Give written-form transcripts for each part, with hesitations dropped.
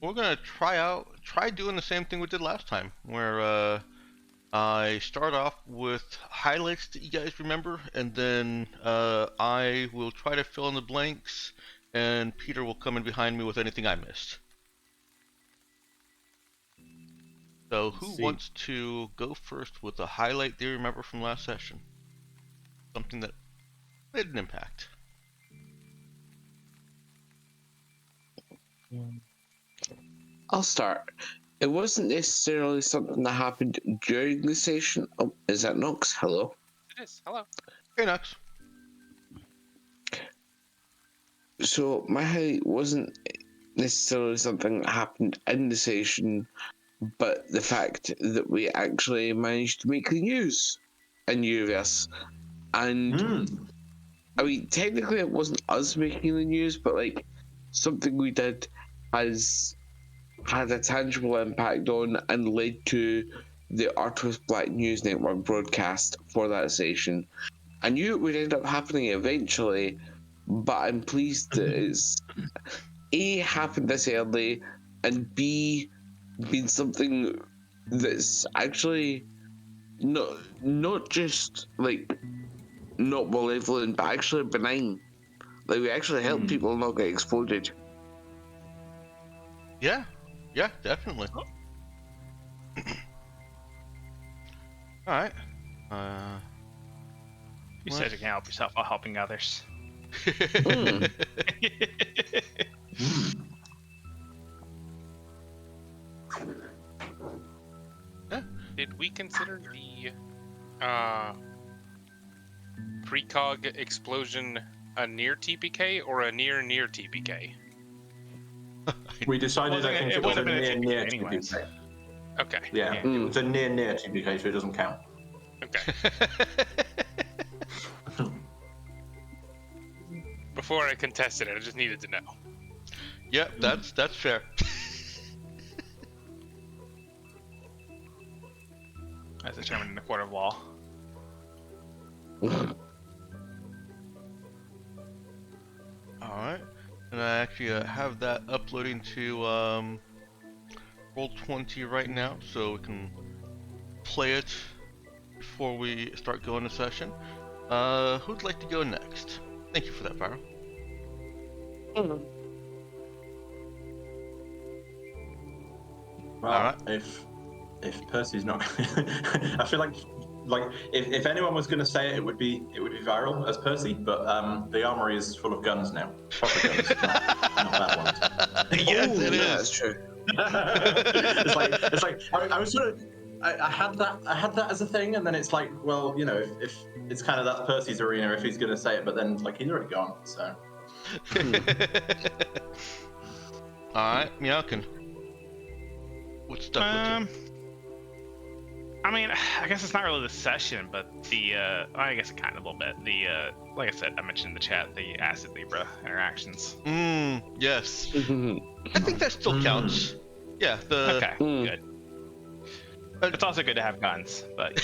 we're gonna try doing the same thing we did last time, where I start off with highlights that you guys remember, and then I will try to fill in the blanks, and Peter will come in behind me with anything I missed. So who wants to go first with a highlight they remember from last session? Something that made an impact. I'll start. It wasn't necessarily something that happened during the session. Oh, is that Nox? Hello? It is. Hello. Hey, Nox. So my highlight wasn't necessarily something that happened in the session, but the fact that we actually managed to make the news in Universe. And I mean, technically it wasn't us making the news, but like something we did has had a tangible impact on and led to the Artist Black News Network broadcast for that session. I knew it would end up happening eventually, but I'm pleased that it's A, happened this early, and B, been something that's actually not just like not malevolent, but actually benign. Like we actually help people not get exploded. Yeah, definitely. All right. You said you can help yourself while helping others. Did we consider the precog explosion a near TPK or a near TPK? We decided I think it was a near anyways. TPK. Okay. Yeah, it was a near TPK, so it doesn't count. Okay. Before I contested it, I just needed to know. Yep, that's fair. As determined in the court of law. Alright, and I actually have that uploading to Roll20 right now, so we can play it before we start going to session. Who'd like to go next? Thank you for that, Pyro. Well, Alright. If Percy's not, I feel like if anyone was going to say it, it would be viral as Percy. But the armory is full of guns now, proper guns, not bad ones. Yes, it is. That's true. it's like I was sort of I had that as a thing, and then it's like, well, you know, if it's kind of that's Percy's arena if he's going to say it, but then like he's already gone, so. All right, Meowkin. What's stuck with you? I mean, I guess it's not really the session, but the I guess it kind of a little bit. The like I said, I mentioned in the chat the Acid Libra interactions. Yes. I think that still counts. Yeah. Okay. Good. It's also good to have guns, but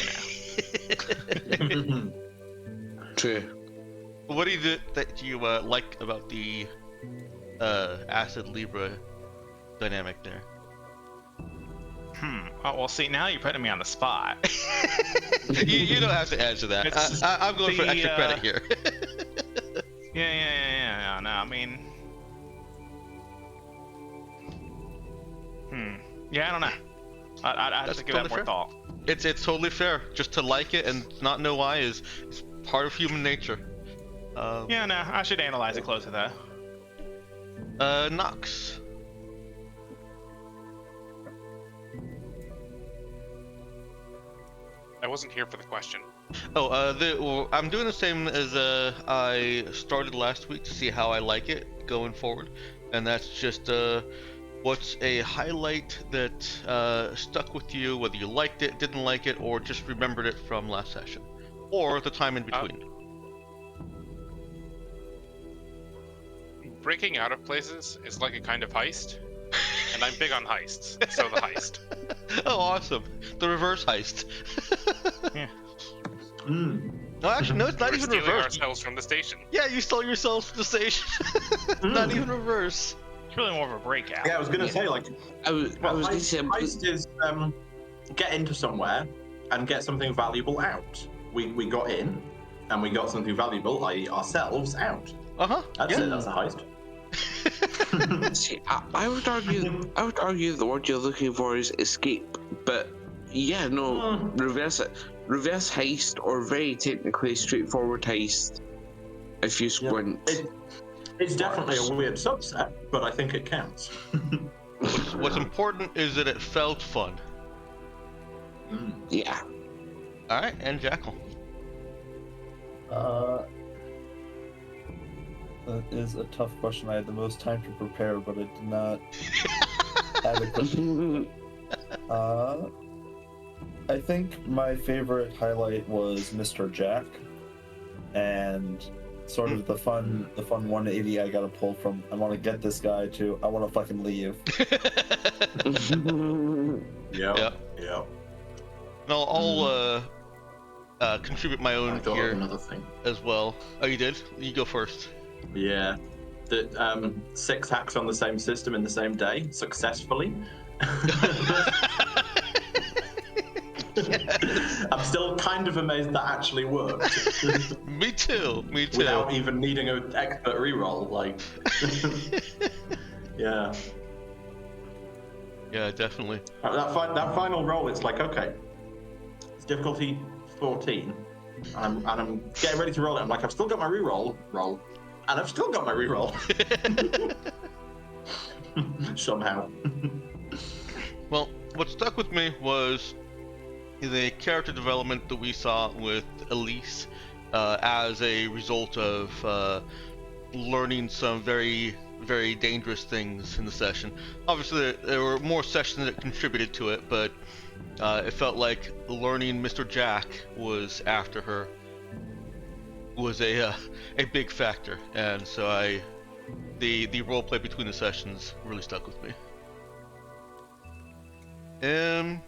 you know. True. What do you like about the Acid Libra dynamic there? Oh, well, see, now you're putting me on the spot. you don't have to answer that. I'm going for extra credit here. Yeah. No, I mean, yeah, I don't know. I'd have to give that more thought. It's totally fair. Just to like it and not know why is part of human nature. Yeah, no, I should analyze it closer though. Nox. I wasn't here for the question. Oh, I'm doing the same as I started last week to see how I like it going forward, and that's just what's a highlight that stuck with you, whether you liked it, didn't like it, or just remembered it from last session, or the time in between. Breaking out of places is like a kind of heist, and I'm big on heists, so the heist. Oh, awesome! The reverse heist. Yeah. No, actually, no, it's not even stealing reverse. ourselves from the station. Yeah, you stole yourselves from the station. Not even reverse. It's really more of a breakout. Yeah, I was gonna say like, I was going to say, heist is get into somewhere and get something valuable out. We got in, and we got something valuable, i.e., ourselves, out. That's it. That's a heist. see, I would argue the word you're looking for is escape, but yeah, no, reverse it. Reverse heist or very technically straightforward heist. If you squint, It's definitely a weird subset, but I think it counts. What's important is that it felt fun. Yeah. All right, and Jackal. That is a tough question. I had the most time to prepare, but I did not adequately. I think my favorite highlight was Mr. Jack, and sort of the fun 180 I got to pull from. I want to get this guy to I want to fucking leave. Yeah. And I'll contribute my I own thought here of another thing. as well. Oh, you did? You go first. Yeah. That 6 hacks on the same system in the same day successfully. I'm still kind of amazed that actually worked. Me too. Without even needing an expert reroll, like. Yeah. Yeah, definitely. That final roll, it's like, okay, it's difficulty 14, and I'm getting ready to roll it. I'm like, I've still got my reroll, and I've still got my reroll. Somehow. Well, what stuck with me was the character development that we saw with Elise as a result of learning some very, very dangerous things in the session. Obviously, there were more sessions that contributed to it, but it felt like learning Mr. Jack was after her was a big factor, and so the roleplay between the sessions really stuck with me. And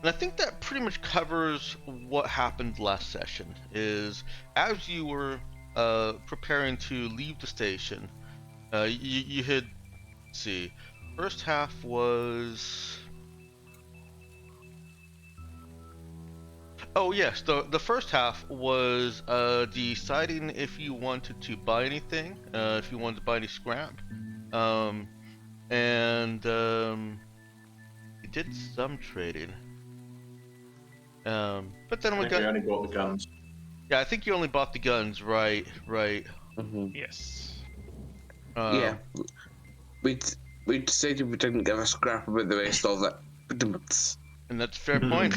I think that pretty much covers what happened last session. Is as you were preparing to leave the station, you had, let's see, first half was. Oh yes, the first half was deciding if you wanted to buy anything, if you wanted to buy any scrap, and you did some trading. But then we only bought the guns. Yeah, I think you only bought the guns, right? Yes. Yeah. We decided we didn't give a scrap about the rest of it. And that's a fair point.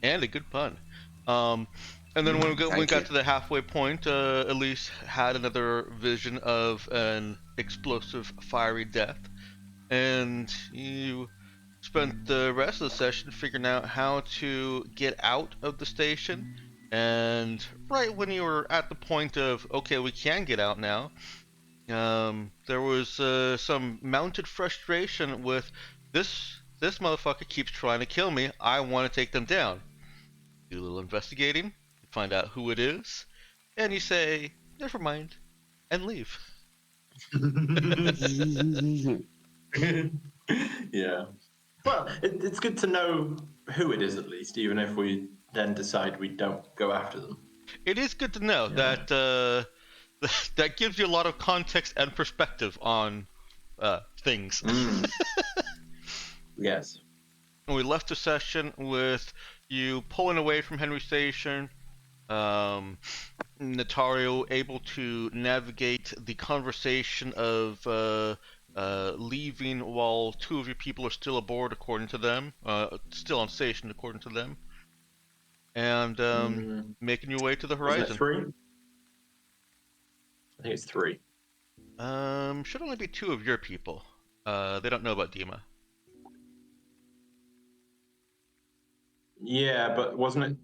And a good pun. And then when we got to the halfway point, Elise had another vision of an explosive, fiery death, and you spent the rest of the session figuring out how to get out of the station. And right when you were at the point of, okay, we can get out now, there was some mounted frustration with this motherfucker keeps trying to kill me. I want to take them down. Do a little investigating, you find out who it is, and you say, never mind, and leave. Yeah. Well, it's good to know who it is at least, even if we then decide we don't go after them. It is good to know that that gives you a lot of context and perspective on things. Yes. And we left the session with you pulling away from Henry Station, Natario able to navigate the conversation of leaving while 2 of your people are still aboard, according to them, still on station, according to them, and making your way to the horizon. Isn't it 3? I think it's 3. Should only be 2 of your people. They don't know about Dima. Yeah, but wasn't it?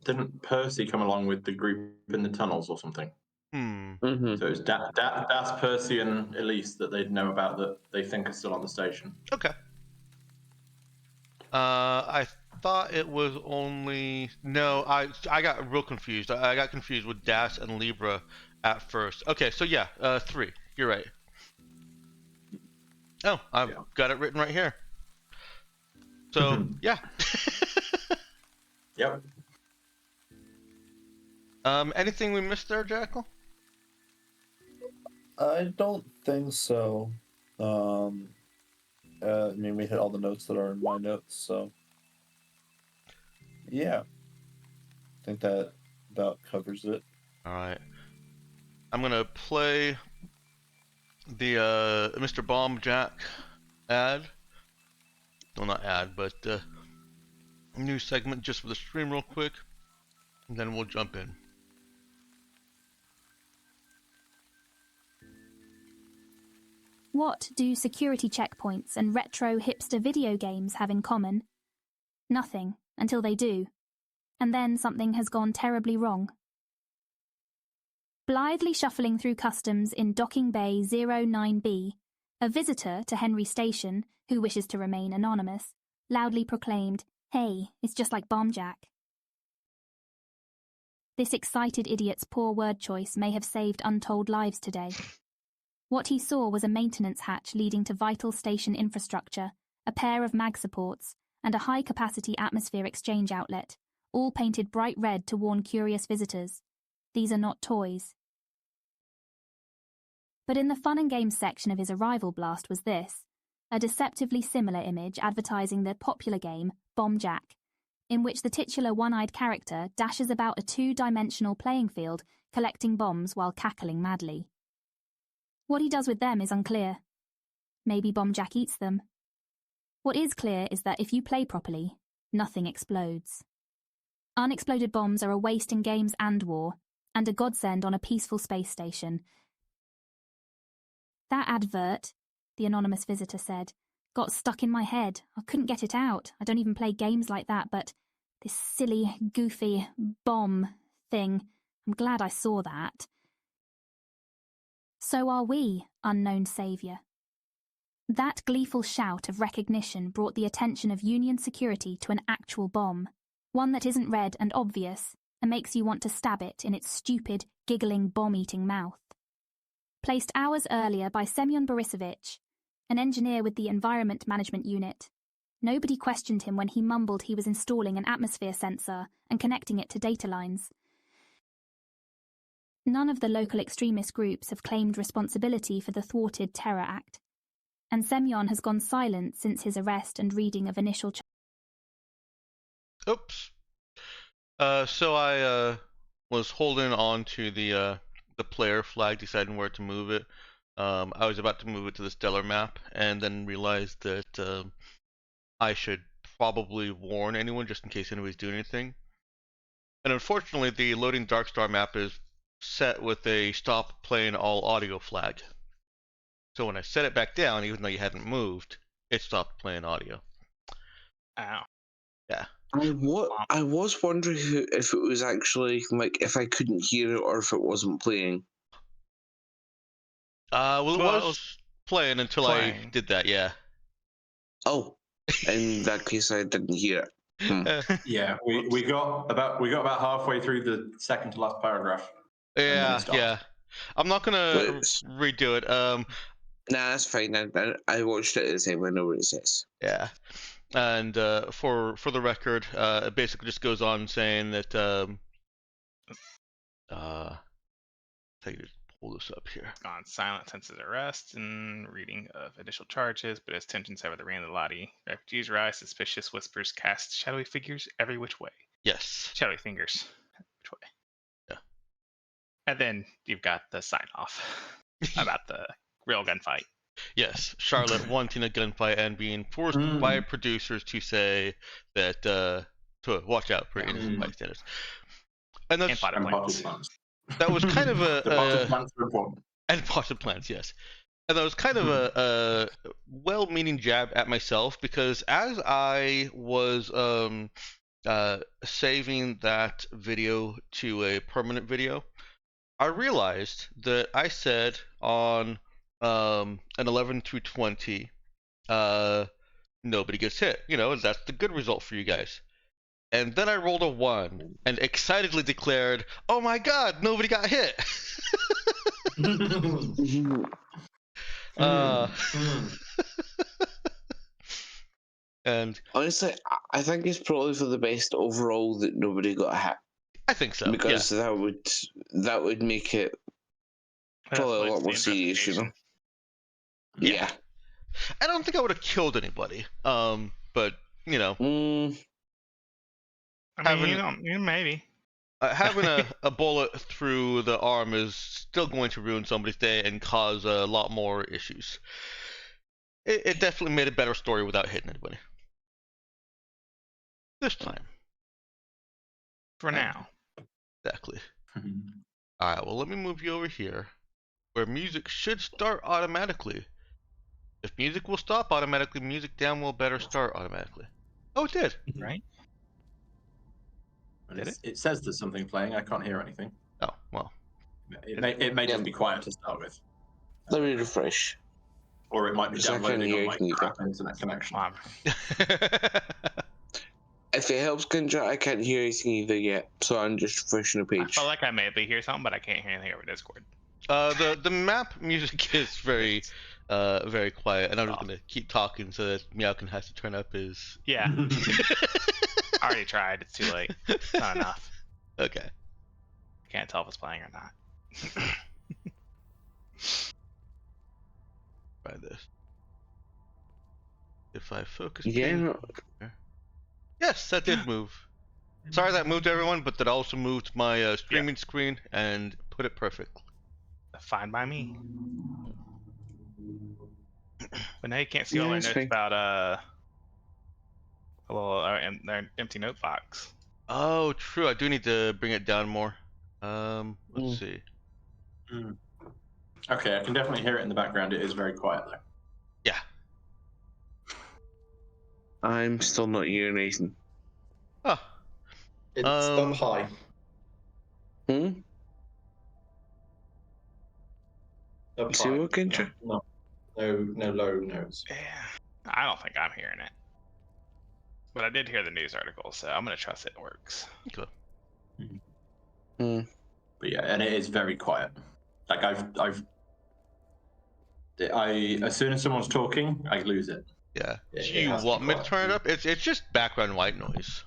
Didn't Percy come along with the group in the tunnels or something? So it's Das, Percy, and Elise that they know about that they think are still on the station. Okay. I thought it was only I got real confused. I got confused with Das and Libra at first. Okay, so yeah, 3. You're right. Oh, I've Yeah. got it written right here. So yeah. Yep. Anything we missed there, Jackal? I don't think so. I mean, we hit all the notes that are in my notes, so yeah, I think that about covers it. All right. I'm gonna play the Mr. Bomb Jack ad. Well, not ad, but new segment just for the stream real quick, and then we'll jump in. What do security checkpoints and retro hipster video games have in common? Nothing, until they do. And then something has gone terribly wrong. Blithely shuffling through customs in Docking Bay 09B, a visitor to Henry Station, who wishes to remain anonymous, loudly proclaimed, "Hey, it's just like Bomb Jack." This excited idiot's poor word choice may have saved untold lives today. What he saw was a maintenance hatch leading to vital station infrastructure, a pair of mag supports, and a high-capacity atmosphere exchange outlet, all painted bright red to warn curious visitors. These are not toys. But in the fun and games section of his arrival blast was this, a deceptively similar image advertising the popular game Bomb Jack, in which the titular one-eyed character dashes about a two-dimensional playing field collecting bombs while cackling madly. What he does with them is unclear. Maybe Bomb Jack eats them. What is clear is that if you play properly, nothing explodes. Unexploded bombs are a waste in games and war, and a godsend on a peaceful space station. That advert, the anonymous visitor said, got stuck in my head. I couldn't get it out. I don't even play games like that, but this silly, goofy bomb thing, I'm glad I saw that. So are we, unknown saviour. That gleeful shout of recognition brought the attention of Union security to an actual bomb, one that isn't red and obvious and makes you want to stab it in its stupid, giggling, bomb-eating mouth. Placed hours earlier by Semyon Borisovich, an engineer with the Environment Management Unit, nobody questioned him when he mumbled he was installing an atmosphere sensor and connecting it to data lines. None of the local extremist groups have claimed responsibility for the thwarted terror act, and Semyon has gone silent since his arrest and reading of initial Oops. So I was holding on to the player flag, deciding where to move it. I was about to move it to the stellar map, and then realized that I should probably warn anyone just in case anybody's doing anything. And unfortunately, the loading Darkstar map is set with a stop playing all audio flag. So when I set it back down, even though you hadn't moved, it stopped playing audio. Ow. Yeah. I was wondering if it was actually like if I couldn't hear it or if it wasn't playing. Well, it Well, was playing until I playing. did that. Yeah. Oh, in that case, I didn't hear it. Yeah, we got about halfway through the second to last paragraph. And then it Yeah, stopped. yeah. I'm not gonna Whoops. redo it. Nah, that's fine. I watched it at the time. I know what it says. Yeah. And for the record, it basically just goes on saying that I can just pull this up here. Gone silent since his arrest and reading of initial charges, but as tensions over the reign of the Lottie, refugees rise, suspicious whispers cast shadowy figures every which way. Yes. Shadowy fingers, which way? Yeah. And then you've got the sign off about the real gunfight. Yes. Charlotte wanting a gunfight and being forced by producers to say that to watch out for innocent bystanders. And that's And potted plants. plants. that was kind of The potted plants are important. and potted plants, yes. And that was kind of a well-meaning jab at myself, because as I was saving that video to a permanent video, I realized that I said on an 11 through 20, nobody gets hit. You know, that's the good result for you guys. And then I rolled a 1 and excitedly declared, "Oh my god, nobody got hit!" And Honestly, I think it's probably for the best overall that nobody got hit, I think so. because that would make it probably a lot more serious, you know. Yeah. I don't think I would have killed anybody. But you know, I mean, maybe. having a bullet through the arm is still going to ruin somebody's day and cause a lot more issues. It definitely made a better story without hitting anybody. This time. For now. Exactly. Alright, well, let me move you over here, where music should start automatically. If music will stop automatically, music down will better start automatically. Oh, it did. Right? It says there's something playing. I can't hear anything. Oh, well. It may just be quiet to start with. Let me refresh. Or it might be So I can't downloading hear on my anything. crap internet connection. Wow. If it helps, Kendra, I can't hear anything either yet, so I'm just refreshing the I page. felt like I may be hear something, but I can't hear anything over Discord. The map music is very quiet, and I'm just gonna keep talking so that Meowkin has to turn up his. Yeah. I already tried. It's too late. It's not enough. Okay. I can't tell if it's playing or not. Try this. If I focus. Yeah. ping- Yes, that did move. Sorry that moved everyone, but that also moved my streaming screen and put it perfect. Fine by me. But now you can't see Yeah, all our it's notes fine. about a little their empty note box. Oh, true. I do need to bring it down more. Let's see. Okay, I can definitely hear it in the background. It is very quiet though. Yeah. I'm still not hearing anything. Oh. It's Um, up high. Up See high. what, Kendra? No low notes. Yeah. I don't think I'm hearing it. But I did hear the news article, so I'm gonna trust it works. Okay. But yeah, and it is very quiet. Like as soon as someone's talking, I lose it. Yeah. It Do you has to be want me to quiet. turn it up? It's just background white noise.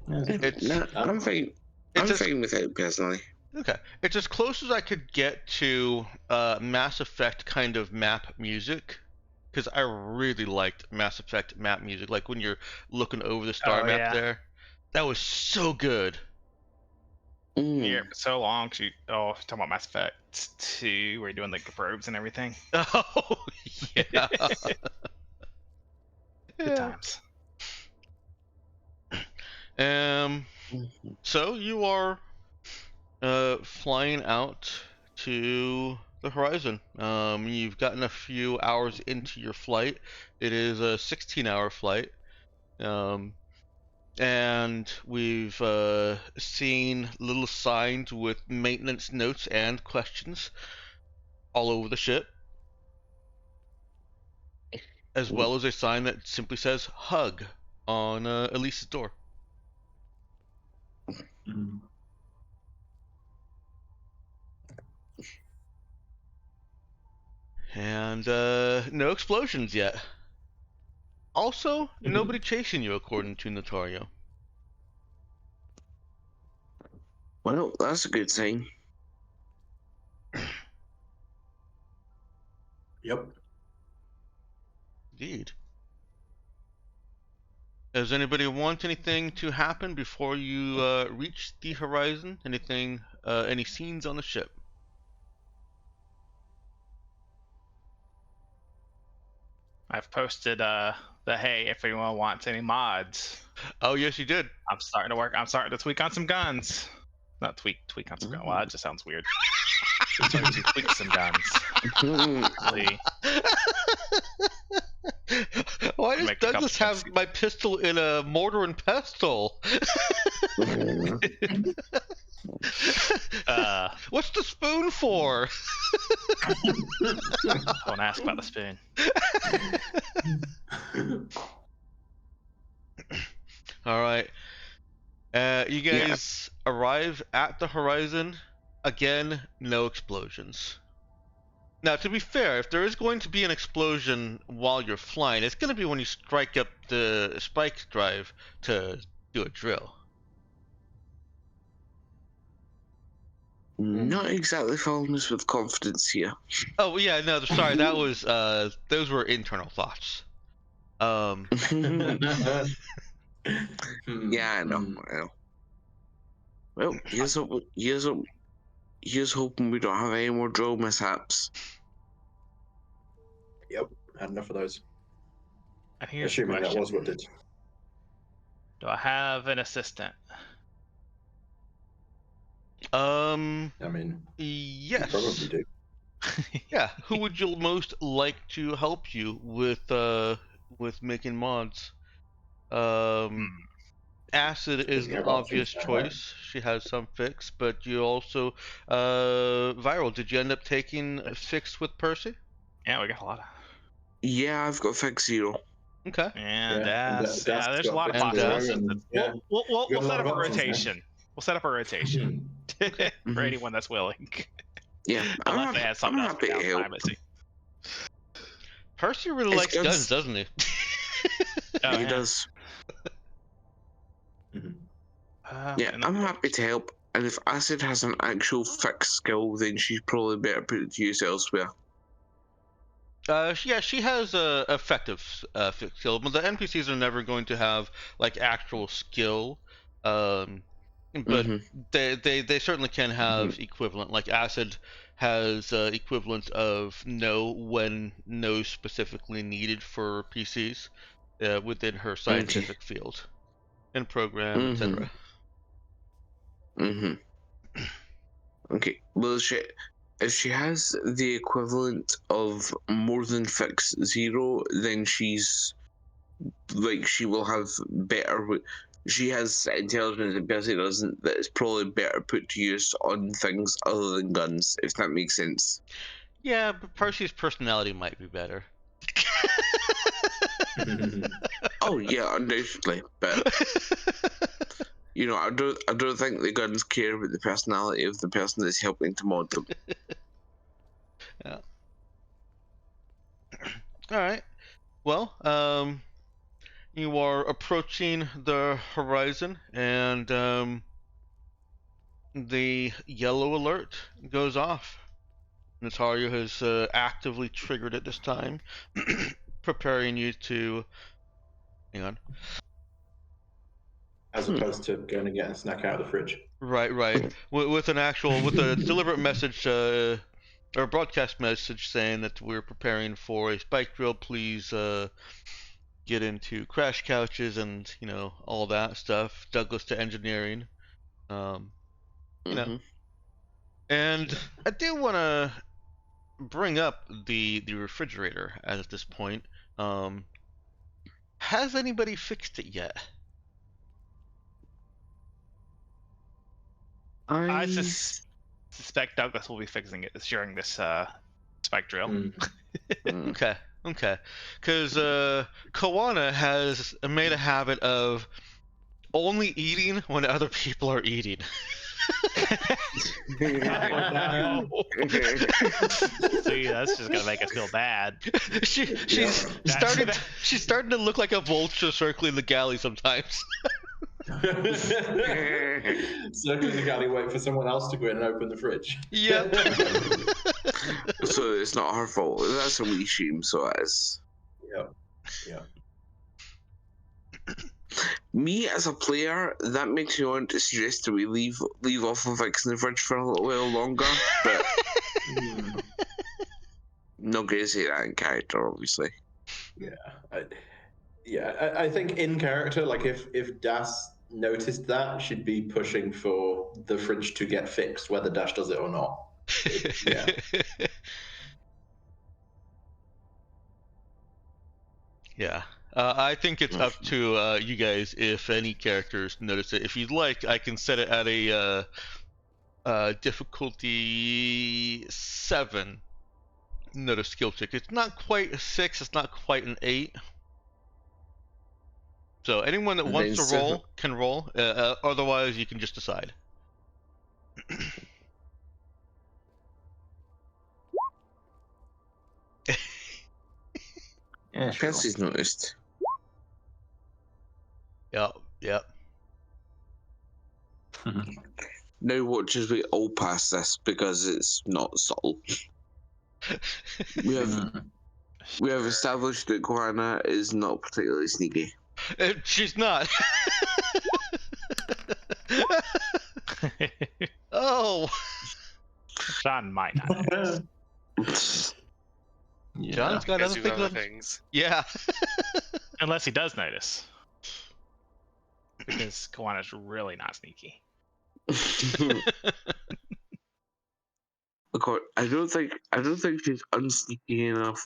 It's No, I'm fine. I'm just- fine with it personally. Okay. It's as close as I could get to Mass Effect kind of map music. Because I really liked Mass Effect map music. Like when you're looking over the star map yeah. there. That was so good. Yeah, for so long. Talking about Mass Effect 2, where you're doing like the probes and everything. Oh, yeah. Good times. So you are flying out to the horizon. You've gotten a few hours into your flight. It is a 16-hour flight. And we've seen little signs with maintenance notes and questions all over the ship, as well as a sign that simply says "hug" on Elise's door. And no explosions yet. Also, nobody chasing you, according to Notario. Well, that's a good sign. Yep. Indeed. Does anybody want anything to happen before you reach the horizon? Anything? Any scenes on the ship? I've posted the hey, if anyone wants any mods. Oh yes, you did. I'm starting to tweak on some guns. Not tweak on some guns. Well, that just sounds weird. I'm starting to tweak some guns. Why does Make a couple Douglas have sense. my pistol in a mortar and pestle? What's the spoon for? Don't ask about the spoon. All right. You Yeah. guys arrive at the horizon. Again, no explosions. Now, to be fair, if there is going to be an explosion while you're flying, it's going to be when you strike up the spike drive to do a drill. Not exactly following us with confidence here. Oh yeah, no, sorry, that was those were internal thoughts. Yeah, I know. Hmm. I know. Well, here's hoping we don't have any more drill mishaps. Yep, had enough of those. And here's the Assuming that question: was what did. do I have an assistant? I mean, you probably Yes. do. Yeah, who would you most like to help you with making mods? Um, Hmm. Acid is You an have obvious options now, right? choice. She has some fix, but you also Viral, did you end up taking fix with Percy? Yeah, we got a lot of. Yeah, I've got fix 0. Okay. And Yeah, and that's that's there's a got lot of fixed And zero, possibilities. and yeah, We'll got a set lot up of a options now. rotation. We'll set up a rotation okay. for Mhm. anyone that's willing. Yeah, Unless they have I'm something else for happy to help. downtime, I see. Percy really It's likes guns, doesn't he? Oh, He yeah. does. Mhm. Yeah, And I'm happy to help. And if Acid has an actual fix skill, then she's probably better put it to use elsewhere. Yeah, she has a effective skill, but the NPCs are never going to have like actual skill. But Hmm they certainly can have equivalent. Like Acid has equivalent of no when no specifically needed for PCs within her scientific field and program, hmm etc. hmm Okay. Well, if she has the equivalent of more than fix 0, then she's like she will have better. She has intelligence and Percy doesn't. That is probably better put to use on things other than guns, if that makes sense. Yeah, but Percy's personality might be better. Oh yeah, undoubtedly, but I don't think the guns care about the personality of the person that's helping to mod them. Yeah. All right. Well, you are approaching the horizon, and the yellow alert goes off. Natalia has actively triggered it this time, preparing you to. Hang on. As opposed to going and getting a snack out of the fridge. Right. With a deliberate message, or broadcast message saying that we're preparing for a spike drill. Please get into crash couches and all that stuff. Douglas to engineering. Um, you know. hmm And I do want to bring up the refrigerator at this point. Has anybody fixed it yet? I suspect Douglas will be fixing it during this spike drill. Mm. Okay. Because Koana has made a habit of only eating when other people are eating. See, that's just gonna make us feel bad. She's starting to look like a vulture circling the galley sometimes. Circling the galley, waiting for someone else to go in and open the fridge. Yep. So it's not her fault. That's a wee shame. So it is. Yeah. Me as a player, that makes me want to suggest that we leave off of fixing the fridge for a little while longer. But not going to say that in character, obviously. I think in character, like if Das noticed that, she'd be pushing for the fridge to get fixed, whether Dash does it or not. Yeah. Yeah. I think it's up to you guys if any characters notice it. If you'd like, I can set it at a difficulty 7. Notice skill check. It's not quite a 6. It's not quite an 8. So anyone that And wants then to roll can roll. Otherwise, you can just decide. Yeah, sure. Percy's noticed. Yep. Yep. Now watch as we all pass this because it's not subtle. We have established that Koana is not particularly sneaky. She's not. Oh. John might not. Yeah. John's got Guys other do things. other things. Yeah. Unless he does notice. Because Kawana's really not sneaky. Of course, I don't think she's unsneaky enough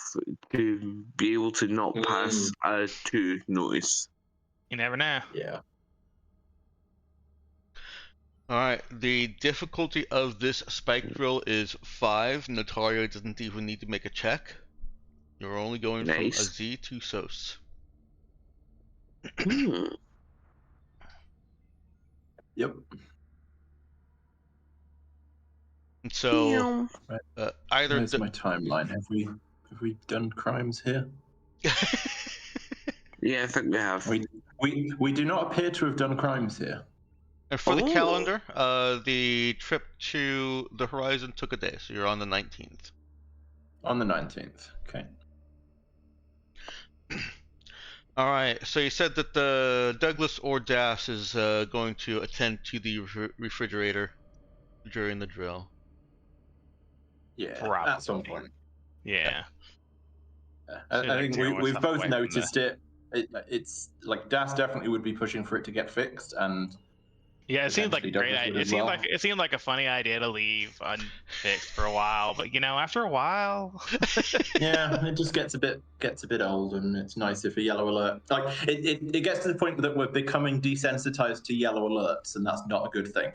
to be able to not pass a 2 notice. You never know. Yeah. All right. The difficulty of this spike drill is 5. Notario doesn't even need to make a check. You're only going from a Nice. Z to SOS. Yep. And so either Where's my timeline? Have we done crimes here? Yeah, I think we have. We do not appear to have done crimes here. And for the Oh. calendar, the trip to the horizon took a day, so you're on the 19th. On the 19th. Okay. All right. So you said that the Douglas or Das is going to attend to the refrigerator during the drill. Yeah. Probably. At some point. Yeah. I Should, like, think tear we've stuff both away from noticed it. It's like Das definitely would be pushing for it to get fixed, and Yeah, it seemed like a Potentially great Douglas would idea. as well. It seemed like a funny idea to leave unfixed for a while, but after a while, yeah, it just gets a bit old, and it's nice if a yellow alert like it gets to the point that we're becoming desensitized to yellow alerts, and that's not a good thing.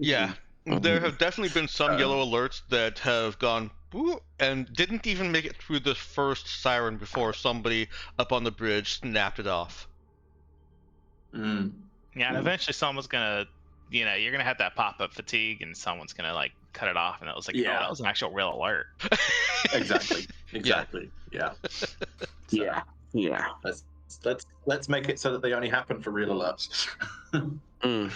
Yeah. There have definitely been some Um, yellow alerts that have gone "Boo," and didn't even make it through the first siren before somebody up on the bridge snapped it off. Mm. yeah, and eventually someone's gonna, you're gonna have that pop-up fatigue, and someone's gonna like cut it off, and it was like, Yeah. oh, that was an actual real alert. Exactly. Yeah. So, Yeah. let's make it so that they only happen for real alerts. Mm.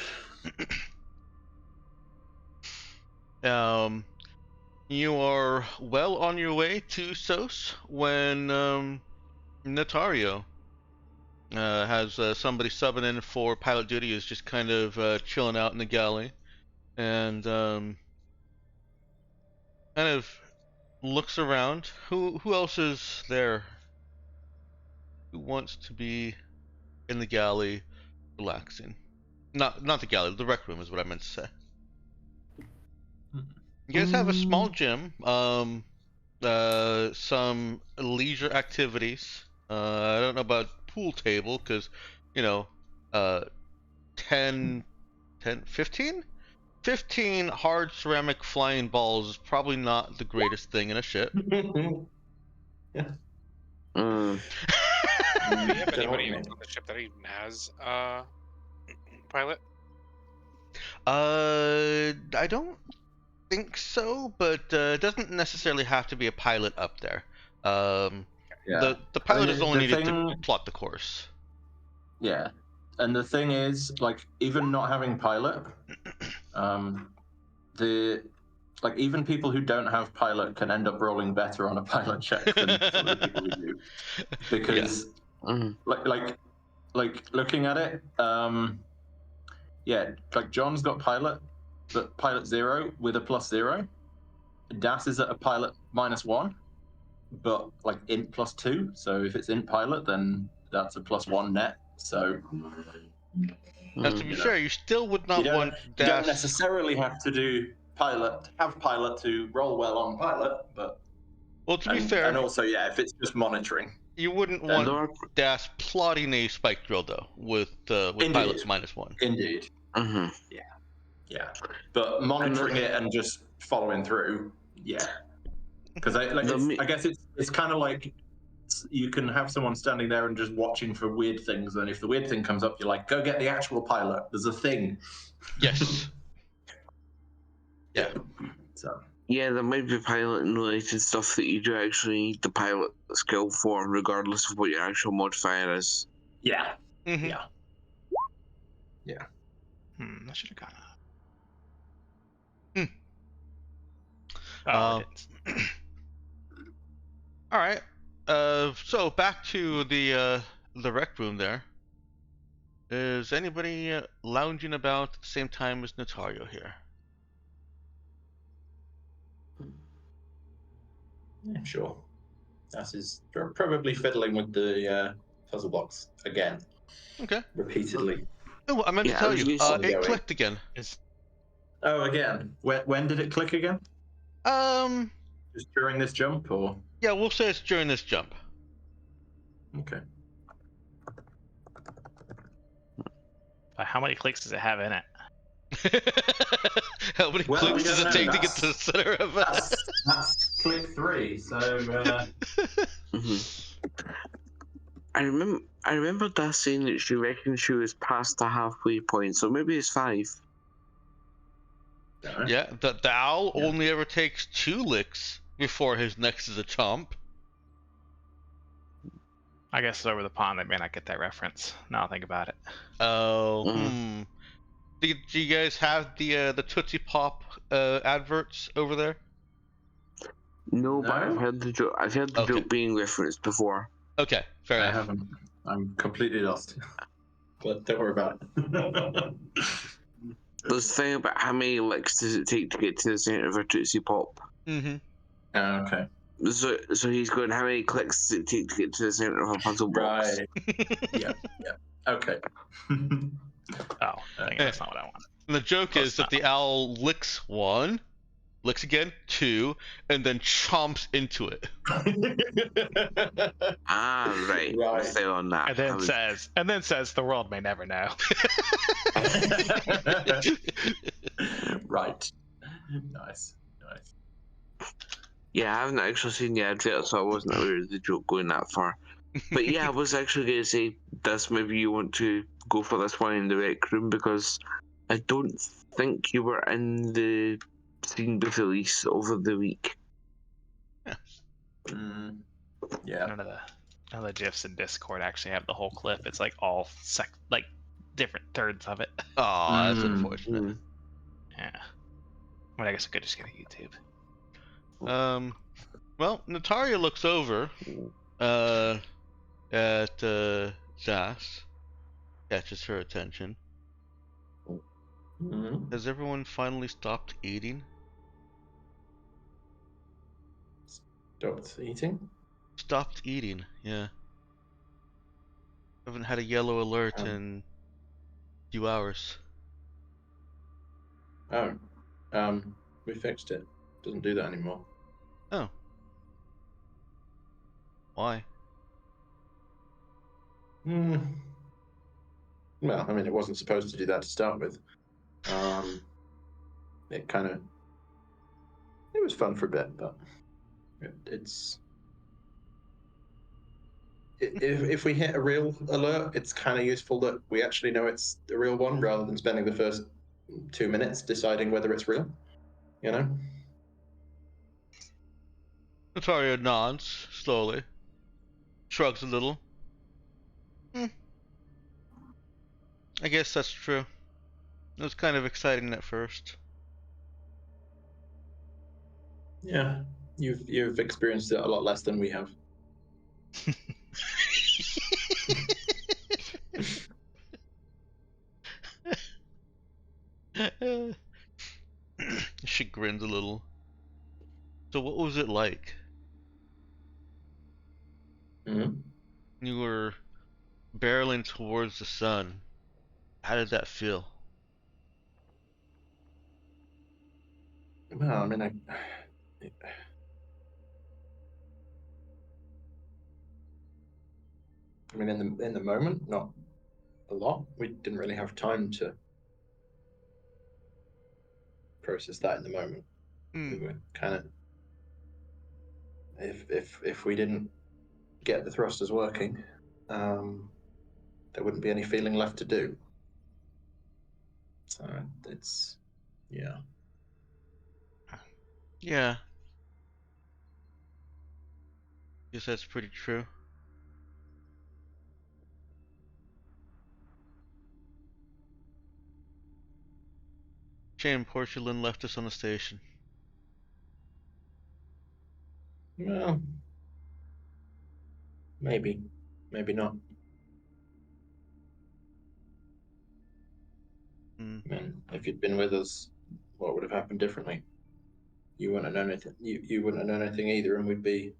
You are well on your way to SOS when Notario has somebody subbing in for pilot duty, is just kind of chilling out in the galley, and kind of looks around. Who else is there? Who wants to be in the galley, relaxing? Not the galley, the rec room is what I meant to say. You guys have a small gym, some leisure activities. I don't know about pool table, because, 15 hard ceramic flying balls is probably not the greatest thing in a ship. Mm. Do we have Don't anybody know. else on the ship that even has pilot? I don't think so, but it doesn't necessarily have to be a pilot up there. Yeah. The pilot is only needed to thing- plot the course. Yeah. And the thing is, like, even not having pilot, even people who don't have pilot can end up rolling better on a pilot check than some of the people who do, because Mm. like looking at it, like John's got pilot, but pilot 0 with a +0. Das is at a pilot -1, but like int +2. So if it's int pilot, then that's a +1 net. So Now, to be You know. fair, you still would not you don't, want you don't Das. necessarily have to have pilot to roll well on pilot, but Well, to be and fair, also if it's just monitoring. you wouldn't then- want Das plotting a spike drill though with Indeed. pilots -1. Indeed. Mhm. Yeah, but monitoring it and just following through, because I guess it's kind of like you can have someone standing there and just watching for weird things, and if the weird thing comes up, you're like, go get the actual pilot. There's a thing. Yes. Yeah. So Yeah, there might be pilot and related stuff that you do actually need the pilot skill for, regardless of what your actual modifier is. yeah, Mm-hmm. yeah. I should have gone up. Hmm. Oh, Uh, I didn't. All right. So back to the rec room there. Is anybody lounging about at the same time as Notario here? Yeah, sure. That is probably fiddling with the puzzle box again, Okay. repeatedly. Oh, I meant to Yeah, I tell was you. gonna say- It Ongoing. clicked again. Oh, again. When did it click again? Um. Just during this jump, or Yeah, we'll say it's during this jump. okay? How many clicks does it have in it? How many Well, clicks we does don't it know. take to get to the center of it? That's click 3. So I remember Das saying that she reckons she was past the halfway point, so maybe it's 5. don't know. Yeah, the owl Yeah. only ever takes 2 licks before his next is a chomp. I guess over the pond they may not get that reference. Now I think about it. Oh, Mm. Do you guys have the Tootsie Pop adverts over there? No, but No? I've heard the joke. I've heard the Okay. joke being referenced before. Okay, fair I enough. haven't. I'm completely lost. But don't worry about it. There's the thing about how many licks does it take to get to the center of a Tootsie Pop. Mm-hmm. Okay. So he's going, how many clicks does it take to get to the center of a puzzle box? Right. Yeah. Okay. Oh, dang it, that's not what I want. And the joke Close is that the owl licks 1, licks again 2, and then chomps into it. Ah, right. Right. Stay on that. And then says the world may never know. Right. Nice. Yeah, I haven't actually seen the advert, so I wasn't aware of the joke going that far. But yeah, I was actually going to say, this, maybe you want to go for this one in the rec room, because I don't think you were in the scene with Elise over the week. Yeah. None of the GIFs in Discord actually have the whole clip. It's like all like different thirds of it. Aw, that's Mm. unfortunate. Yeah. But I guess I could just get a YouTube. Well, Natalia looks over at Zas, catches her attention. Mhm. Has everyone finally stopped eating? Stopped eating? Stopped eating, yeah. Haven't had a yellow alert in a few hours. Oh. We fixed it. Doesn't do that anymore. Oh. Why? Well, I mean, it wasn't supposed to do that to start with. It was fun for a bit, but if we hit a real alert, it's kind of useful that we actually know it's a real one rather than spending the first 2 minutes deciding whether it's real. You know? Natalia nods slowly, shrugs a little. I guess that's true. It was kind of exciting at first. Yeah. You've experienced it a lot less than we have. She grins a little. So what was it like? Mm-hmm. You were barreling towards the sun. How did that feel? Well, I mean, in the moment, not a lot. We didn't really have time to process that in the moment. We were kind of if we didn't get the thrusters working, there wouldn't be any feeling left to do. So it's, yeah. Yeah. Guess that's pretty true. Shame Porcelain left us on the station. Well, maybe not. Hmm. I mean, if you'd been with us, what would have happened differently? You wouldn't have known anything. You wouldn't have known anything either, and we'd be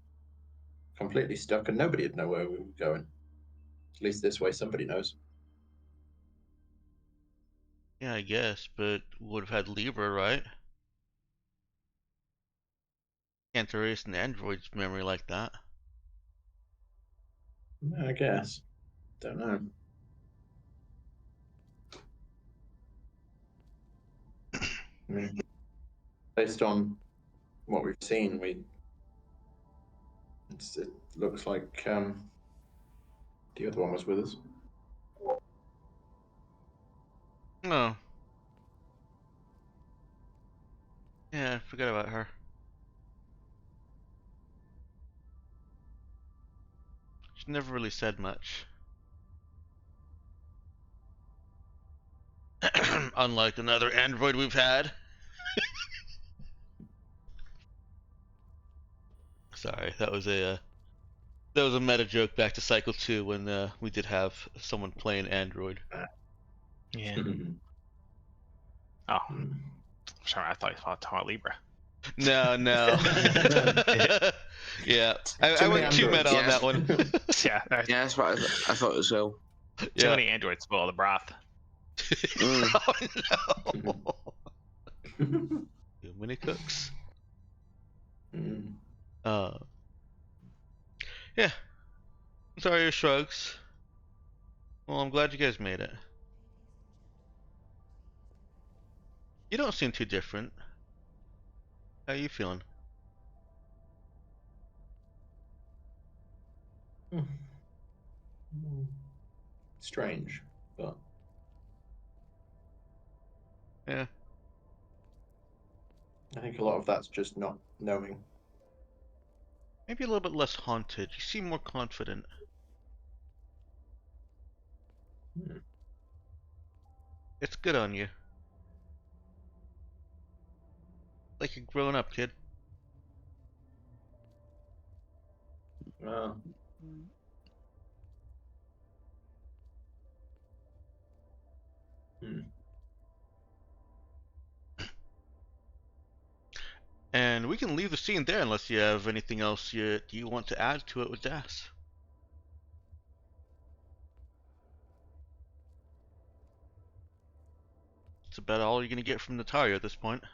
completely stuck, and nobody'd know where we were going. At least this way, somebody knows. Yeah, I guess, but would have had Libra, right? Can't erase an android's memory like that. I guess. Don't know. I mean, based on what we've seen, it looks like the other one was with us. Oh. Yeah, I forgot about her. She never really said much. Unlike another android we've had. Sorry, that was a meta joke back to Cycle 2 when we did have someone play an android. Yeah. Oh, sorry. I thought you were talking about Libra. No. Yeah, I went too meta on that one. Yeah. Yeah, that's what I thought as well. Too Yeah. many androids spoil the broth. Oh no. Too many cooks. Yeah. Sorry, your shrugs. Well, I'm glad you guys made it. You don't seem too different. How are you feeling? Strange, but Yeah. I think a lot of that's just not knowing. Maybe a little bit less haunted. You seem more confident. It's good on you. Like you're growing up, kid. Well, And we can leave the scene there unless you have anything else you want to add to it with Das. It's about all you're gonna get from Natalia at this point.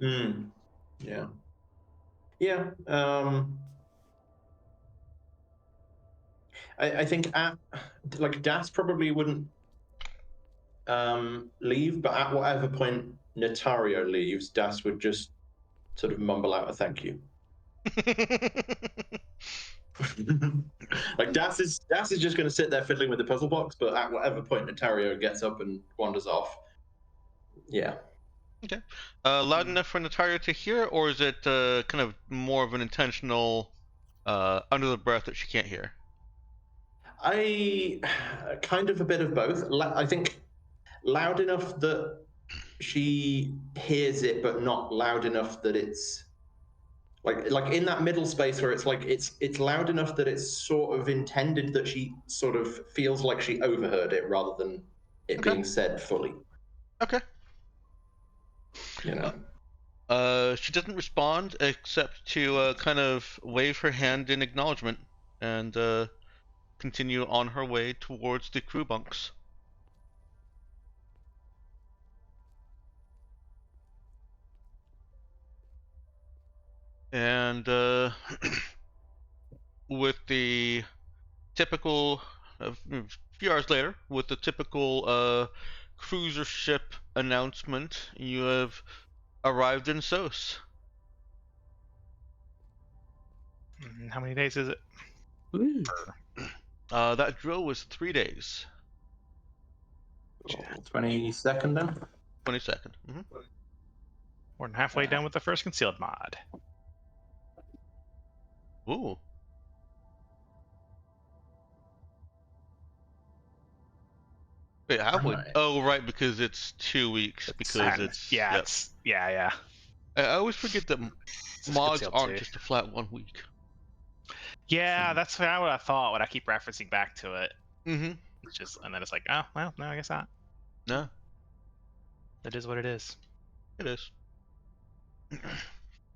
Yeah. Yeah. I think like Das probably wouldn't leave, but at whatever point Natario leaves, Das would just sort of mumble out a thank you. Like Das is just going to sit there fiddling with the puzzle box, but at whatever point Natario gets up and wanders off, yeah. Okay. Loud enough for Natalia to hear, or is it kind of more of an intentional under the breath that she can't hear? I kind of a bit of both. I think loud enough that she hears it, but not loud enough that it's like in that middle space where it's like it's loud enough that it's sort of intended that she sort of feels like she overheard it rather than it being said fully. Okay. You know. She doesn't respond except to kind of wave her hand in acknowledgement and continue on her way towards the crew bunks. And with the typical, a few hours later, with the typical cruiser ship announcement, you have arrived in SOS. How many days is it? Ooh. That drill was 3 days. Cool. 22nd then? 22nd. Mm-hmm. More than halfway done with the first concealed mod. Ooh. Wait, halfway? Alright. Oh, right, because it's 2 weeks. Because it's yeah, yep. it's yeah. I always forget that It's just mods concealed aren't too. just a flat 1 week. Yeah, that's what I thought when I keep referencing back to it. Mm-hmm. It's just, and then it's like, oh well, no, I guess not. No, It is what it is. it is.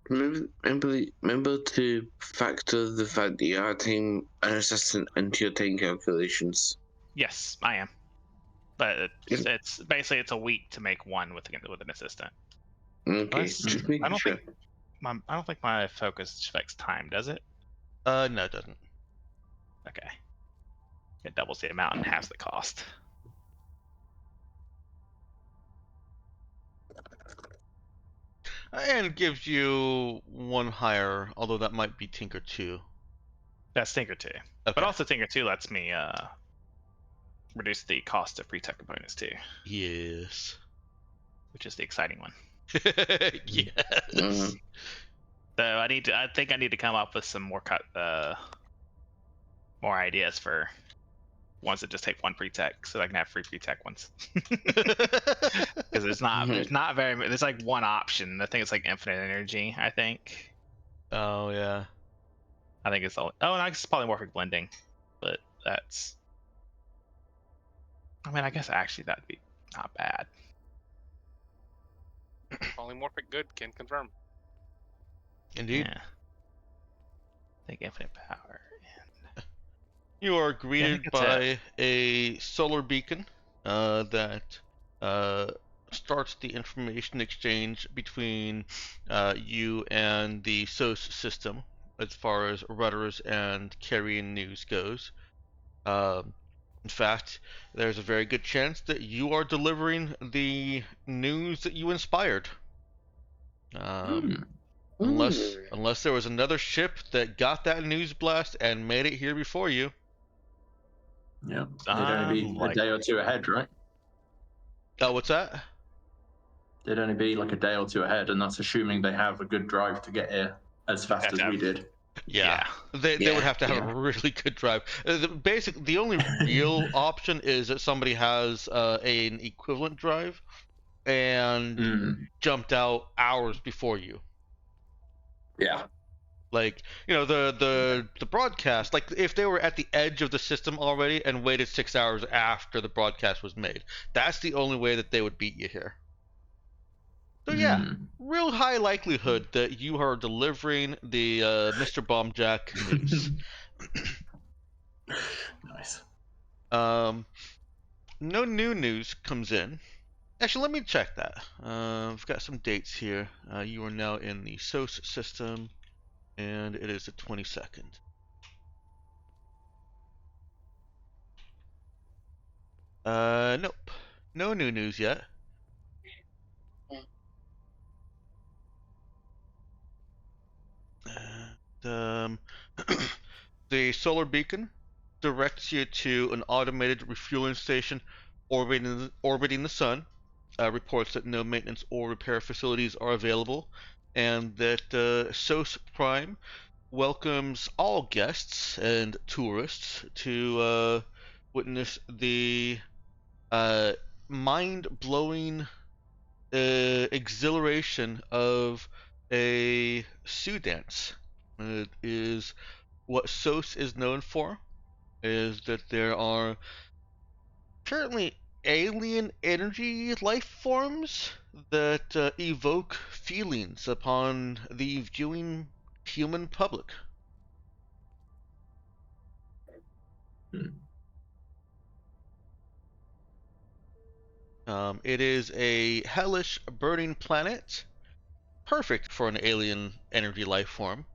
Remember to factor the fact that you're adding an assistant into your team calculations. Yes, I am. But it's basically it's a week to make one with an assistant. Okay, Unless- just I making don't sure. think I don't think my focus affects time, does it? No, it doesn't. Okay. It doubles the amount and halves the cost. And gives you 1 higher, although that might be Tinker 2. That's Tinker 2. Okay. But also Tinker 2 lets me reduce the cost of pre-tech components too, Yes. which is the exciting one. Yes. Mhm. So I think I need to come up with some more more ideas for ones that just take 1 pre-tech, so I can have free pre-tech ones. Because there's not very. There's like 1 option. I think it's like infinite energy. I think. Oh yeah. I think it's all. Oh, and I guess polymorphic blending, but that's. I mean, I guess actually that'd be not bad. Polymorphic good, can confirm. Indeed. Yeah. I think infinite power. You are think greeted that's by a solar beacon that starts the information exchange between you and the SOS system as far as rudders and carrying news goes. In fact, there's a very good chance that you are delivering the news that you inspired. Unless there was another ship that got that news blast and made it here before you. Yeah. They'd only be a day or 2 ahead, right? Oh, what's that? They'd only be like a day or 2 ahead, and that's assuming they have a good drive to get here as fast as we did. Yeah. They would have to have a really good drive. The only real option is that somebody has an equivalent drive and jumped out hours before you. Yeah. Like, the broadcast, like if they were at the edge of the system already and waited 6 hours after the broadcast was made, that's the only way that they would beat you here. So yeah, real high likelihood that you are delivering the Mr. Bombjack news. Nice. No new news comes in. Actually, let me check that. I've got some dates here. You are now in the SOS system, and it is the 22nd. Nope. No new news yet. The solar beacon directs you to an automated refueling station orbiting the sun. Reports that no maintenance or repair facilities are available, and that SOS Prime welcomes all guests and tourists to witness the mind-blowing exhilaration of a Sioux dance. It is what SOS is known for, is that there are currently alien energy life forms that evoke feelings upon the viewing human public. It is a hellish burning planet, perfect for an alien energy life form.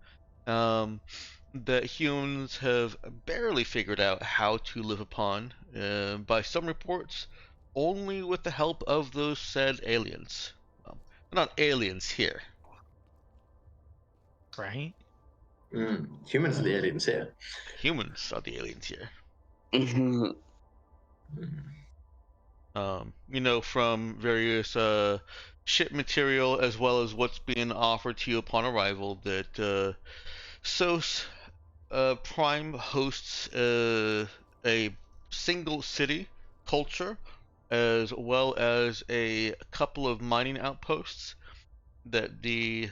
That humans have barely figured out how to live upon, by some reports, only with the help of those said aliens. They're not aliens here. Right? Humans are the aliens here. Humans are the aliens here. Mhm. From various ship material as well as what's being offered to you upon arrival, that SOS Prime hosts a single city culture as well as a couple of mining outposts. That the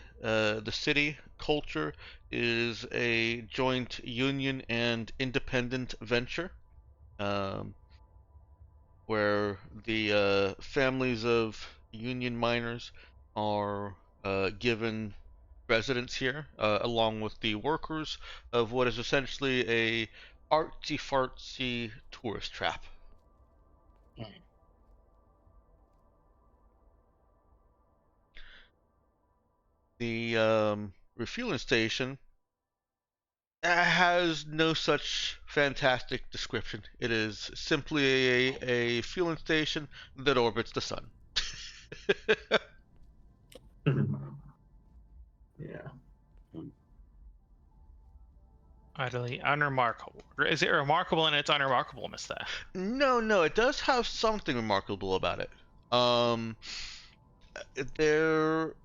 city culture is a joint union and independent venture. Um, where the families of union miners are given residence here, along with the workers of what is essentially a artsy-fartsy tourist trap. The refueling station has no such fantastic description. It is simply a fueling station that orbits the sun. Yeah. Utterly unremarkable. Is it remarkable in its unremarkableness, though? No, it does have something remarkable about it. There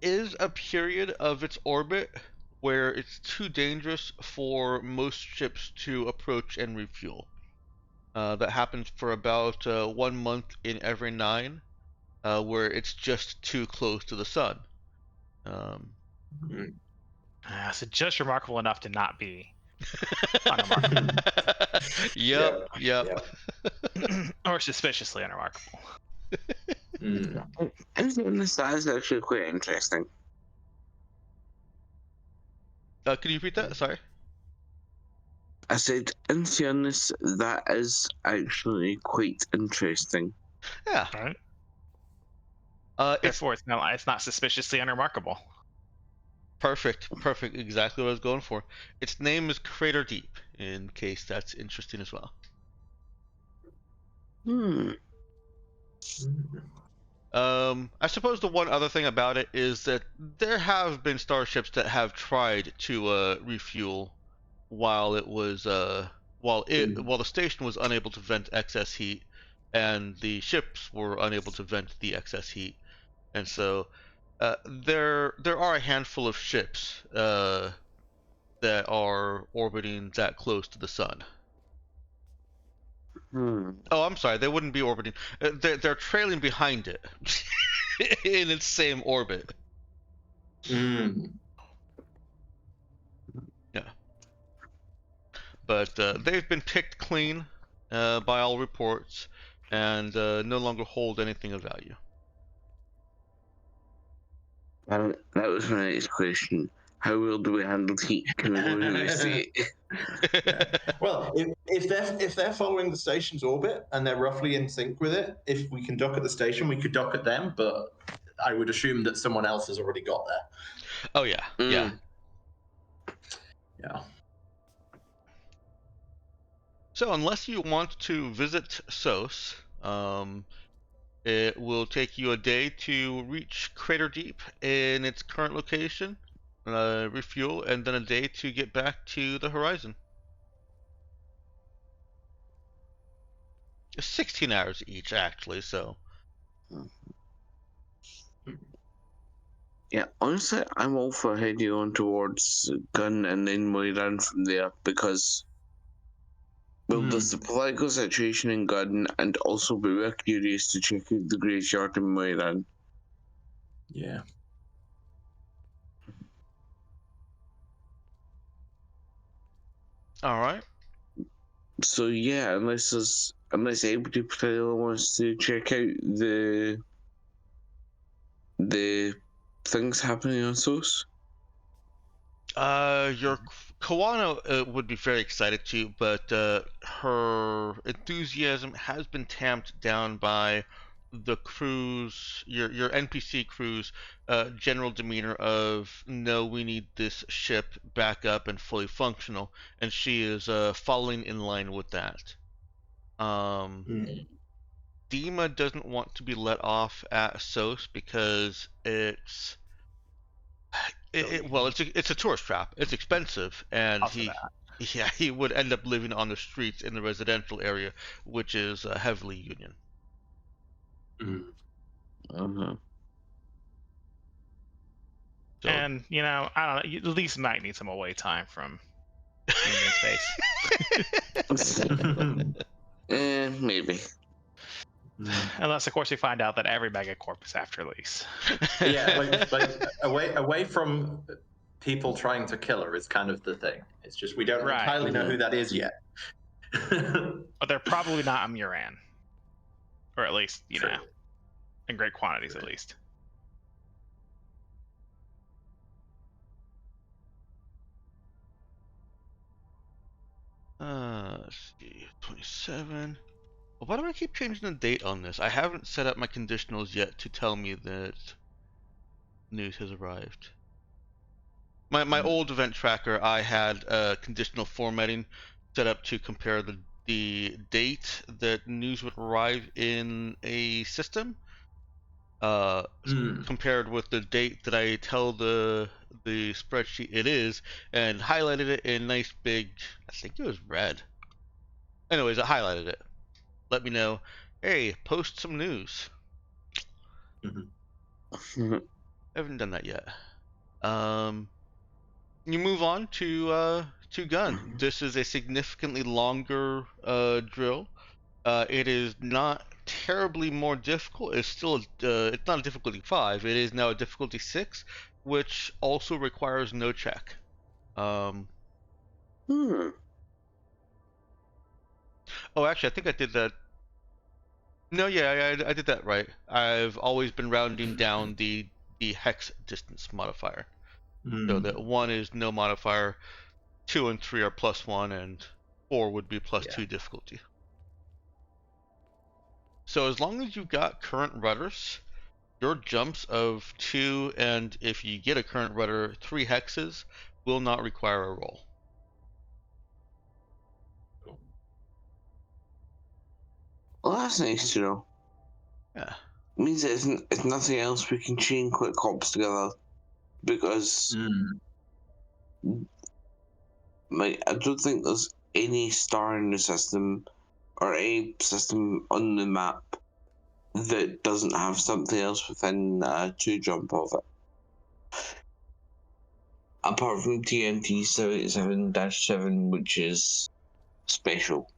is a period of its orbit where it's too dangerous for most ships to approach and refuel. That happens for about 1 month in every 9, where it's just too close to the sun. So just remarkable enough to not be unremarkable. Yep. Or suspiciously unremarkable. I think this is actually quite interesting. Can you repeat that? Sorry. I said, in fairness, that is actually quite interesting. Yeah. Right? It's Therefore, it's not suspiciously unremarkable. perfect. Exactly what I was going for. Its name is Crater Deep, in case that's interesting as well. I suppose the one other thing about it is that there have been starships that have tried to refuel while it was while the station was unable to vent excess heat, and the ships were unable to vent the excess heat, and so there are a handful of ships that are orbiting that close to the sun. Oh, I'm sorry. They wouldn't be orbiting. They're trailing behind it in its same orbit. Yeah, but they've been picked clean by all reports, and no longer hold anything of value. That was my next question. How well do we handle heat? Can we go to the state? Yeah. Well, if they're following the station's orbit and they're roughly in sync with it, if we can dock at the station, we could dock at them. But I would assume that someone else has already got there. Oh yeah, yeah. Yeah. So unless you want to visit SOS, it will take you a day to reach Crater Deep in its current location, refuel, and then a day to get back to the horizon. 16 hours each, actually, so. Yeah, honestly, I'm all for heading on towards Gun and then Moiran from there because, well, there's the political situation in Gun, and also we were curious to check out the graveyard in Moiran. Yeah. All right. So yeah, unless anybody particularly wants to check out the things happening on SOS. Your Koano would be very excited to, but her enthusiasm has been tamped down by the crew's, your NPC crew's general demeanor of, no, we need this ship back up and fully functional, and she is falling in line with that. Dima doesn't want to be let off at SOS because Well, it's a tourist trap. It's expensive, and Also that. he would end up living on the streets in the residential area, which is heavily union. Mhm. So, And I don't know. You at least might need some away time from union space. Maybe. Unless, of course, we find out that every megacorp is after lease. Yeah, like away from people trying to kill her is kind of the thing. It's just we don't Right. entirely know who that is yet. But they're probably not a Muran. Or at least, True. in great quantities True. at least. Let's see, 27. Well, why do I keep changing the date on this? I haven't set up my conditionals yet to tell me that news has arrived. My old event tracker, I had conditional formatting set up to compare the date that news would arrive in a system, compared with the date that I tell the spreadsheet it is, and highlighted it in nice big, I think it was red. Anyways, I highlighted it. Let me know, hey, post some news. I haven't done that yet. You move on to gun. This is a significantly longer drill. It is not terribly more difficult. It's still it's not a difficulty 5. It is now a difficulty 6, which also requires no check. Oh, actually, I think I did that. No, yeah, I did that right. I've always been rounding down the hex distance modifier, so that 1 is no modifier, 2 and 3 are +1, and 4 would be +2 difficulty. So as long as you've got current rudders, your jumps of 2 and if you get a current rudder 3 hexes will not require a roll. Well, that's nice to know. Yeah. It means that it's nothing else we can chain quick hops together, because I don't think there's any star in the system or any system on the map that doesn't have something else within 2 jump of it. Apart from TNT 77-7, which is special.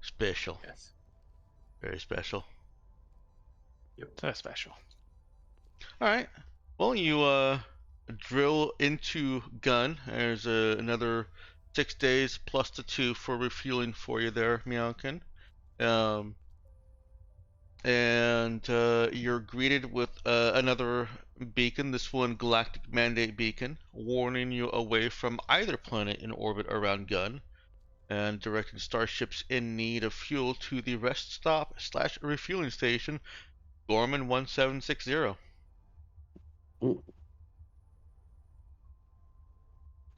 Special. Yes. Very special. So special. Alright. Well, you drill into gun. There's another 6 days plus the 2 for refueling for you there, Meowkin. And you're greeted with another beacon, this one Galactic Mandate beacon, warning you away from either planet in orbit around Gun, and directing starships in need of fuel to the rest stop / refueling station, Gorman 1760.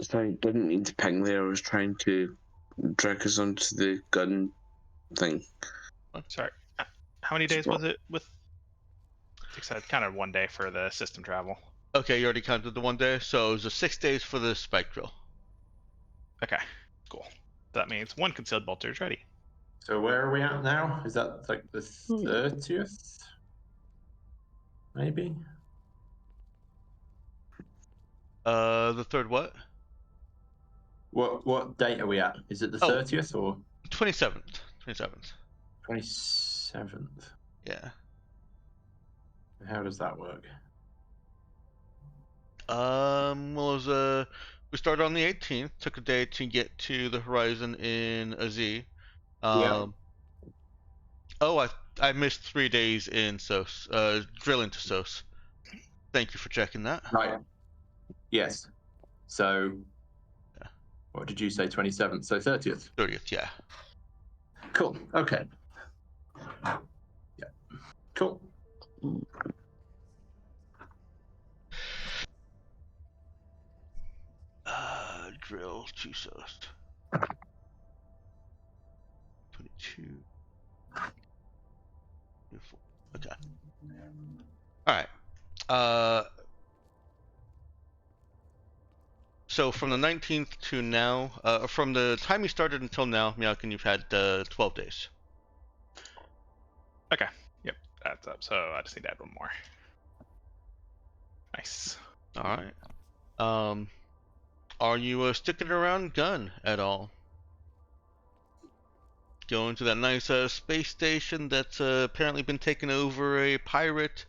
Sorry, didn't mean to ping there. I was trying to drag us onto the gun thing. Sorry. How many days was it with? I said kind of 1 day for the system travel. Okay, you already counted the 1 day, so it was 6 days for the spike drill. Okay, cool. That means 1 concealed bolter is ready. So where are we at now? Is that like the 30th? Maybe? The third what? What date are we at? Is it the 30th or 27th. 27th. 27th? Yeah. How does that work? Well, it was, we started on the 18th, took a day to get to the horizon in AZ. Oh, I missed 3 days in SOS, drilling to SOS. Thank you for checking that. Right. Yes. So, what did you say, 27th? So 30th? 30th, yeah. Cool. Okay. Yeah. Cool. Drill to SOS. 22. 24. Okay. Alright. So from the 19th to now, from the time you started until now, Meowkin, you've had 12 days. Okay. Yep. That's up. So I just need to add one more. Nice. All right. Are you sticking around Gun at all? Going to that nice space station that's apparently been taken over a pirate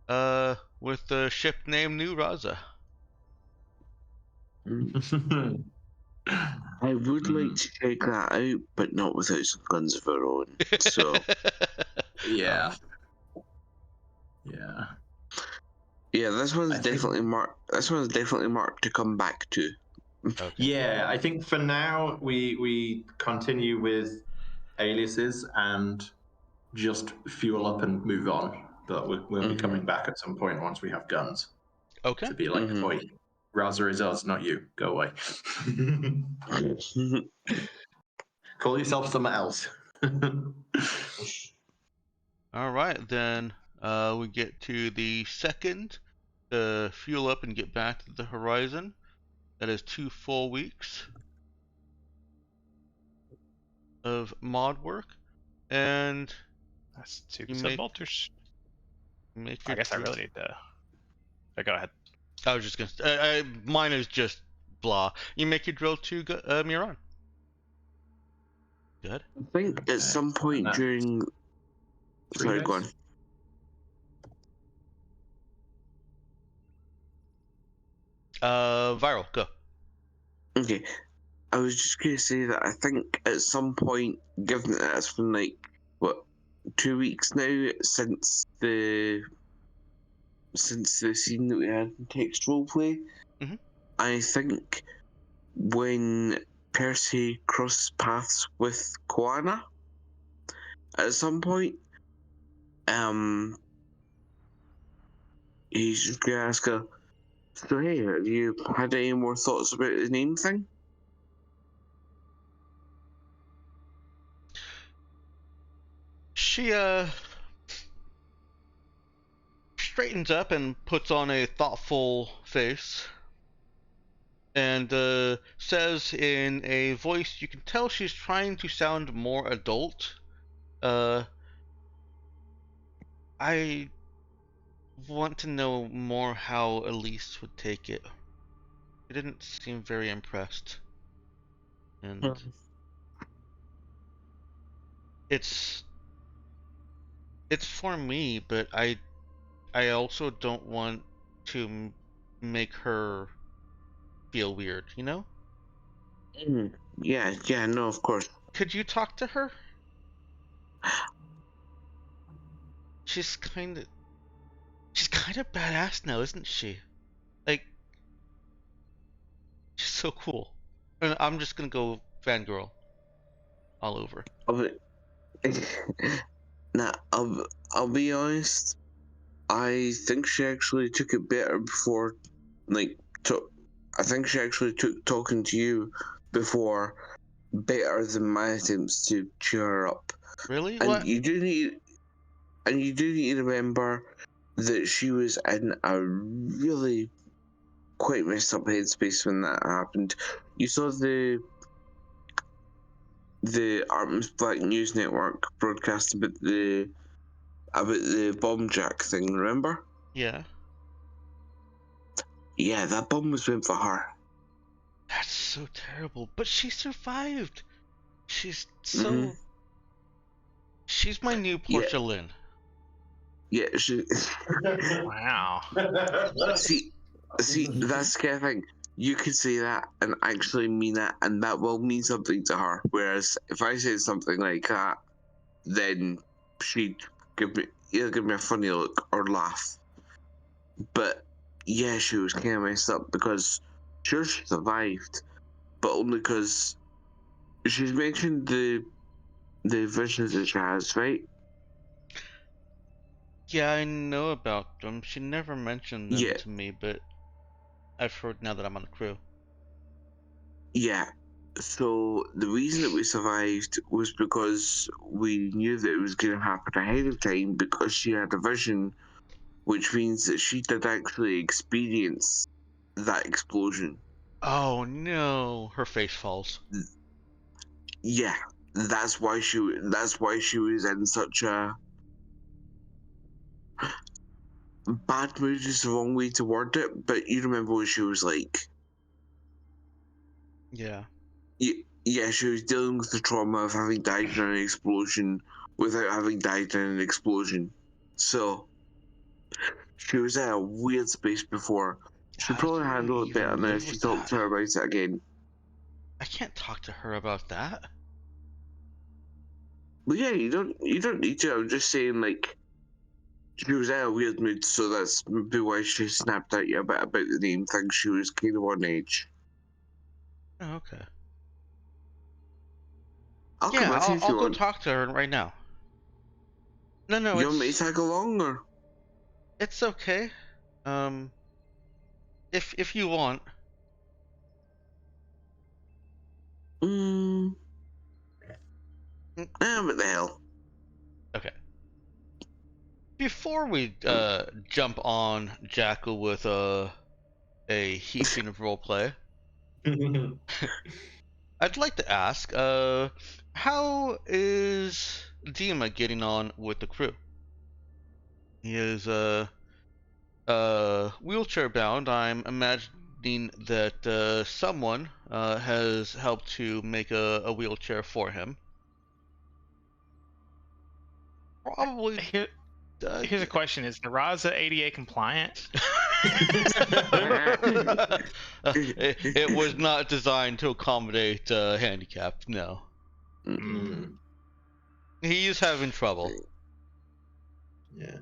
with a ship named New Raza. I would like to check that out, but not without some guns of our own. So Yeah. Yeah. yeah, this one's I think- definitely marked. This one's definitely marked to come back to. Okay. Yeah, I think for now we continue with aliases and just fuel up and move on. But we'll be coming back at some point once we have guns Okay. to be like, "Oi, Raza is us, not you. Go away. Call yourself something else." All right, then we get to the second to fuel up and get back to the horizon. That is 2 full weeks of mod work, and That's 2 You make- subbolters. make I your guess I dr- really need to. Go ahead. I was just gonna. Mine is just blah. You make your drill to Miran. Good. I think Okay, at some point and during. 3 Sorry, go on. days? Viral. Go. Okay, I was just gonna say that I think at some point, given that it's been like what 2 weeks now since the scene that we had in text roleplay, Mhm. I think when Percy crosses paths with Koana at some point, he's just gonna ask her, "So hey, have you had any more thoughts about the name thing?" She straightens up and puts on a thoughtful face and says in a voice you can tell she's trying to sound more adult. I want to know more how Elise would take it. She didn't seem very impressed. And it's for me, but I also don't want to make her feel weird, you know? Yeah, no, of course. Could you talk to her? She's kind of badass now, isn't she? Like, she's so cool. And I'm just gonna go fangirl all over. Nah, I'll be honest. I think she actually took it better before, like, I think she actually took talking to you before better than my attempts to cheer her up. Really? And What? you do need to remember that she was in a really quite messed up headspace when that happened. You saw the Artemis Black News Network broadcast about the bomb jack thing, remember? Yeah. Yeah, that bomb was meant for her. That's so terrible. But she survived. She's so. She's my new Portia Lynn. Yeah, she. Wow. see, that's the kind of thing. You could say that and actually mean it, and that will mean something to her. Whereas if I said something like that, then she'd either give me a funny look or laugh. But yeah, she was kind of messed up because sure she survived, but only because she's mentioned the visions that she has, right? Yeah, I know about them. She never mentioned them Yeah. to me, but I've heard now that I'm on the crew. Yeah. So the reason that we survived was because we knew that it was going to happen ahead of time because she had a vision, which means that she did actually experience that explosion. Oh no, her face falls. Yeah, that's why she was in such a bad mood. Is the wrong way to word it, but you remember what she was like. Yeah. Yeah, she was dealing with the trauma of having died in an explosion without having died in an explosion. So she was in a weird space before. She'd How do probably you handle it even better now live if she with talked that? to her about it again. I can't talk to her about that. But yeah, you don't need to. I'm just saying, like, she was in a weird mood, so that's maybe why she snapped at you a bit about the name thing. She was kind of on edge. Oh, okay. I'll come Yeah, with you if I'll you go want. talk to her right now. No, You want me to it's tag along, or? okay. Um, if you want. Mm, Mm, what the hell? Okay. Before we jump on Jackal with a heaping of roleplay, I'd like to ask, how is Dima getting on with the crew? He is wheelchair bound. I'm imagining that someone has helped to make a wheelchair for him. Probably. Here, here's a question: is the Raza ADA compliant? It was not designed to accommodate handicap. No, Mm, he is having trouble. yeah.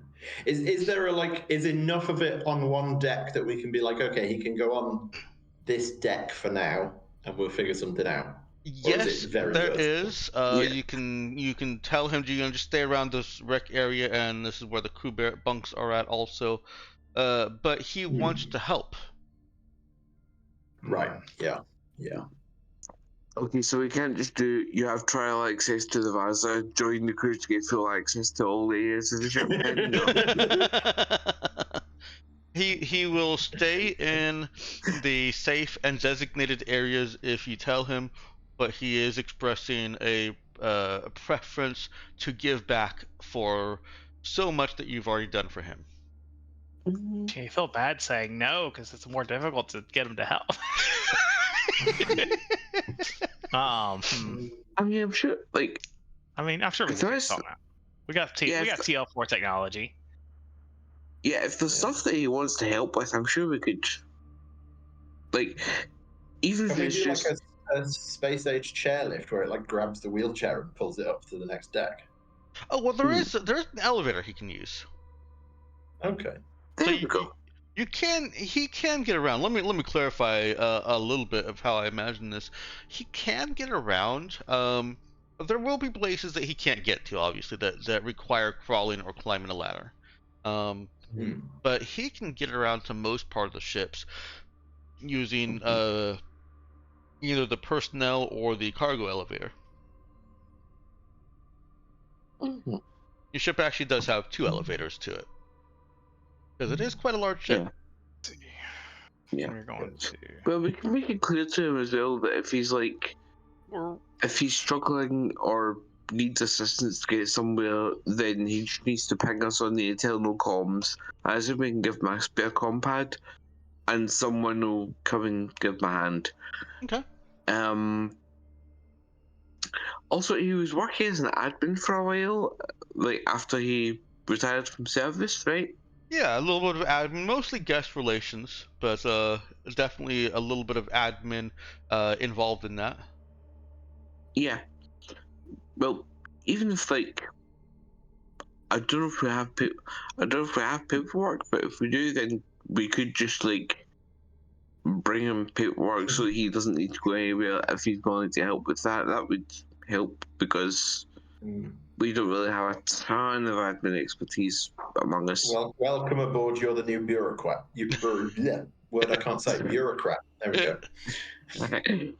Is there a like? Is enough of it on one deck that we can be like, okay, he can go on this deck for now, and we'll figure something out? Or is it Yes, very there versatile? is. Yeah. You can tell him to just stay around this rec area, and this is where the crew bunks are at also. But he wants to help. Right. Yeah. Yeah. Okay, so we can't just do. You have trial access to the Vaza, join the crew to get full access to all areas of the ship. And no. He will stay in the safe and designated areas if you tell him, but he is expressing a preference to give back for so much that you've already done for him. Gee, I feel bad saying no because it's more difficult to get him to help. I mean, I'm sure. Like, I mean, I'm sure we if can figure there's, something out. We got yeah, we got if, TL4 technology. yeah, if there's stuff that he wants to help with, I'm sure we could. Like, even if Can we it's do like just. a space age chairlift where it like grabs the wheelchair and pulls it up to the next deck? Oh well, there's an elevator he can use. Okay. So There we go. he can get around. Let me clarify a little bit of how I imagine this. He can get around. There will be places that he can't get to, obviously, that require crawling or climbing a ladder. Hmm. But he can get around to most part of the ships using either the personnel or the cargo elevator. Mhm. Your ship actually does have two elevators to it because it is quite a large ship. Yeah. We're going to. Well, we can make it clear to him as well that if he's like, if he's struggling or needs assistance to get somewhere, then he just needs to ping us on the internal comms. I assume we can give him a spare compad, and someone will come and give him a hand. Okay. Also, he was working as an admin for a while, like after he retired from service, right? Yeah, a little bit of admin, mostly guest relations, but definitely a little bit of admin involved in that. Yeah. Well, even if like I don't know if we have I don't know if we have paperwork, but if we do, then we could just like bring him paperwork so that he doesn't need to go anywhere. If he's willing to help with that, that would help because we don't really have a ton of admin expertise among us. Well, welcome aboard. You're the new bureaucrat. Yeah, word I can't say. Bureaucrat. There we go.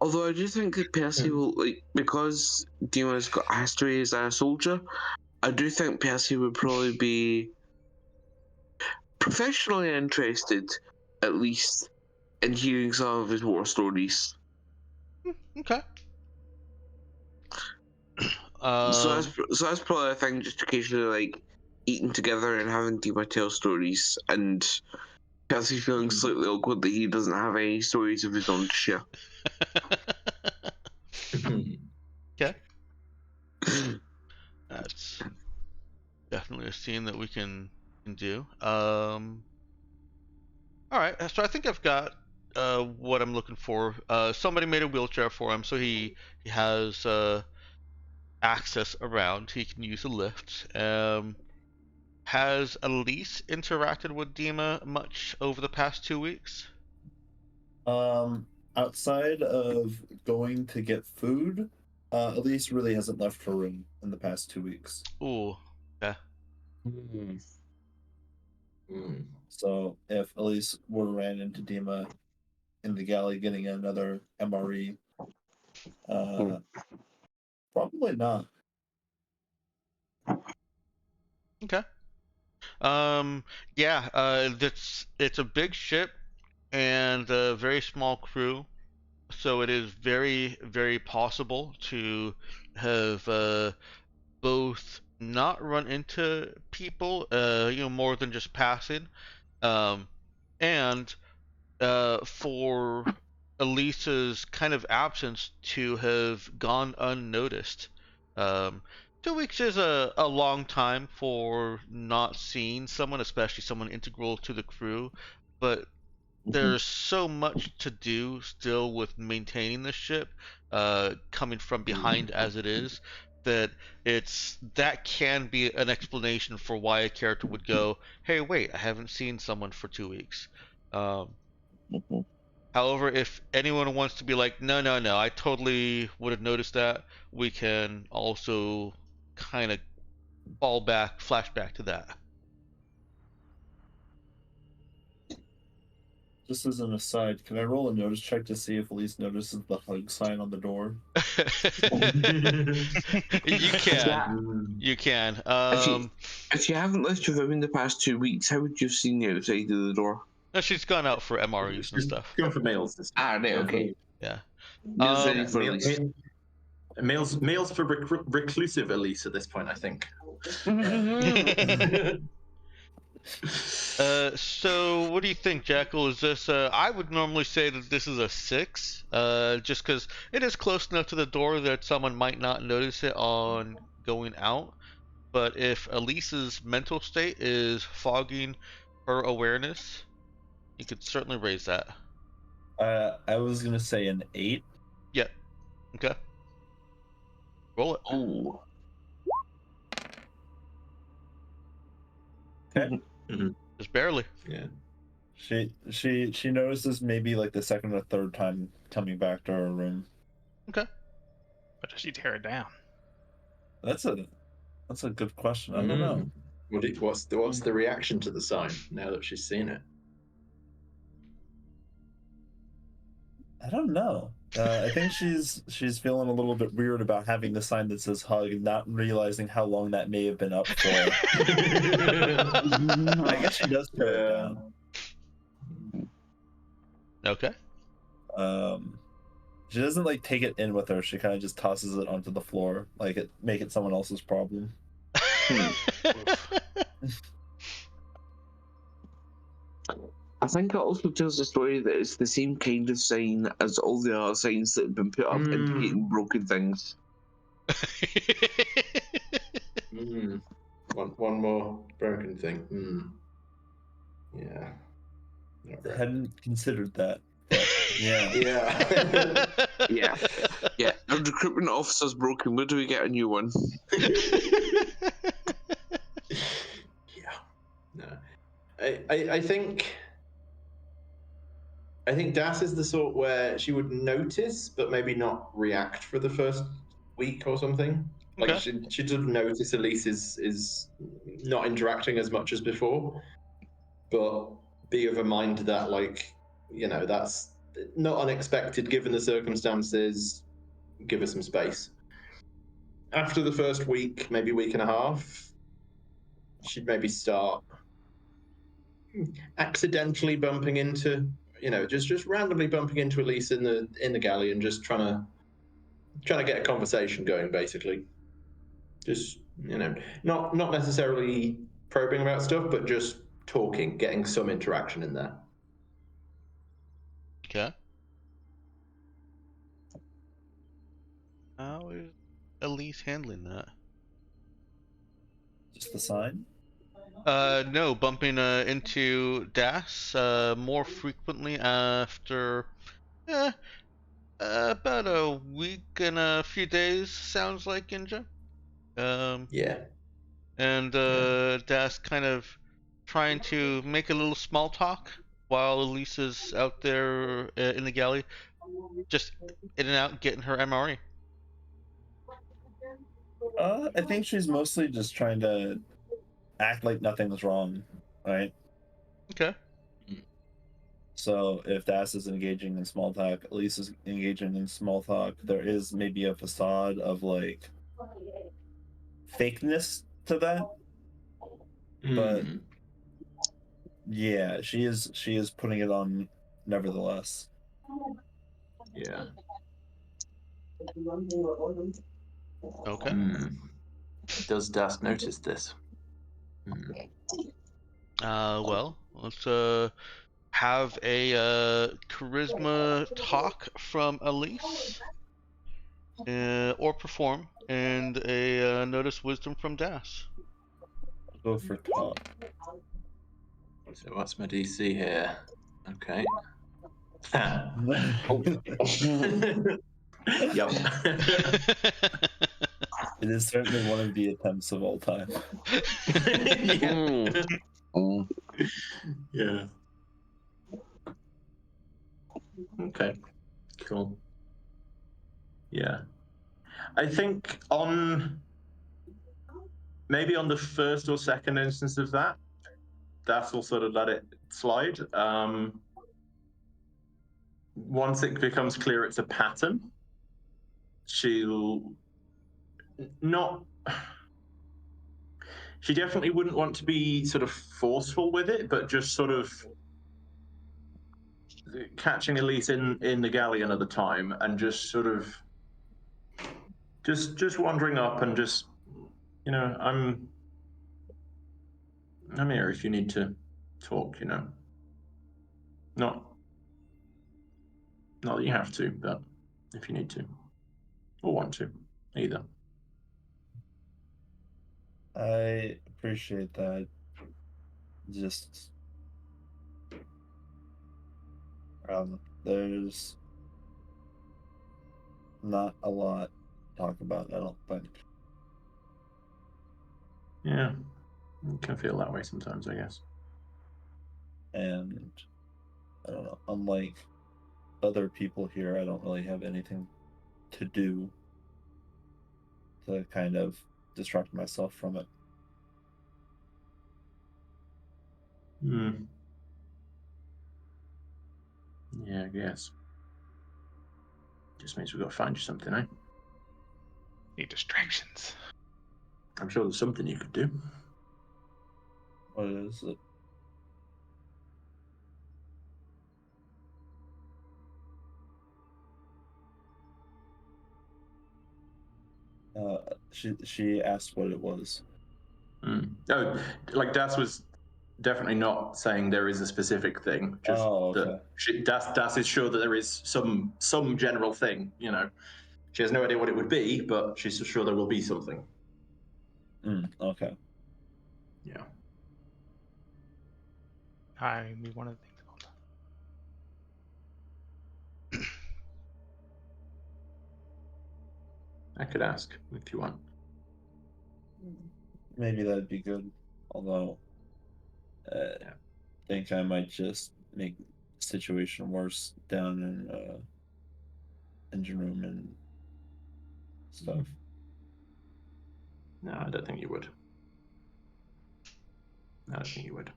Although I do think that Percy will, like, because Dima's got a history as a soldier, I do think Percy would probably be professionally interested, at least, and hearing some of his war stories. Okay. So Um, that's probably a thing. Just occasionally like eating together and having Dima tell stories, and Percy feeling slightly awkward that he doesn't have any stories of his own to share. okay. That's definitely a scene that we can do. All right, so I think I've got what I'm looking for. Somebody made a wheelchair for him, so he has access around. He can use a lift. Has Elise interacted with Dima much over the past 2 weeks? Outside of going to get food, Elise really hasn't left her room in the past 2 weeks. Ooh, yeah. So if Elise were ran into Dima in the galley getting another MRE, probably not. Okay. Yeah. It's a big ship and a very small crew, so it is very, very possible to have both not run into people, more than just passing, and for Elisa's kind of absence to have gone unnoticed. Um, 2 weeks is a long time for not seeing someone, especially someone integral to the crew, but there's so much to do still with maintaining the ship, coming from behind as it is, that that can be an explanation for why a character would go, "Hey, wait, I haven't seen someone for 2 weeks." Um, However, if anyone wants to be like, "No, no, no, I totally would have noticed that," we can also kind of flashback to that. Just as an aside, can I roll a notice check to see if Elise notices the hug sign on the door? You can. Yeah. You can. If you haven't left your room in the past 2 weeks, how would you have seen the outside of the door? No, she's gone out for MREs and stuff. Going for meals. Right, okay. Yeah. Meals ready for Meal- Elise. meals for reclusive Elise at this point, I think. So what do you think, Jackal? Is this? I would normally say that this is a 6, just because it is close enough to the door that someone might not notice it on going out. But if Elise's mental state is fogging her awareness, you could certainly raise that. I was gonna say an 8. Yeah. Okay. Roll it. Oh. Okay. Just barely. Yeah. She notices maybe like the second or third time coming back to her room. Okay. But does she tear it down? That's a good question. I don't know. What's the reaction to the sign now that she's seen it? I don't know. I think she's feeling a little bit weird about having the sign that says hug and not realizing how long that may have been up for. I guess she does tear it down. Okay. She doesn't like take it in with her. She kind of just tosses it onto the floor, like make it someone else's problem. I think it also tells the story that it's the same kind of sign as all the other signs that have been put up indicating broken things. One more broken thing. Yeah. I hadn't considered that. But yeah. Yeah. Our recruitment officer's broken. Where do we get a new one? No. I think Das is the sort where she would notice, but maybe not react for the first week or something. Like Okay. she'd sort of notice Elise is not interacting as much as before, but be of a mind that that's not unexpected given the circumstances. Give her some space. After the first week, maybe week and a half, she'd maybe start accidentally bumping into just randomly bumping into Elise in the galley and just trying to get a conversation going, basically. Just not necessarily probing about stuff, but just talking, getting some interaction in there. Okay. How is Elise handling that? Just the sign. No, bumping into Das more frequently after about a week and a few days, sounds like, Inja. Yeah. And Das kind of trying to make a little small talk while Elise is out there in the galley, just in and out getting her MRE. I think she's mostly just trying to act like nothing's wrong, right? Okay. So if Das is engaging in small talk, Elise is engaging in small talk. There is maybe a facade of like fakeness to that, but yeah, she is putting it on nevertheless. Yeah. Okay. Does Das notice this? Well, let's have a charisma talk from Elise, or perform, and a notice wisdom from Das. I'll go for talk. So what's my DC here? Okay. Yep. It is certainly one of the attempts of all time. Yeah. Okay. Cool. Yeah. I think maybe on the first or second instance of that, Das will sort of let it slide. Once it becomes clear it's a pattern, she'll not. She definitely wouldn't want to be sort of forceful with it, but just sort of catching Elise in the galley another time and just sort of just wandering up and just I'm here if you need to talk, not that you have to, but if you need to or want to, either. I appreciate that. Just there's not a lot to talk about, I don't think. Yeah, you can feel that way sometimes, I guess. And I don't know, unlike other people here, I don't really have anything to do to kind of distract myself from it. Yeah, I guess. Just means we've got to find you something, eh? Need distractions. I'm sure there's something you could do. What is it? She asked what it was. Oh, like Das was definitely not saying there is a specific thing. Just okay. that Das is sure that there is some general thing. She has no idea what it would be, but she's sure there will be something. Okay. Yeah. We one of the things. I could ask if you want. Maybe that'd be good. Although, I think I might just make the situation worse down in engine room and stuff. No, I don't think you would. I don't think you would.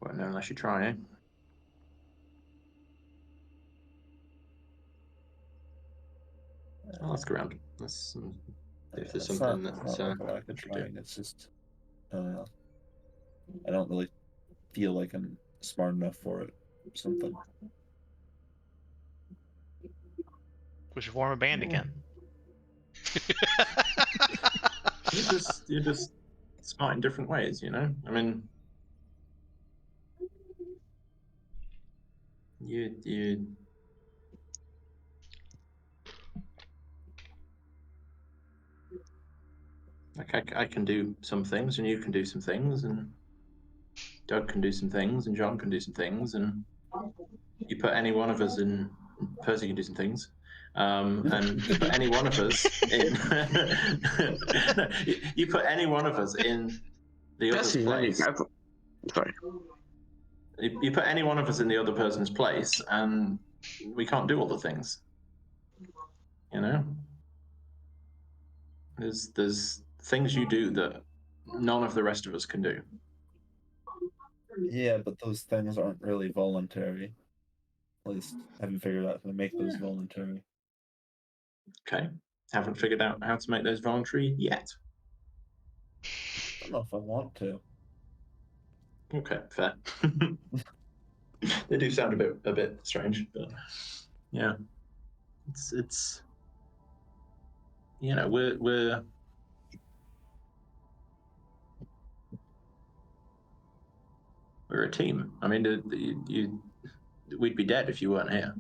Well, no, unless you try, eh? I'll ask around. Let's if there's something that's not like I'm trying. It's just I don't know. I don't really feel like I'm smart enough for it. Or something. We should form a band again. You're just smart in different ways, you know. I mean, you. Like I can do some things, and you can do some things, and Doug can do some things, and John can do some things, and you put any one of us in. Percy can do some things, and you put any one of us in. No, you put any one of us in the other's Percy, place. Sorry. You put any one of us in the other person's place, and we can't do all the things. You know, there's things you do that none of the rest of us can do. Yeah, but those things aren't really voluntary. At least I haven't figured out how to make those voluntary. Okay, haven't figured out how to make those voluntary yet. I don't know if I want to. Okay, fair. They do sound a bit strange, but yeah, it's you know we're a team. I mean, we'd be dead if you weren't here.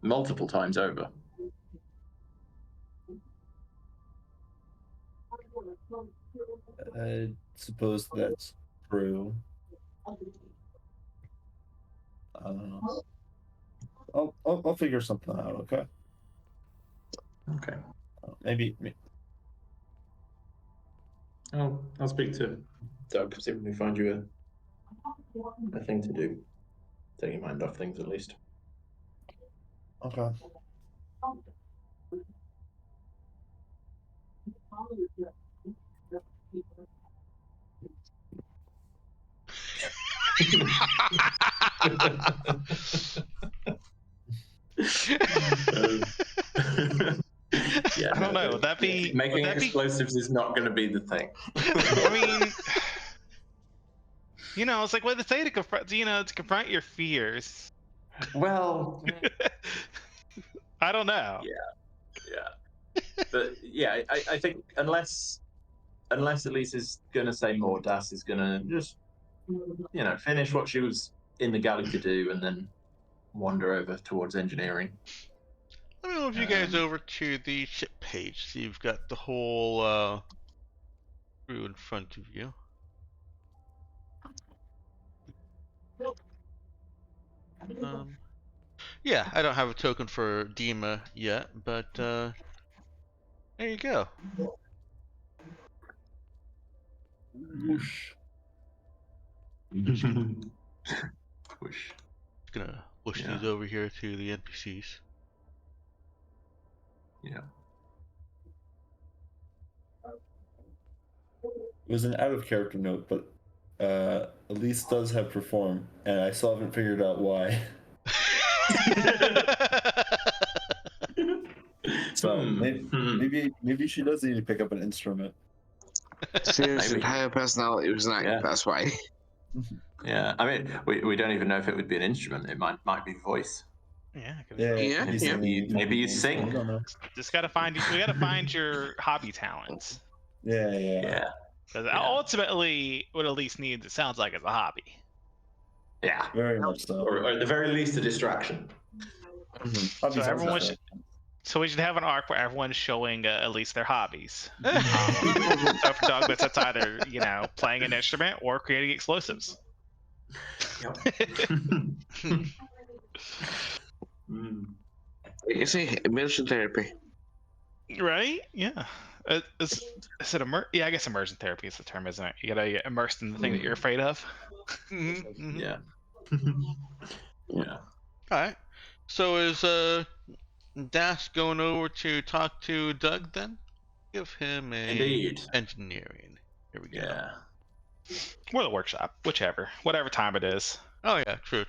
Multiple times over. I suppose that's true. I don't know. I'll figure something out. Okay. Okay. Maybe. I'll speak to Doug, see if we can find you a thing to do. Take your mind off things at least. Okay. Yeah, I don't know. Would that be making would that explosives is not going to be the thing. I mean, you know, it's like what they say to confront. You know, to confront your fears. Well, I don't know. yeah, but yeah, I think unless Elise is going to say more, Das is going to just finish what she was in the galley to do, and then wander over towards engineering. Let me move you guys over to the ship page so you've got the whole crew in front of you. Yeah, I don't have a token for Dima yet, but there you go. Whoosh. Whoosh. Just gonna push Yeah. these over here to the NPCs. Yeah. It was an out of character note, but Elise does have perform, and I still haven't figured out why. So maybe she does need to pick up an instrument. Serious entire personality was an act. Yeah. That's why. Yeah, I mean, we don't even know if it would be an instrument. It might be voice. Yeah. Yeah. Maybe you sing. I don't know. Just gotta find. We gotta find your hobby talents. Yeah. Because ultimately, what Elise needs, it sounds like, is a hobby. Yeah. Very much so. Or at the very least, a distraction. Hobbies So are everyone so- So we should have an arc where everyone's showing at least their hobbies. So for Doug, that's either playing an instrument or creating explosives. Yep. You see, immersion therapy. Right? Yeah. Is it yeah, I guess immersion therapy is the term, isn't it? You gotta get immersed in the thing that you're afraid of. Yeah. Yeah. Alright. So is Das going over to talk to Doug then? Give him a Indeed. engineering. Here we go. Yeah. Or the workshop, whatever time it is. Oh yeah, true.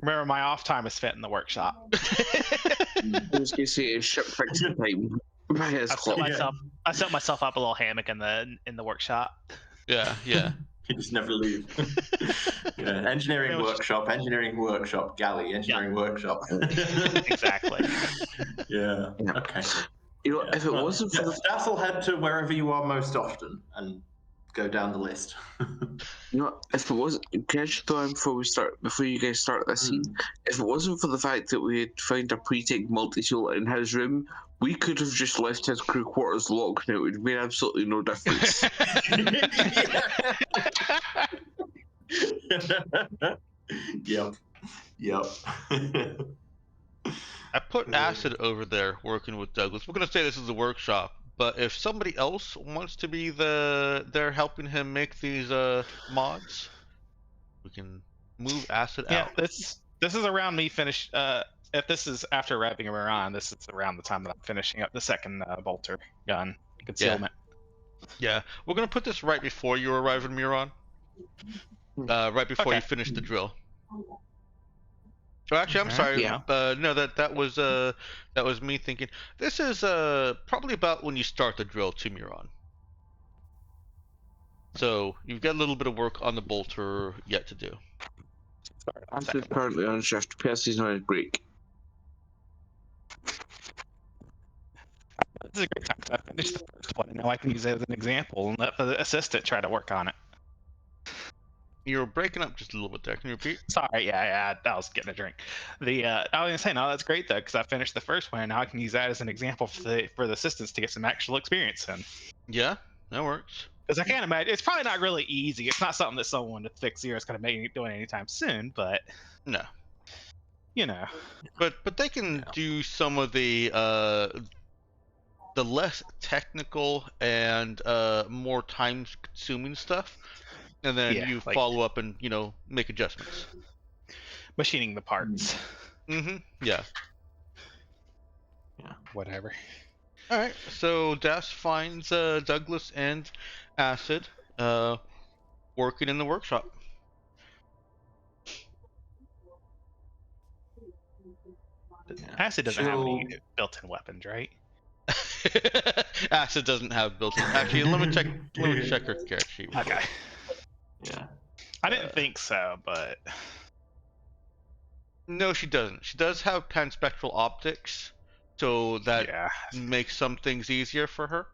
Remember, my off time is spent in the workshop. I was gonna say ship fixing time. I set myself up a little hammock in the workshop. Yeah. You just never leave. Yeah, engineering workshop, galley, engineering workshop. Exactly. Yeah. Yeah. Okay. You know, Yeah. if it wasn't for the Stas will head to wherever you are most often and go down the list. if it wasn't, can I just throw in before you guys start this scene? If it wasn't for the fact that we had found a pre-take multi-tool in his room, we could have just left his crew quarters locked and it would have made absolutely no difference. Yep. I put Acid over there working with Douglas. We're gonna say this is a workshop, but if somebody else wants to be they're helping him make these mods, we can move Acid Yeah, out. this is around me finish. If this is after wrapping her on, this is around the time that I'm finishing up the second bolter gun concealment. Yeah, we're gonna put this right before you arrive in Miron. Right before Okay. you finish the drill. Oh, actually, I'm Alright, sorry. yeah. No, that was me thinking. This is probably about when you start the drill to Miron. So you've got a little bit of work on the bolter yet to do. Sorry, Acid's currently on shift. Percy's on his break. This is a great time to finish the first one. Now I can use it as an example and let the assistant try to work on it. You're breaking up just a little bit there. Can you repeat? Sorry, yeah, I was getting a drink. I was gonna say, no, that's great though, because I finished the first one, and now I can use that as an example for the assistants to get some actual experience in. Yeah, that works. Because I can't imagine it's probably not really easy. It's not something that someone with thick zero is gonna make doing anytime soon, but No, you know, but they can do some of the less technical and more time-consuming stuff, and then Yeah, you like- follow up and make adjustments. machining the parts, Yeah. whatever. All right. So Das finds Douglas and Acid working in the workshop. Acid doesn't have any built-in weapons, right? Acid doesn't have built-in. Actually, let me check her character sheet. Okay. Yeah. I didn't think so, but No, she doesn't. She does have panspectral optics, so that yeah, makes some things easier for her.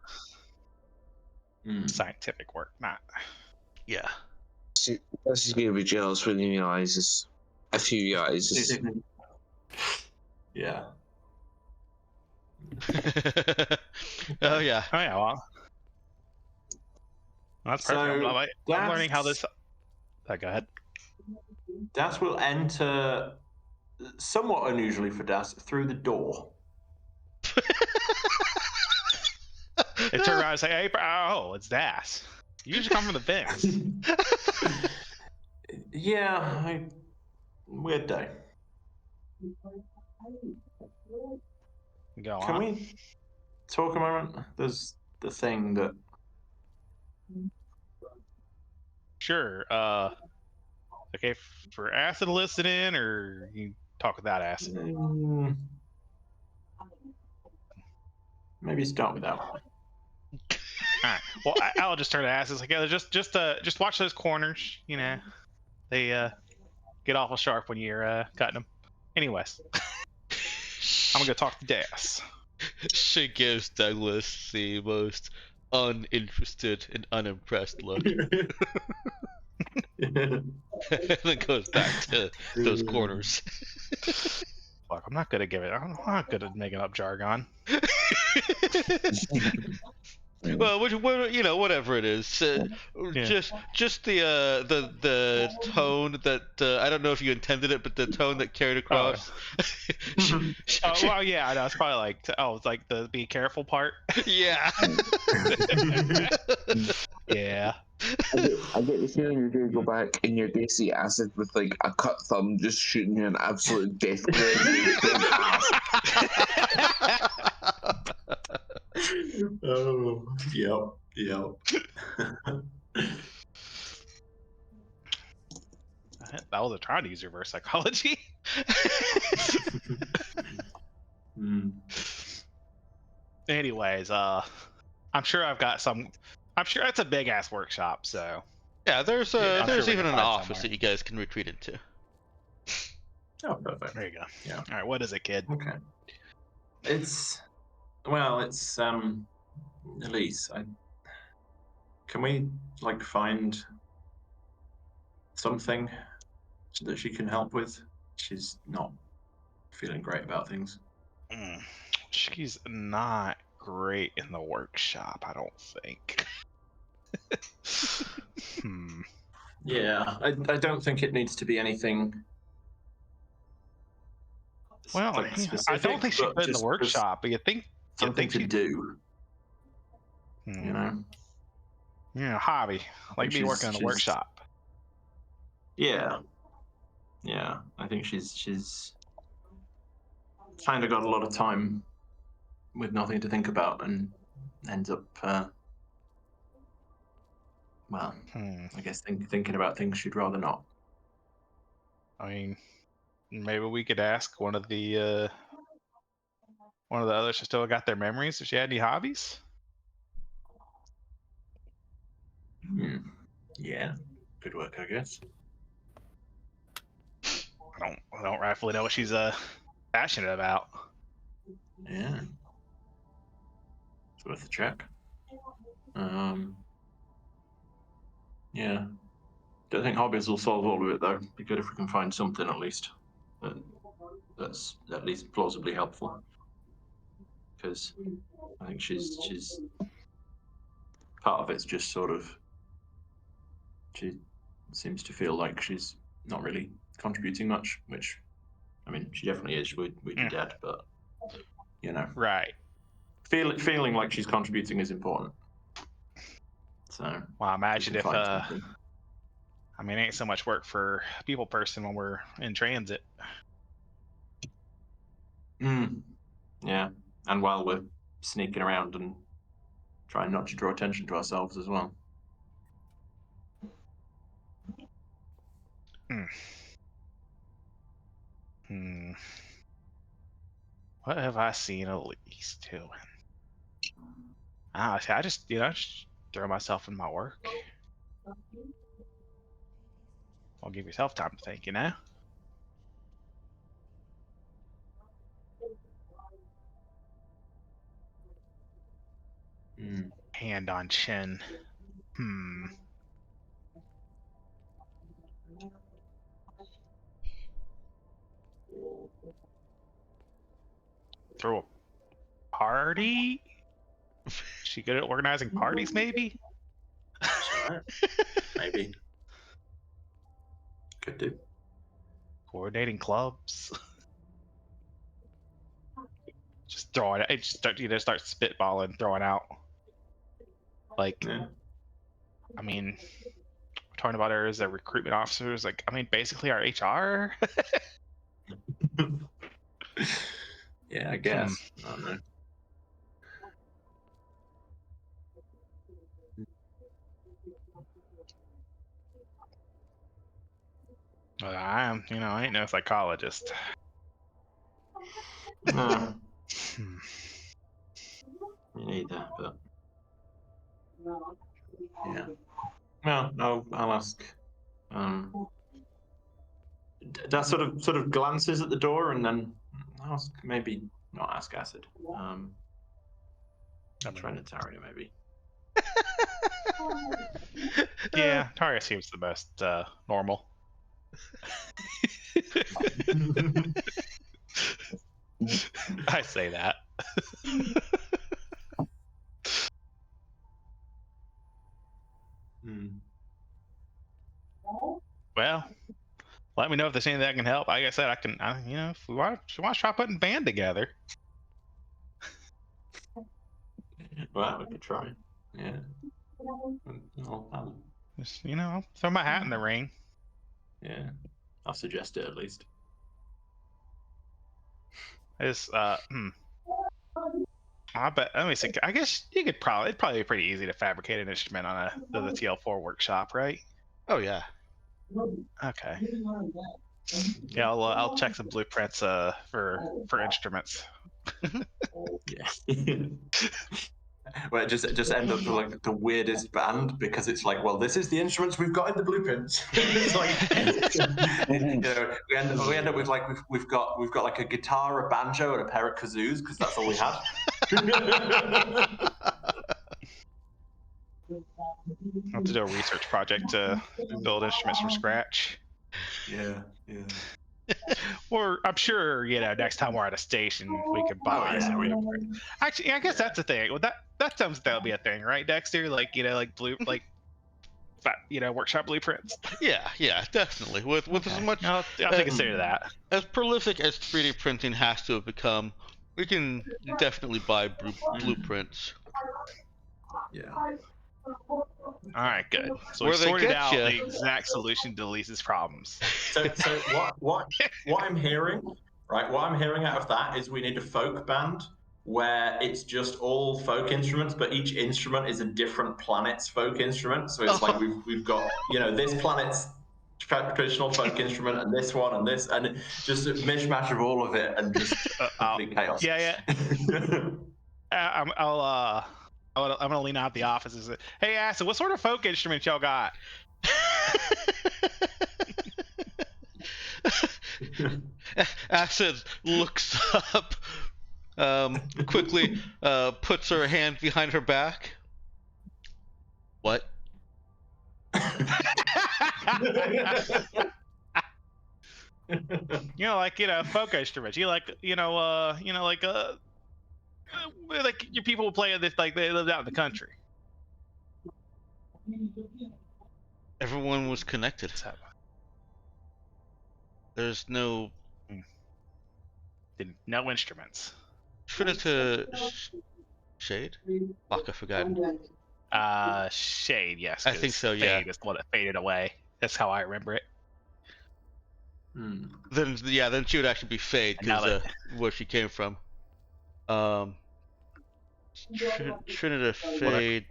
scientific work, not. Yeah. Percy's gonna be jealous when he realizes. If he realizes. Yeah. Oh yeah. Oh yeah, well, that's So, perfect. I'm learning how this. Go ahead. Das will enter, somewhat unusually for Das, through the door. It turned around and say, "Hey, oh, it's Das. You usually come from the vents." Yeah, weird day. Go Can on. we talk a moment? There's the thing that. Sure. Okay, for Acid to listen in, or you talk without Acid. Maybe start with that. All right. Well, I'll just turn to Acid. It's like, yeah, just watch those corners. You know, they get awful sharp when you're cutting them. Anyways, I'm gonna go talk to Das. She gives Douglas the most uninterested and unimpressed look. And then goes back to those corners. Look, I'm not good at I'm not good at making up jargon. Well, whatever it is, just the tone that I don't know if you intended it, but the tone that carried across. Oh well, yeah, I know. It's probably like it's like the be careful part. Yeah. Yeah. I get the feeling you're gonna go back and you're gonna see Acid with like a cut thumb just shooting you an absolute death Oh, yep. That was a try to use reverse psychology. Anyways, I'm sure I've got some. I'm sure it's a big ass workshop, so Yeah, there's I'm there's sure we even can an find office somewhere. that you guys can retreat into. Oh, perfect. There you go. Yeah. All right, what is it, kid? Okay. It's Elise. Can we like find something that she can help with? She's not feeling great about things. She's not great in the workshop, I don't think. Yeah, I don't think it needs to be anything. Well, like, I specific, don't think she's but good in the just workshop, but you think something to she do. You know, hobby, like me working in the she's workshop. Yeah, yeah. I think she's kind of got a lot of time with nothing to think about, and ends up I guess thinking about things she'd rather not. I mean, maybe we could ask one of the others who still got their memories if she had any hobbies. Yeah, good work, I guess. I don't rightfully know what she's passionate about. Yeah, it's worth a check. Yeah, don't think hobbies will solve all of it though. Be good if we can find something at least that's at least plausibly helpful. Because I think she's part of it's just sort of she seems to feel like she's not really contributing much, which I mean she definitely is. We'd be dead, but Right. feeling like she's contributing is important. So Well, imagine if something. I mean, it ain't so much work for a people person when we're in transit. Yeah, and while we're sneaking around and trying not to draw attention to ourselves as well. What have I seen Elise doing? I just just throw myself in my work. I'll give yourself time to think, Hand on chin. Throw a party? She good at organizing parties, maybe? Maybe. Could do. Coordinating clubs. Just throwing it. Just start spitballing, throwing out. Like, I mean, we're talking about her as a recruitment officers. Like, I mean, basically our HR. Yeah, I guess. I don't know. I ain't no psychologist. No. Me neither, but yeah. Well, I'll ask. That sort of glances at the door and then ask, maybe not ask Acid. Try Nataria maybe. Yeah, Taria seems the most normal. I say that. Well, let me know if there's anything that can help. Like I said, if we want to try putting band together. Well, we could try. Yeah. Just, I'll throw my hat in the ring. Yeah. I'll suggest it at least. It's I bet. Let me think. I guess it'd probably be pretty easy to fabricate an instrument on the TL4 workshop, right? Oh yeah. Okay. Yeah, I'll check some blueprints for instruments. Yeah. where it just end up like the weirdest band because it's like, well, this is the instruments we've got in the blueprints. It's like, we end up with like we've got like a guitar, a banjo, and a pair of kazoos because that's all we had. I'll have to do a research project to build instruments from scratch. Yeah. Or I'm sure, next time we're at a station, we could buy yeah, some we- blueprints. Actually, I guess that's the thing. Well, that sounds that'll be a thing, right, Dexter? Like, workshop blueprints. Yeah, definitely. With as much I'll take consider that. as prolific as 3D printing has to have become, we can definitely buy blueprints. Yeah. All right, good. So we Where they sorted get out ya. the exact solution to Lisa's problems. So what I'm hearing, right? What I'm hearing out of that is we need a folk band where it's just all folk instruments, but each instrument is a different planet's folk instrument. So it's like we've got this planet's traditional folk instrument and this one and this and just a mishmash of all of it and just complete chaos. Yeah. I'm gonna lean out the office and say, "Hey, Acid, what sort of folk instruments y'all got?" Acid looks up, quickly puts her hand behind her back. What? Folk instruments. Like your people who play this, like they lived out in the country. Everyone was connected. There's no No instruments. Trinita Shade? Fuck, I forgot. Shade, yes. I think so, yeah. Fade is what it faded away. That's how I remember it. Then she would actually be Fade because where she came from. Trinita Fade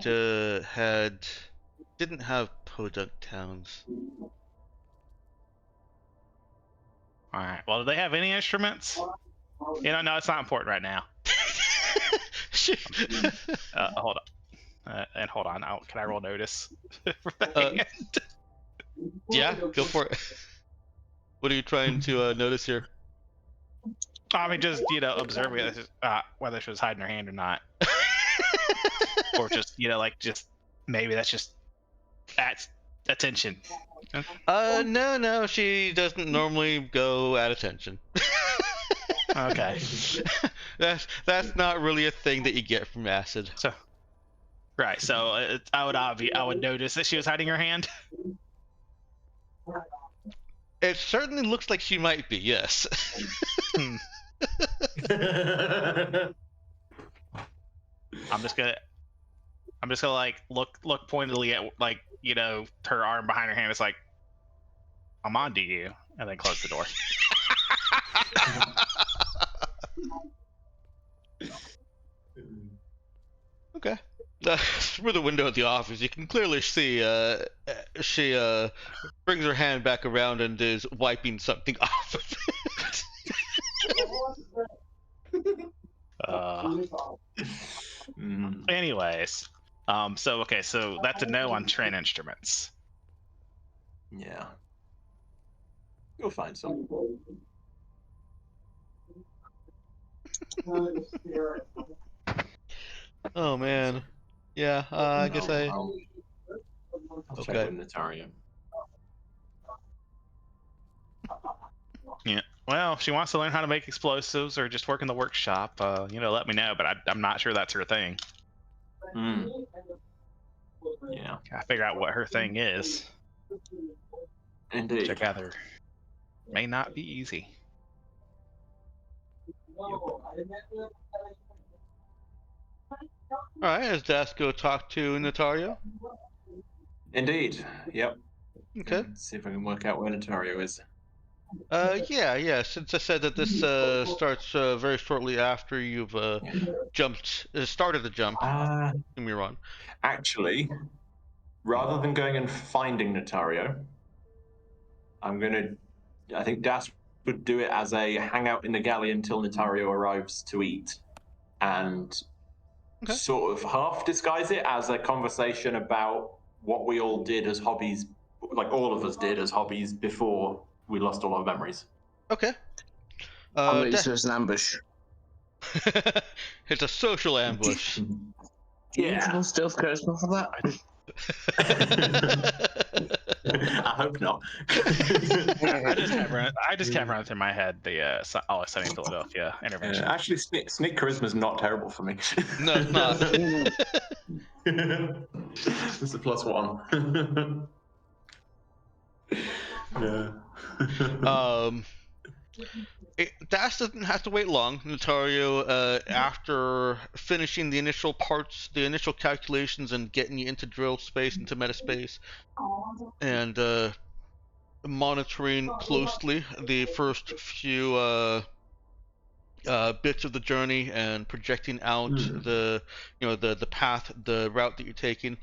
didn't have podunk towns. All right. Well, do they have any instruments? No, it's not important right now. Hold on. Hold on. Can I roll notice? Yeah, go for it. What are you trying to notice here? I mean, just observing whether she was hiding her hand or not, or just just maybe that's attention. No, she doesn't normally go at attention. Okay. That's not really a thing that you get from Acid. So I would notice that she was hiding her hand. It certainly looks like she might be, yes. I'm just gonna look pointedly at her arm behind her hand. It's like, I'm on to you, and then close the door. Okay. Through the window at the office, you can clearly see she brings her hand back around and is wiping something off of it. Anyways, so that's a no on train instruments. Yeah. You'll find some. Oh man. Yeah, I guess I'll check Okay. with Nataria. Yeah. Well, if she wants to learn how to make explosives or just work in the workshop, let me know. But I'm not sure that's her thing. Yeah. Gotta figure out what her thing is. Indeed. Which I gather may not be easy. Alright, as Dask go talk to Natario. Indeed. Yep. Okay. See if I can work out where Natario is. Yeah. Since I said that this starts very shortly after you've started the jump. Don't get me wrong. Actually, rather than going and finding Natario, I think Das would do it as a hangout in the galley until Natario arrives to eat, and Okay. sort of half disguise it as a conversation about what we all did as hobbies, like all of us did as hobbies before we lost all our memories. Okay. Wait, so it's an ambush. It's a social ambush. Do you need to roll stealth charisma for that? I hope not. I just kept running through my head the Always Sunny in Philadelphia intervention. Actually, sneak charisma is not terrible for me. No, it's not. It's a +1. Yeah. Dash doesn't have to wait long. Notario, after finishing the initial parts, the initial calculations, and getting you into drill space, into metaspace, and monitoring closely the first few bits of the journey and projecting out the path, the route that you're taking,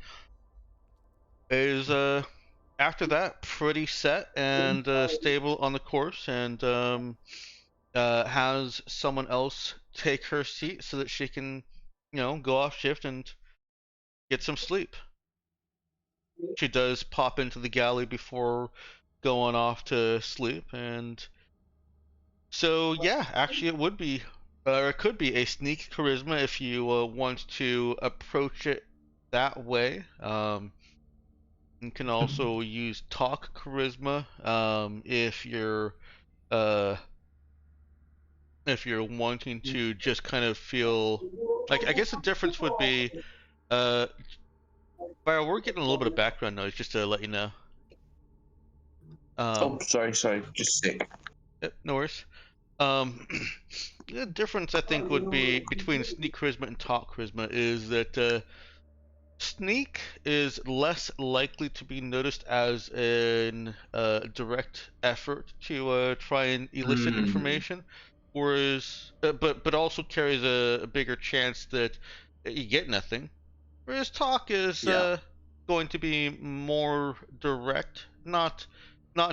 is after that pretty set and stable on the course, and has someone else take her seat so that she can, go off shift and get some sleep. She does pop into the galley before going off to sleep, and so yeah, actually it would be, or it could be a sneak charisma if you want to approach it that way. You can also use talk charisma if you're wanting to just kind of feel like, I guess the difference would be, Byron, we're getting a little bit of background noise just to let you know. Oh, sorry, just sick. No worries. The difference I think would be between sneak charisma and talk charisma is that sneak is less likely to be noticed as an direct effort to try and elicit information, whereas but also carries a bigger chance that you get nothing. Whereas talk is going to be more direct, not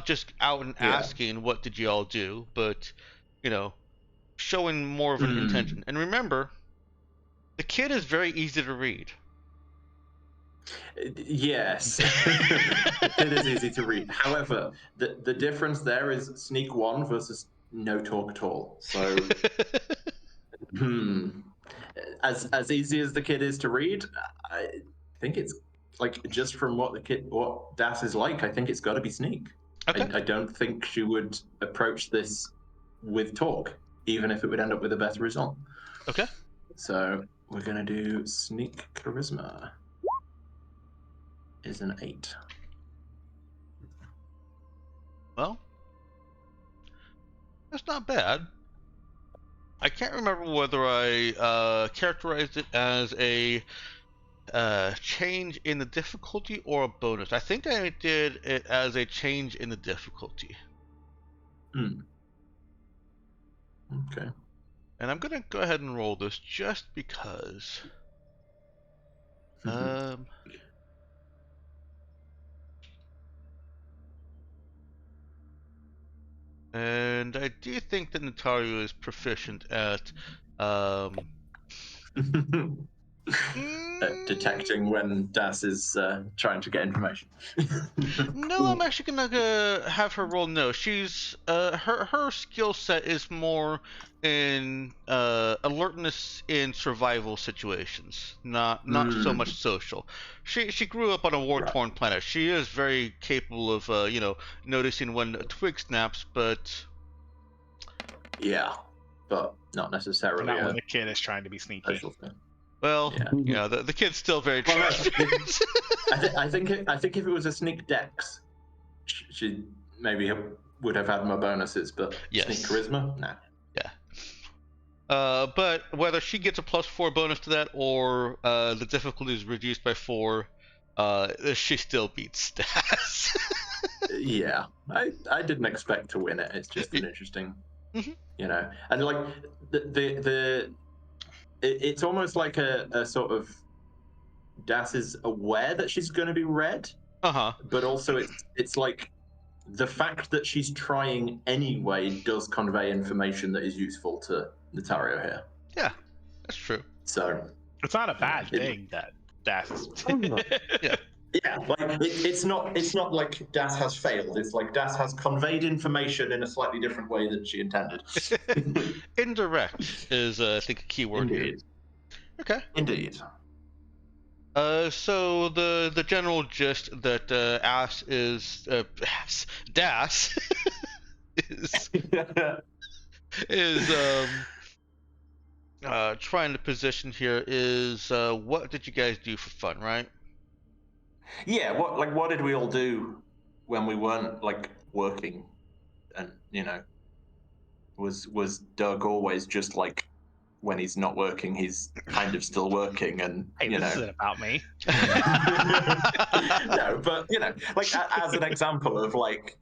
just out and asking what did you all do, but showing more of an intention. And remember, the kid is very easy to read. Yes, it is easy to read. However, the difference there is sneak 1 versus no talk at all. So, as easy as the kid is to read, I think it's like, just from what Das is like, I think it's got to be sneak. Okay. I don't think she would approach this with talk, even if it would end up with a better result. Okay. So we're gonna do sneak charisma. Is an 8. Well, that's not bad. I can't remember whether I characterized it as a change in the difficulty or a bonus. I think I did it as a change in the difficulty. Okay. And I'm gonna go ahead and roll this just because. And I do think that Notario is proficient at detecting when Das is trying to get information. No, I'm actually gonna have her roll no. She's her skill set is more in alertness in survival situations, not so much social. She grew up on a war-torn planet. She is very capable of noticing when a twig snaps, but yeah, but not necessarily. Not when the kid is trying to be sneaky. Well, the kid's still very transparent. I think if it was a sneak dex, she maybe would have had more bonuses, but yes. Sneak charisma, nah. Yeah. But whether she gets a +4 bonus to that or the difficulty is reduced by 4, she still beats Stas. Yeah, I didn't expect to win it. It's just an interesting, and like it's almost like a sort of Das is aware that she's going to be read, but also it's like the fact that she's trying anyway does convey information that is useful to Notario here. Yeah, that's true. So It's not a bad thing that Das is. Yeah. Yeah, like it's not like Das has failed. It's like Das has conveyed information in a slightly different way than she intended. Indirect is, I think, a key word here. Indeed. Okay. Indeed. So the general gist that Das is trying to position here is what did you guys do for fun, right? Yeah, what did we all do when we weren't like working? And was Doug always just like when he's not working, he's kind of still working, and Hey, this isn't about me. No, but like as an example of like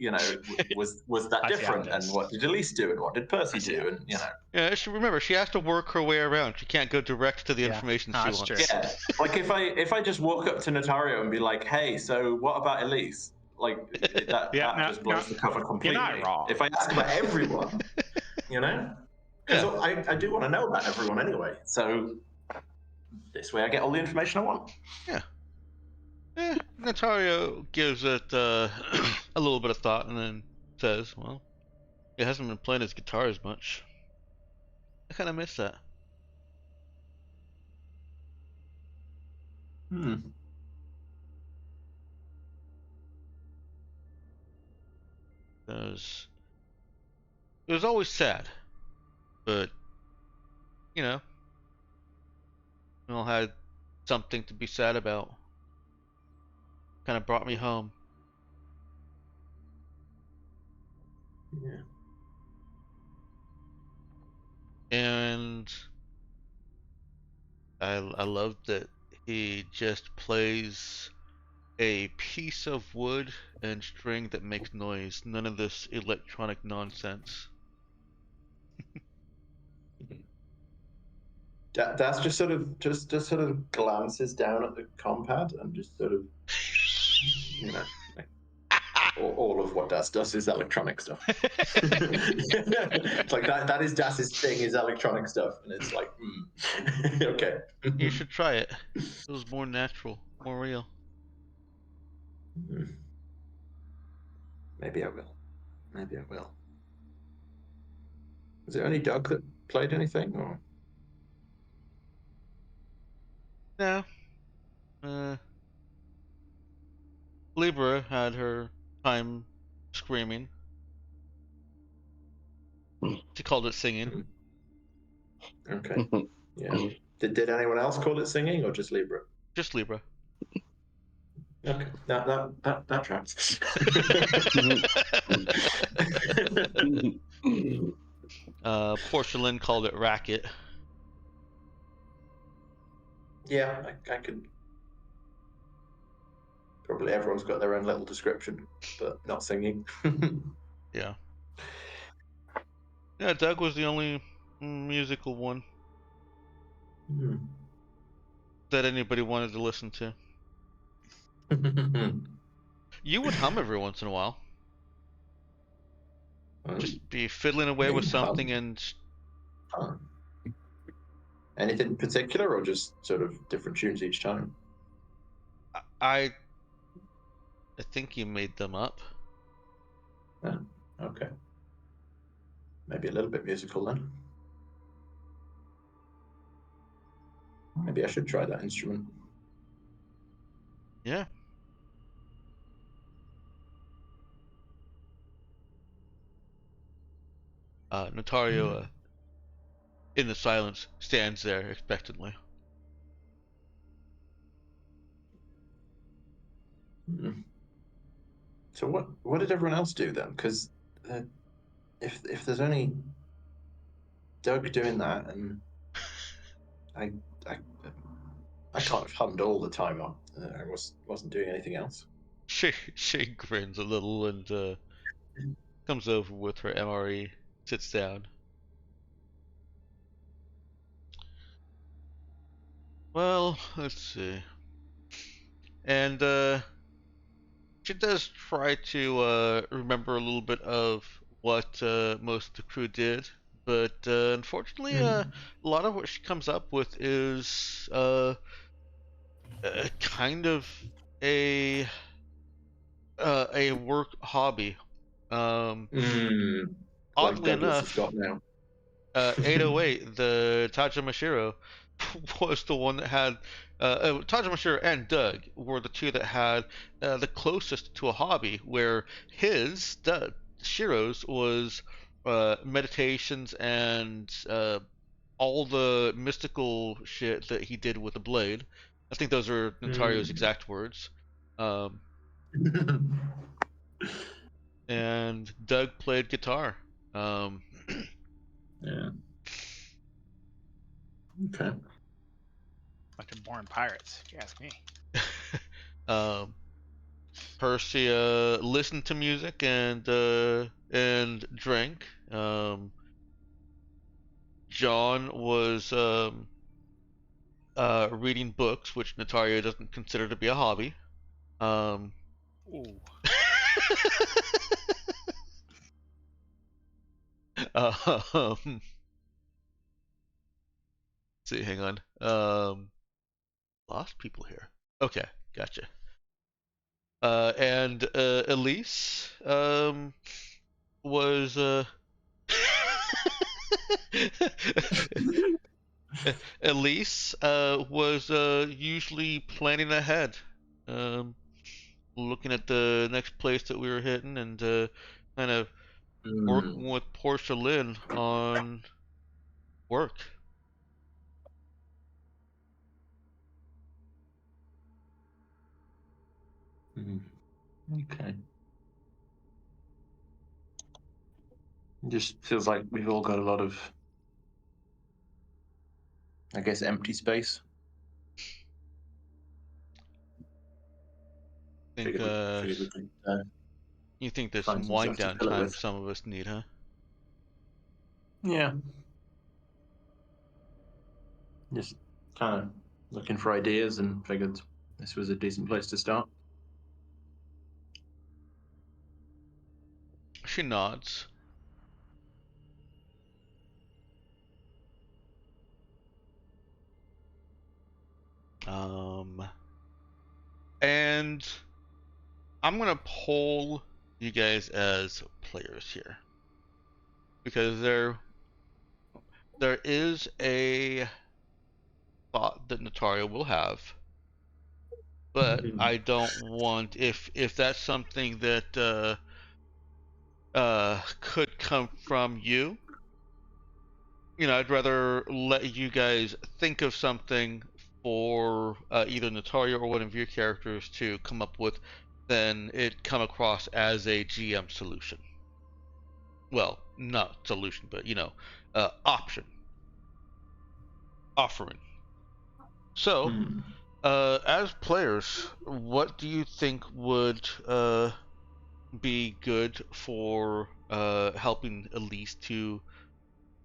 was that I see how it different, and is. what did Elise do, and what did Percy do, and Yeah, remember she has to work her way around. She can't go direct to the Yeah. information No, she that's wants. true. yeah, like if I just walk up to Notario and be like, hey, so what about Elise? Like that just blows the cover completely. You're not wrong. If I ask about everyone, because Yeah. I do want to know about everyone anyway. So this way I get all the information I want. Notario gives it a little bit of thought and then says, well, he hasn't been playing his guitar as much. I kind of miss that. Because it was always sad, but we all had something to be sad about. Kind of brought me home. Yeah. And I love that he just plays a piece of wood and string that makes noise. None of this electronic nonsense. That's just sort of glances down at the compad and just sort of like, all of what Das does is electronic stuff. It's like that is Das's thing is electronic stuff, and it's like okay. You should try it. It was more natural, more real. Maybe I will. Maybe I will. Was it only Doug that played anything, or? No. Libra had her time screaming. She called it singing. Okay. Yeah. Did anyone else call it singing, or just Libra? Just Libra. Okay. That tracks. Porcelain called it racket. Yeah, I could. Probably everyone's got their own little description, but not singing. Yeah. Yeah, Doug was the only musical one that anybody wanted to listen to. You would hum every once in a while. Just be fiddling away with something and... Anything particular, or just sort of different tunes each time? I think you made them up. Oh, okay. Maybe a little bit musical then. Maybe I should try that instrument. Yeah. Notario, in the silence, stands there expectantly. So what did everyone else do then? Because if there's only Doug doing that, and I can't have hummed all the time. I wasn't doing anything else. She grins a little and comes over with her MRE, sits down. Well, let's see. And she does try to remember a little bit of what most of the crew did but unfortunately, a lot of what she comes up with is kind of a work hobby. Like Oddly Douglas has got enough, now. 808, the Tajamashiro, was the one that had Tajamashiro and Doug were the two that had the closest to a hobby, where Shiro's was meditations and all the mystical shit that he did with the blade. I think those are Notario's exact words. Um, and Doug played guitar. Yeah. Okay. Bunch of born pirates, if you ask me. um, Percy listened to music and drank. John was reading books, which Natalia doesn't consider to be a hobby. Ooh. Let's see, hang on. Lost people here. Okay, gotcha. And Elise was Elise was usually planning ahead, looking at the next place that we were hitting and kind of working with Portia Lynn on work. Okay. Just feels like we've all got a lot of, I guess, empty space. Think Figured we could, you think there's find some some wind stuff to down fill it time with. some of us need, huh? Yeah. Just kind of looking for ideas and figured this was a decent place to start. She nods. And I'm gonna poll you guys as players here because there is a thought that Natalia will have, but I don't want if that's something that could come from you. You know, I'd rather let you guys think of something for either Natalia or one of your characters to come up with than it come across as a GM solution. Well, not solution, but option. Offering. So, as players, what do you think would be good for helping Elise to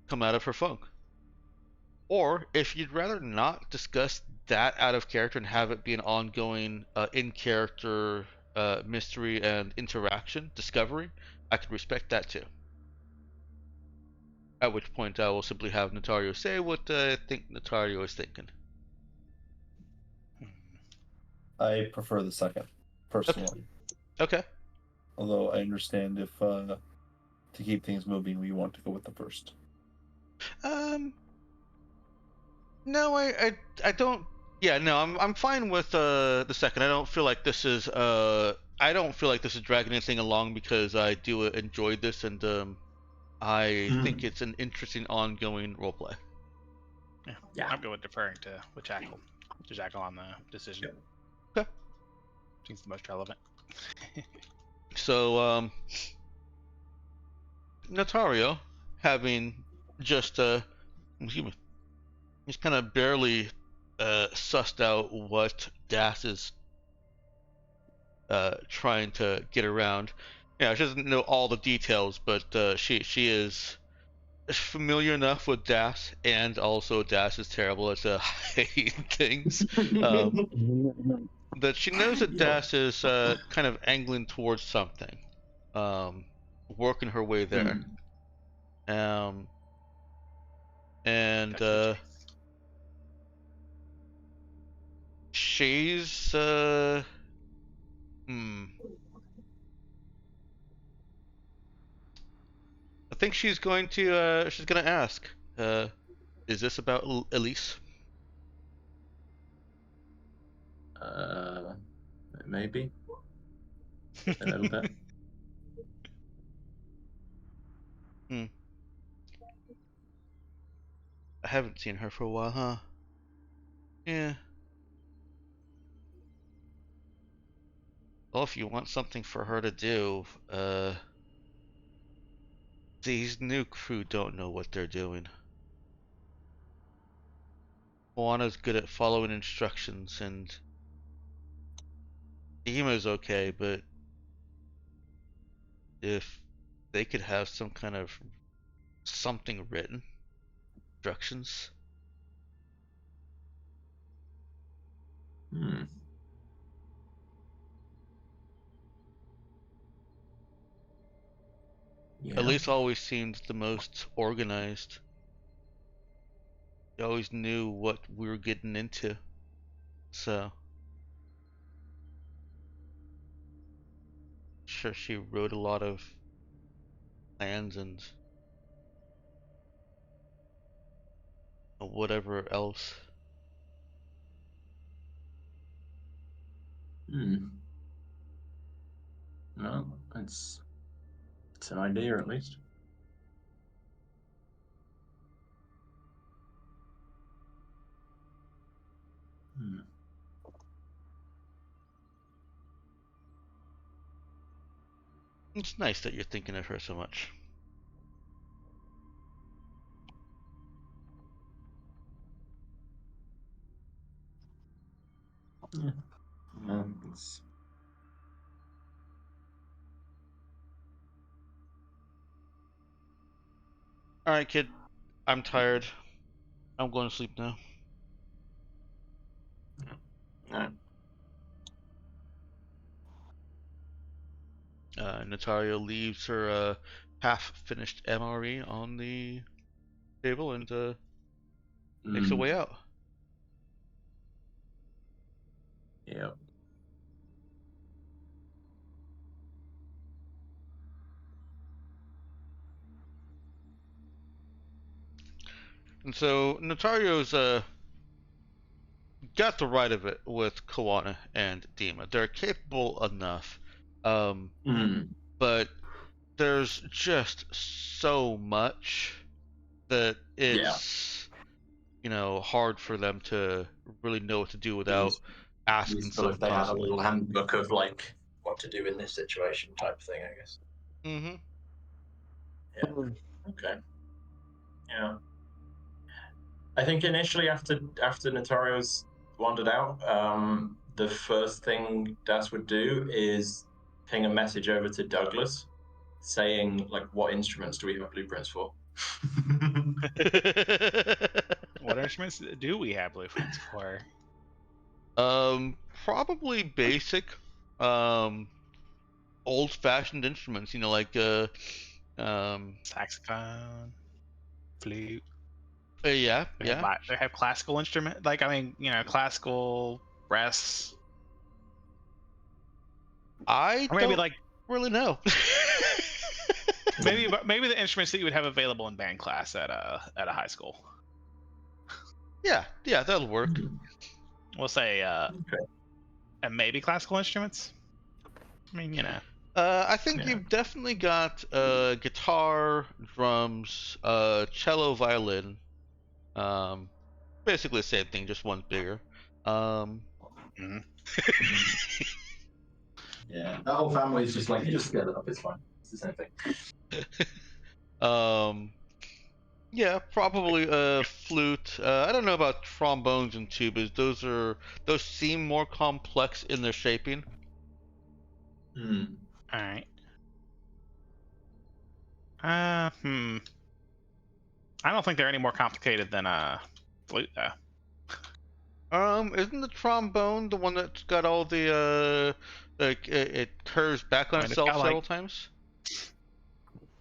come out of her funk? Or if you'd rather not discuss that out of character and have it be an ongoing in-character mystery and interaction, discovery, I could respect that too. At which point I will simply have Natario say what I think Natario is thinking. I prefer the second, personally. Okay. Although I understand if to keep things moving, we want to go with the first. No, I don't. Yeah, no, I'm fine with the second. I don't feel like this is dragging anything along because I do enjoy this and I think it's an interesting ongoing roleplay. Yeah. I'm going deferring to Jackal on the decision. Okay. Seems the most relevant. So Natario, having just he's kind of barely sussed out what Das is trying to get around. Yeah, she doesn't know all the details, but she is familiar enough with Das, and also Das is terrible at hiding things. That she knows that Das is kind of angling towards something, working her way there. and she's I think she's going to ask, is this about Elise? Maybe a little bit. I haven't seen her for a while, huh? Yeah. Well, if you want something for her to do, these new crew don't know what they're doing. Juana's good at following instructions, and Dima's okay, but if they could have some kind of something written, instructions. Yeah. Elise always seemed the most organized. She always knew what we were getting into. So, sure, she wrote a lot of plans and whatever else. Well, it's an idea at least. It's nice that you're thinking of her so much. Yeah. It's... Alright, kid. I'm tired. I'm going to sleep now. No. Natalia leaves her half-finished MRE on the table and makes her way out. Yeah. And so Notario's got the right of it with Kawana and Dima. They're capable enough, but there's just so much that it's hard for them to really know what to do without asking So if they had a constantly. little handbook of like what to do in this situation type thing, I guess. Mm-hmm. Yeah. Okay. Yeah. I think initially after Notario's wandered out, the first thing Das would do is ping a message over to Douglas saying like, what instruments do we have blueprints for? What instruments do we have blueprints for? Probably basic, old-fashioned instruments. Like Saxophone, flute. Yeah. They have classical instrument, classical brass. I or maybe don't really know. maybe the instruments that you would have available in band class at a high school. Yeah, that'll work. We'll say and maybe classical instruments. I mean, I think you've definitely got guitar, drums, cello, violin. Basically the same thing, just one's bigger. Yeah, that whole family is just like, you just scale it up, it's fine. It's the same thing. Yeah, probably flute. I don't know about trombones and tubas. Those seem more complex in their shaping. All right. I don't think they're any more complicated than flute though. Isn't the trombone the one that's got all the it curves back on itself several times?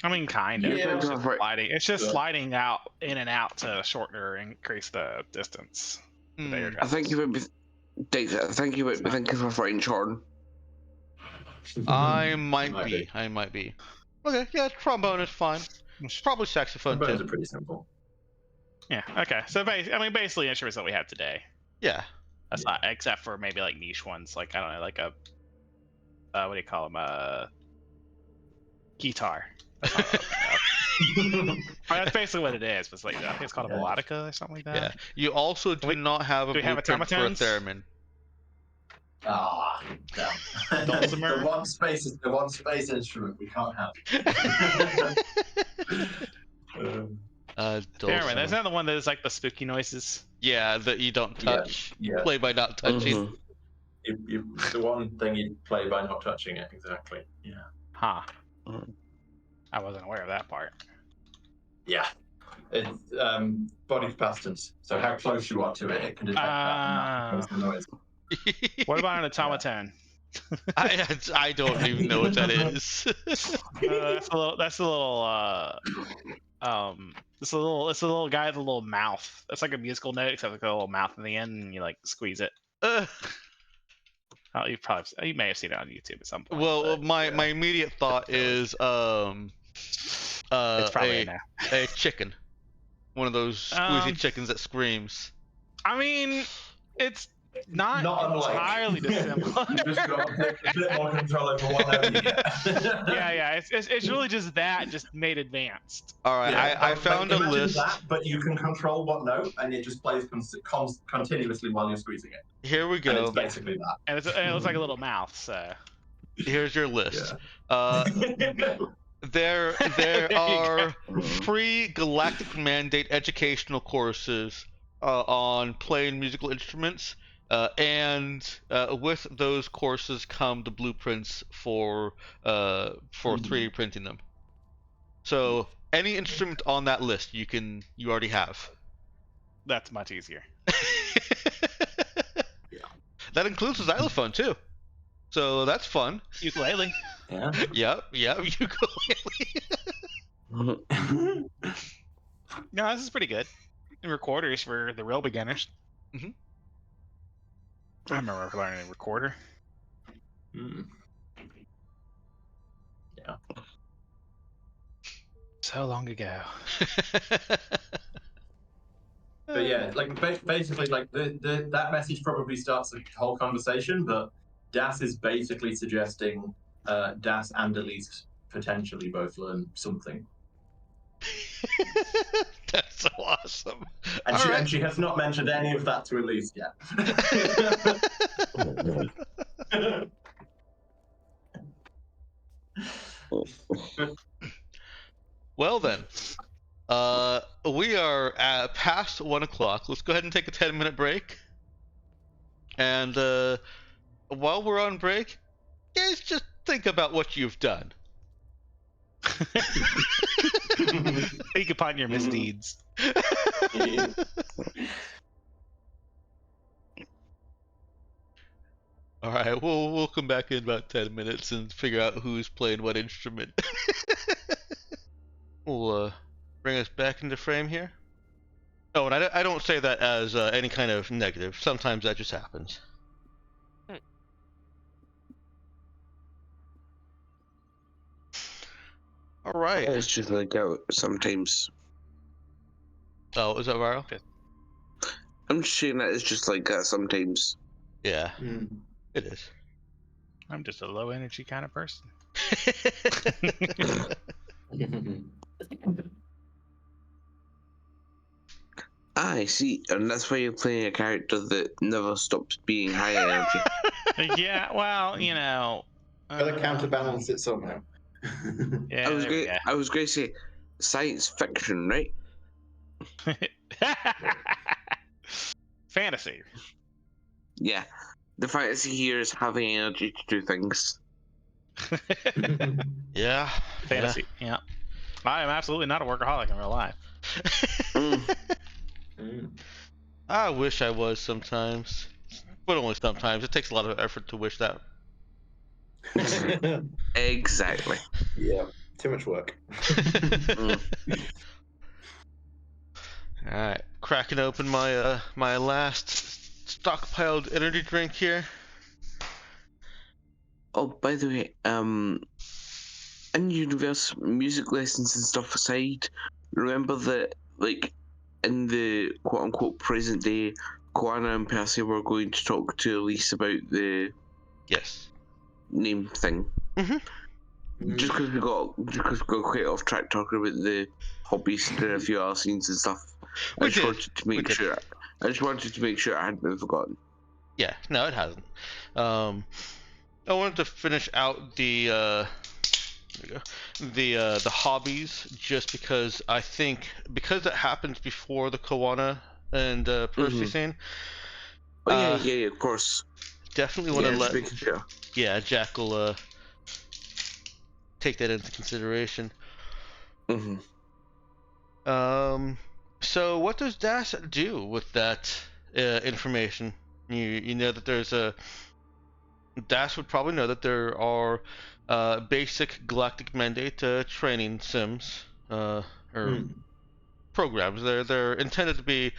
I mean, kind of. Yeah. It's just sliding. It's just Sure. sliding out in and out to shorten or increase the distance. With air I think you travels. would be. Thank you would be thinking for French horn. I might Might be. I might be. Okay, yeah, trombone is fine. Probably saxophone Trombones too. are pretty simple. Yeah. Okay. So basically instruments that we have today. Yeah. That's not except for maybe like niche ones, like I don't know, like a what do you call them? Guitar. That's not what I was thinking of. That's basically what it is. But it's like I think it's called a melodica or something like that. Yeah. You also do not have a do we have blueprint for a automatones? theremin. Ah, damn. Dulcimer? the one space instrument we can't have. Theremin. There's another one that is like the spooky noises. Yeah, that you don't touch. Yeah. Play by not touching. The one thing you play by not touching it, exactly. Yeah. Huh. I wasn't aware of that part. Yeah. It's body capacitance. So how close you are to it, it can detect that. And that the noise. What about an automaton? I don't even know what that is. That's a little. It's a little guy with a little mouth. That's like a musical note, except like a little mouth in the end, and you like squeeze it. Oh, you may have seen it on YouTube at some point. Well, my immediate thought is it's probably a chicken, one of those squeezy chickens that screams. I mean, it's not entirely dissimilar. You just got a bit more control over one area. yeah. It's really just that, just made advanced. All right, Yeah, I found a imagine list. That, but you can control what note, and it just plays continuously while you're squeezing it. Here we And go. it's basically that. And it looks like a little mouth. So Here's your list. Yeah. There There you are free galactic mandate educational courses on playing musical instruments, and with those courses come the blueprints for 3D printing them. So any instrument on that list you already have. that's much easier. That includes the xylophone too. So that's fun. Ukulele. Yeah. Yep, ukulele. No, this is pretty good. And recorders for the real beginners. Mhm. I remember learning a recorder. Mm. Yeah. So long ago. But yeah, like basically, like that message probably starts the whole conversation. But Das is basically suggesting Das and Elise potentially both learn something, That's so awesome. and All right. and she has not mentioned any of that to Elise yet. Well then, we are at past 1 o'clock. Let's go ahead and take a 10-minute break. And while we're on break, guys, just think about what you've done. Think upon your misdeeds. All right, we'll come back in about 10 minutes and figure out who's playing what instrument. We'll bring us back into frame here. Oh, and I don't say that as any kind of negative. Sometimes that just happens. All right. It's just like that sometimes. Oh, is that viral? I'm just saying that it's just like that sometimes. Yeah, Mm. it is. I'm just a low energy kind of person. I see, and that's why you're playing a character that never stops being high energy. Yeah, well, you know. Gotta counterbalance it somehow. Yeah, I was going to say science fiction, right? Fantasy. Yeah. The fantasy here is having energy to do things. Yeah. Fantasy. Yeah. I am absolutely not a workaholic in real life. Mm. I wish I was sometimes, but only sometimes. It takes a lot of effort to wish that. Exactly. Yeah. too much work. All right, cracking open my my last stockpiled energy drink here. Oh, by the way, in universe, music lessons and stuff aside, remember that, like, in the quote-unquote present day, Koana and Percy were going to talk to Elise about the Yes. name thing. Just because we got quite off track talking about the hobbies and a few other scenes and stuff. I just wanted to make sure I hadn't been forgotten. Yeah, no, it hasn't. I wanted to finish out the the hobbies, just because I think because it happens before the Koana and Percy scene. Oh yeah, of course. Definitely want to Just let making sure. Jack will take that into consideration. So what does Das do with that information? You know that there's a Das would probably know that there are basic galactic mandate training sims or programs. They're intended to be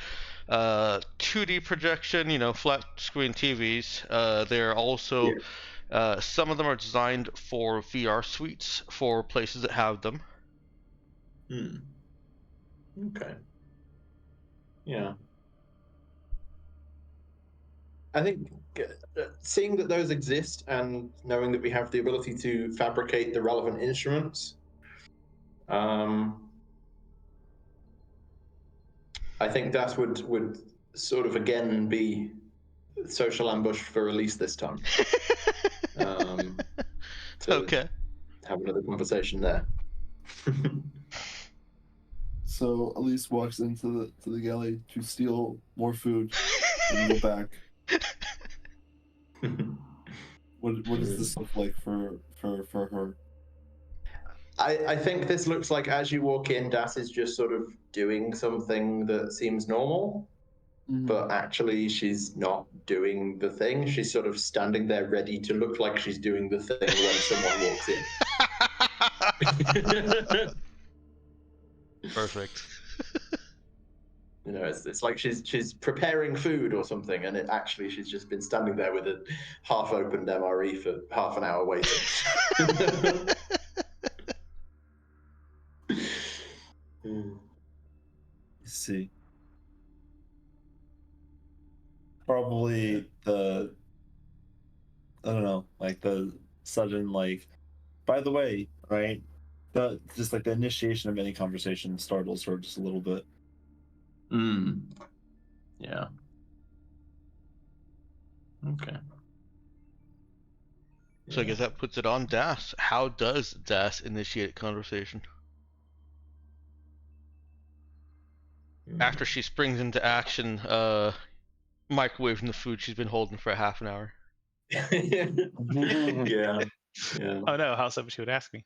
2D projection, flat screen TVs. They're also some of them are designed for VR suites for places that have them. Okay. Yeah. I think seeing that those exist and knowing that we have the ability to fabricate the relevant instruments, I think that would sort of again be social ambush for Elise this time. Okay. Have another conversation there. So Elise walks into the galley to steal more food and go back. What does this look like for her? I think this looks like as you walk in, Das is just sort of doing something that seems normal, but actually she's not doing the thing. She's sort of standing there ready to look like she's doing the thing when someone walks in. Perfect. It's like she's preparing food or something, and she's just been standing there with a half-opened MRE for half an hour waiting. See. Probably I don't know, like the sudden, like, by the way, right? Just like the initiation of any conversation startles her just a little bit. Yeah. Okay. So I guess that puts it on Das. How does Das initiate conversation? After she springs into action, microwaving the food she's been holding for a half an hour. Yeah. Oh no, how's that what she would ask me?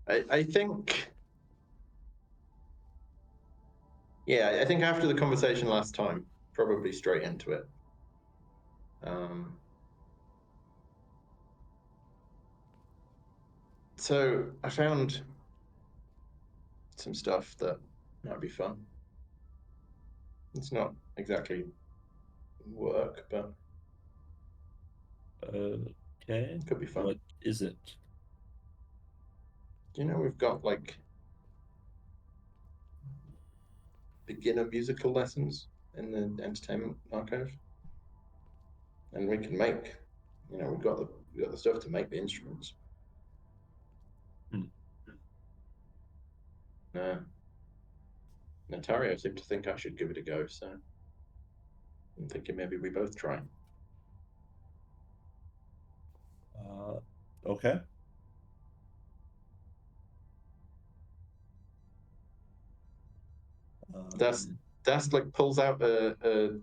I think. Yeah, I think after the conversation last time, probably straight into it. So I found some stuff that might be fun. It's not exactly work, but Okay. could be fun. What is it? We've got like beginner musical lessons in the entertainment archive, and we can make. We've got the stuff to make the instruments. Natario seemed to think I should give it a go, so I'm thinking maybe we both try. Okay. Das like pulls out a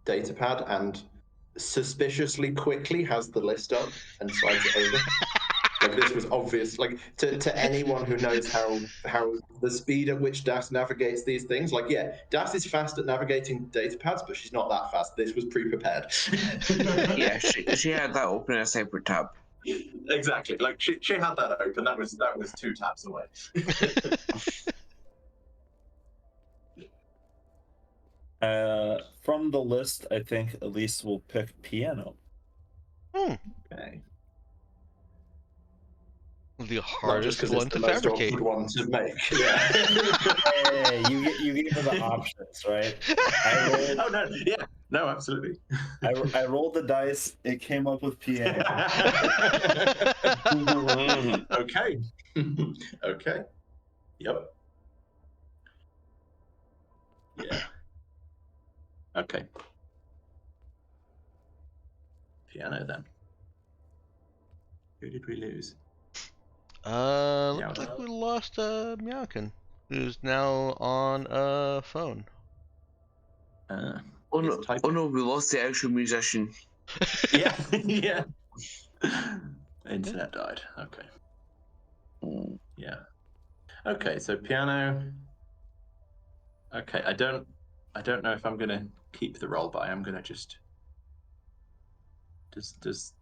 data pad and suspiciously quickly has the list up and slides it over. Like this was obvious. Like to anyone who knows how the speed at which Das navigates these things. Like Das is fast at navigating data pads, but she's not that fast. This was pre-prepared. Yeah, she had that open in a separate tab. Exactly. Like she had that open. That was 2 tabs away. From the list, I think Elise will pick piano. Okay. The Not just hardest because one it's to the most fabricate. awkward one to make. Yeah. Hey, you gave her the options, right? I rolled. Oh no! Yeah. No, absolutely. I rolled the dice. It came up with piano. Okay. Okay. Yep. Yeah. Okay. Piano then. Who did we lose? Looks like we lost Myakin, who's now on a phone. Oh no, we lost the actual musician. Yeah, yeah. Internet died. Okay. Yeah. Okay, so piano. Okay, I don't know if I'm gonna keep the roll, but I am gonna just does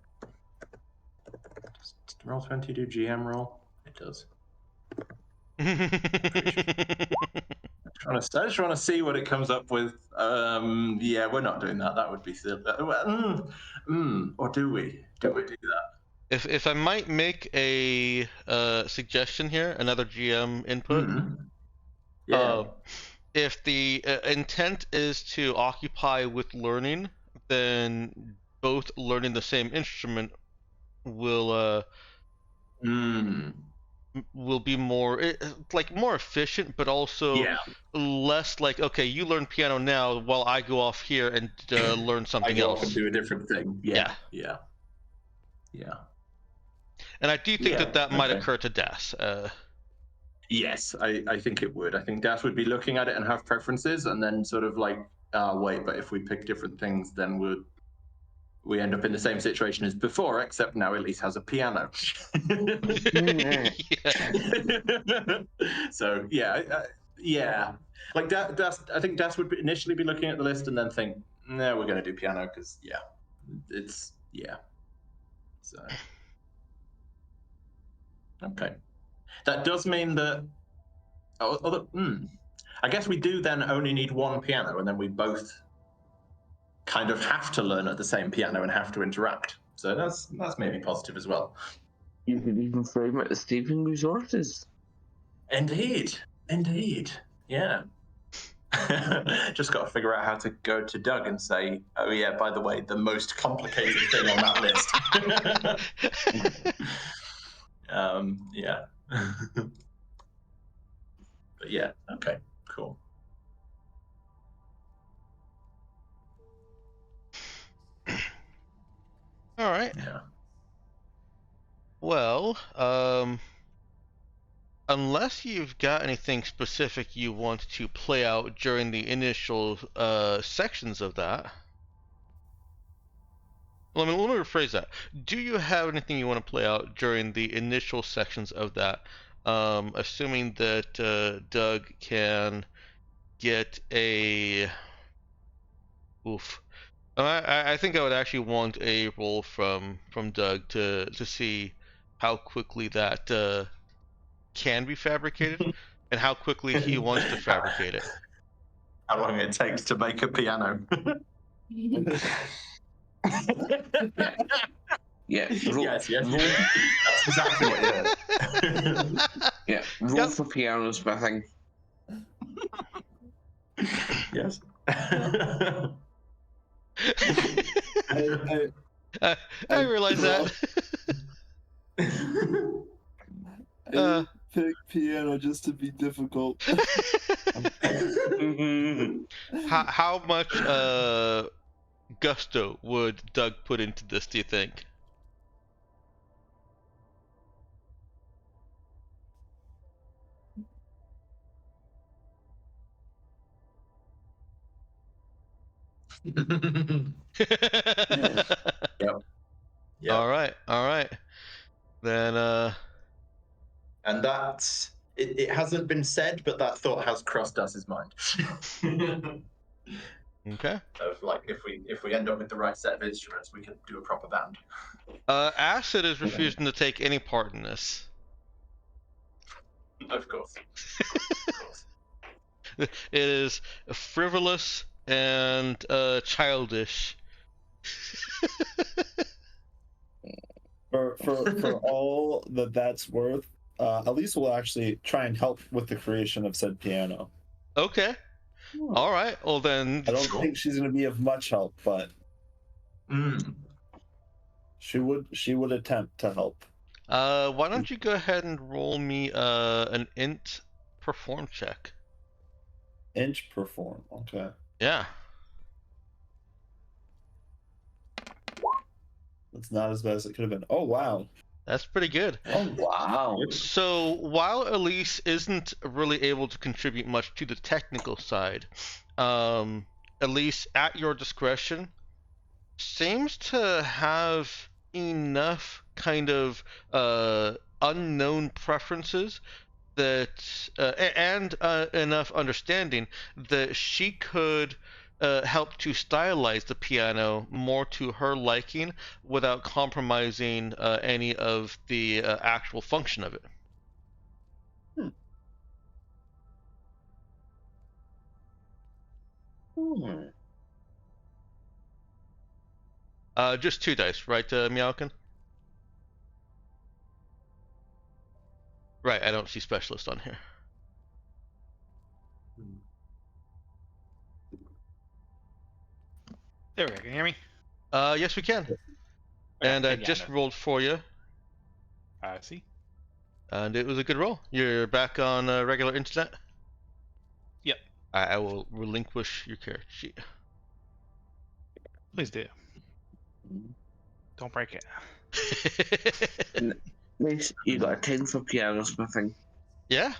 Roll20 do GM roll? It does. I just want to see what it comes up with. Yeah, we're not doing that. That would be silly. Or do we? Do we do that? If I might make a suggestion here, another GM input. Yeah. If the intent is to occupy with learning, then both learning the same instrument will be more more efficient, but also less like, okay, you learn piano now while I go off here and learn something I go else. off and do a different thing. Yeah. And I do think that might occur to Das. Yes, I think it would. I think Das would be looking at it and have preferences, and then sort of like, wait, but if we pick different things, then we end up in the same situation as before, except now Elise has a piano. So yeah. Like Das, I think Das would initially be looking at the list and then think, no, we're going to do piano because it's. So okay, that does mean that. I guess we do then only need one piano, and then we both kind of have to learn at the same piano and have to interact. So that's maybe positive as well. You could even frame it as saving resources. Indeed. Yeah. Just got to figure out how to go to Doug and say, oh yeah, by the way, the most complicated thing on that list. Yeah. But yeah, okay, cool. All right. Yeah. Well, unless you've got anything specific you want to play out during the initial sections of that. Let me rephrase that. Do you have anything you want to play out during the initial sections of that? Assuming that Doug can get a. Oof. I think I would actually want a roll from Doug to see how quickly that can be fabricated and how quickly he wants to fabricate it. How long it takes to make a piano. Yeah. Yes. That's exactly what you heard. Yeah. Roll for piano smithing. Yes. I realize that. I pick piano just to be difficult. How much gusto would Doug put into this, do you think? Yep. All right. Then And that it hasn't been said, but that thought has crossed us his mind. okay. Of like, if we end up with the right set of instruments, we can do a proper band. Acid is refusing to take any part in this. Of course. Of course. It is frivolous and childish. For all that's worth, Elise will actually try and help with the creation of said piano. Okay. All right. Well then. I don't think she's going to be of much help, but she would attempt to help. Why don't you go ahead and roll me an int perform check? Inch perform. Okay. Yeah. It's not as bad as it could have been. Oh wow. That's pretty good. Oh wow. So while Elise isn't really able to contribute much to the technical side, Elise, at your discretion, seems to have enough kind of unknown preferences that and enough understanding that she could help to stylize the piano more to her liking without compromising any of the actual function of it. Just 2 dice, right, Meowkin? Right, I don't see specialist on here. There we go. Can you hear me? Yes, we can. And I again, just rolled for you, I see. and it was a good roll. You're back on regular internet? Yep. I will relinquish your character sheet. Please do. Don't break it. Nice. You got a 10 for piano smithing. Yeah.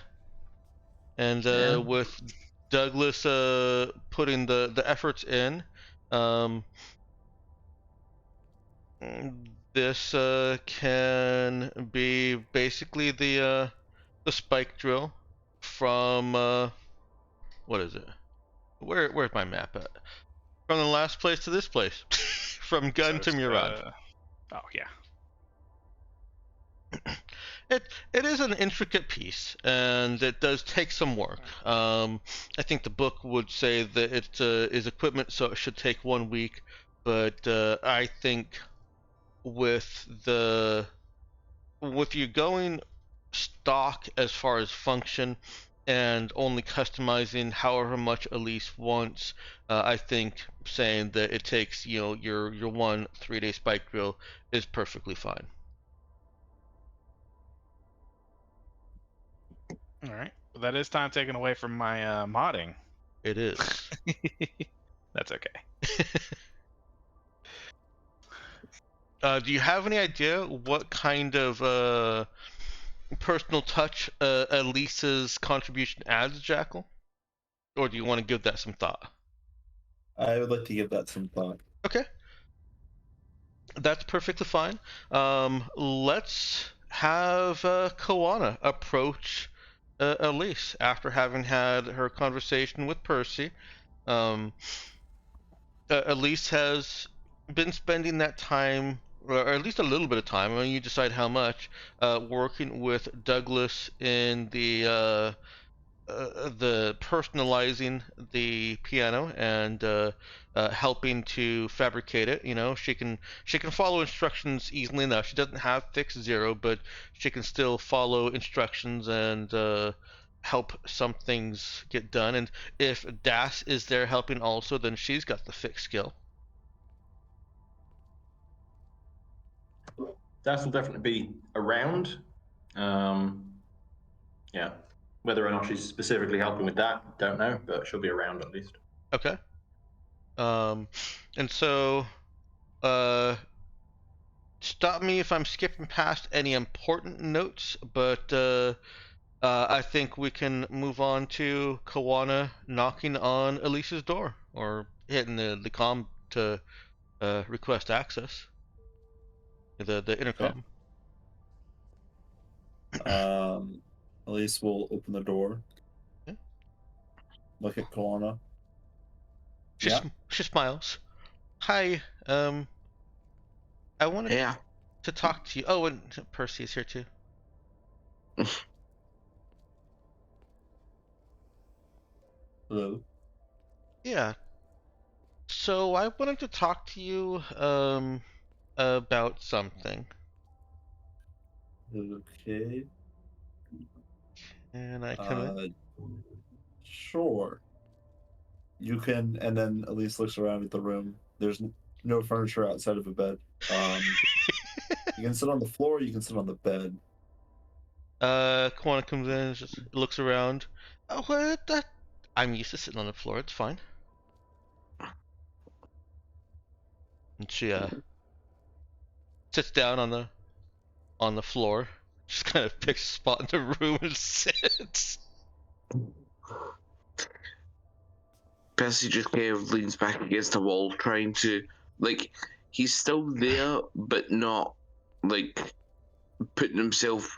And Yeah. with Douglas putting the efforts in, this can be basically the spike drill from what is it? Where's my map at? From the last place to this place, from gun to So it's, Murad. Oh yeah. It is an intricate piece, and it does take some work. I think the book would say that it is equipment, so it should take 1 week. But I think with you going stock as far as function and only customizing however much Elise wants, I think saying that it takes your 1 3-day spike drill is perfectly fine. All right. Well, that is time taken away from my modding. It is. That's okay. Do you have any idea what kind of personal touch Elisa's contribution adds, Jackal? Or do you want to give that some thought? I would like to give that some thought. Okay. That's perfectly fine. Let's have Koana approach Elise after having had her conversation with Percy. Elise has been spending that time, or at least a little bit of time, I mean, you decide how much, working with Douglas in the personalizing the piano and helping to fabricate it. You know, she can follow instructions easily enough. She doesn't have fixed 0, but she can still follow instructions and help some things get done. And if Das is there helping also, then she's got the fixed skill. Das will definitely be around. Yeah. Whether or not she's specifically helping with that, don't know, but she'll be around at least. Okay. And so, stop me if I'm skipping past any important notes, but I think we can move on to Kawana knocking on Elisa's door, or hitting the comm to request access. The intercom. Elise will open the door. Yeah. Look at Koana. She Yeah. she smiles. Hi. I wanted Yeah. to talk to you. Oh, and Percy is here too. Hello. Yeah. So I wanted to talk to you about something. Okay. And I come in. Sure. You can, and then Elise looks around at the room. There's no furniture outside of a bed. You can sit on the floor. You can sit on the bed. Kwana comes in, just looks around. Oh, what? I'm used to sitting on the floor. It's fine. And she sits down on the floor. Just kind of picks a spot in the room and sits. Percy just kind of leans back against the wall, trying to, like, he's still there, but not, like, putting himself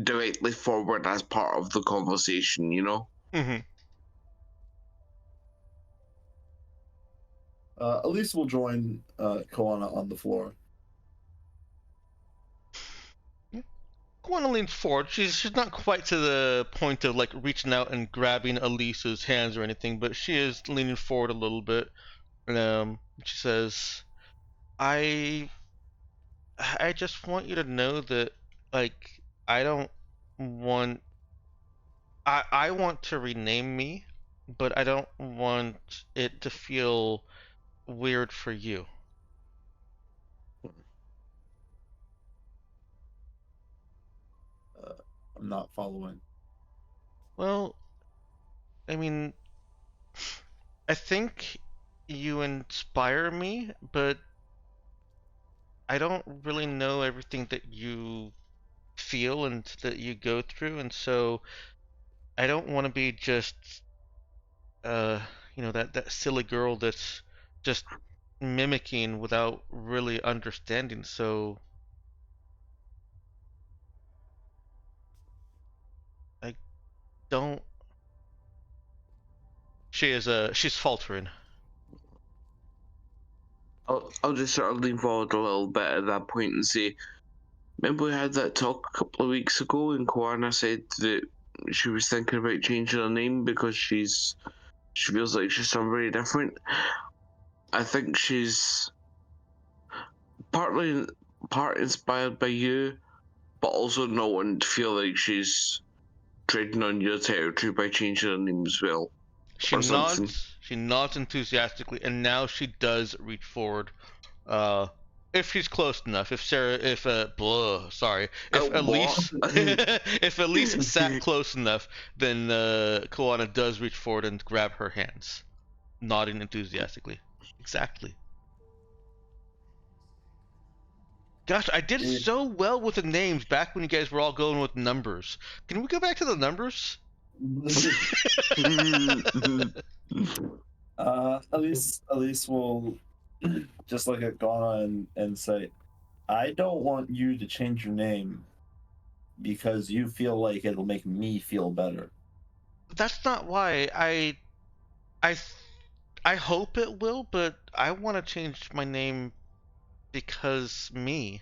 directly forward as part of the conversation, you know? Mm-hmm. Elise will join Koana on the floor. Kwana leans forward. She's not quite to the point of like reaching out and grabbing Elisa's hands or anything, but she is leaning forward a little bit. She says, "I I just want you to know that like I don't want I want to rename me, but I don't want it to feel weird for you." I'm not following. Well, I mean, I think you inspire me, but I don't really know everything that you feel and that you go through, and so I don't want to be just uh that silly girl that's just mimicking without really understanding. So I don't. She's faltering. I'll just sort of lean forward a little bit at that point and say, remember we had that talk a couple of weeks ago, and Koana said that she was thinking about changing her name because she feels like she's somebody different. I think she's part inspired by you, but also not wanting to feel like she's treading on your territory by changing her name as well, She or something. nods. She nods enthusiastically, and now she does reach forward. Uh, if she's close enough. Sorry. If What? Elise, if Elise sat close enough, then Koana does reach forward and grab her hands, nodding enthusiastically. Exactly. Gosh, I did It, so well with the names back when you guys were all going with numbers. Can we go back to the numbers? Elise will just look at Ghana and say, I don't want you to change your name because you feel like it'll make me feel better. That's not why. I I hope it will, but I want to change my name because me.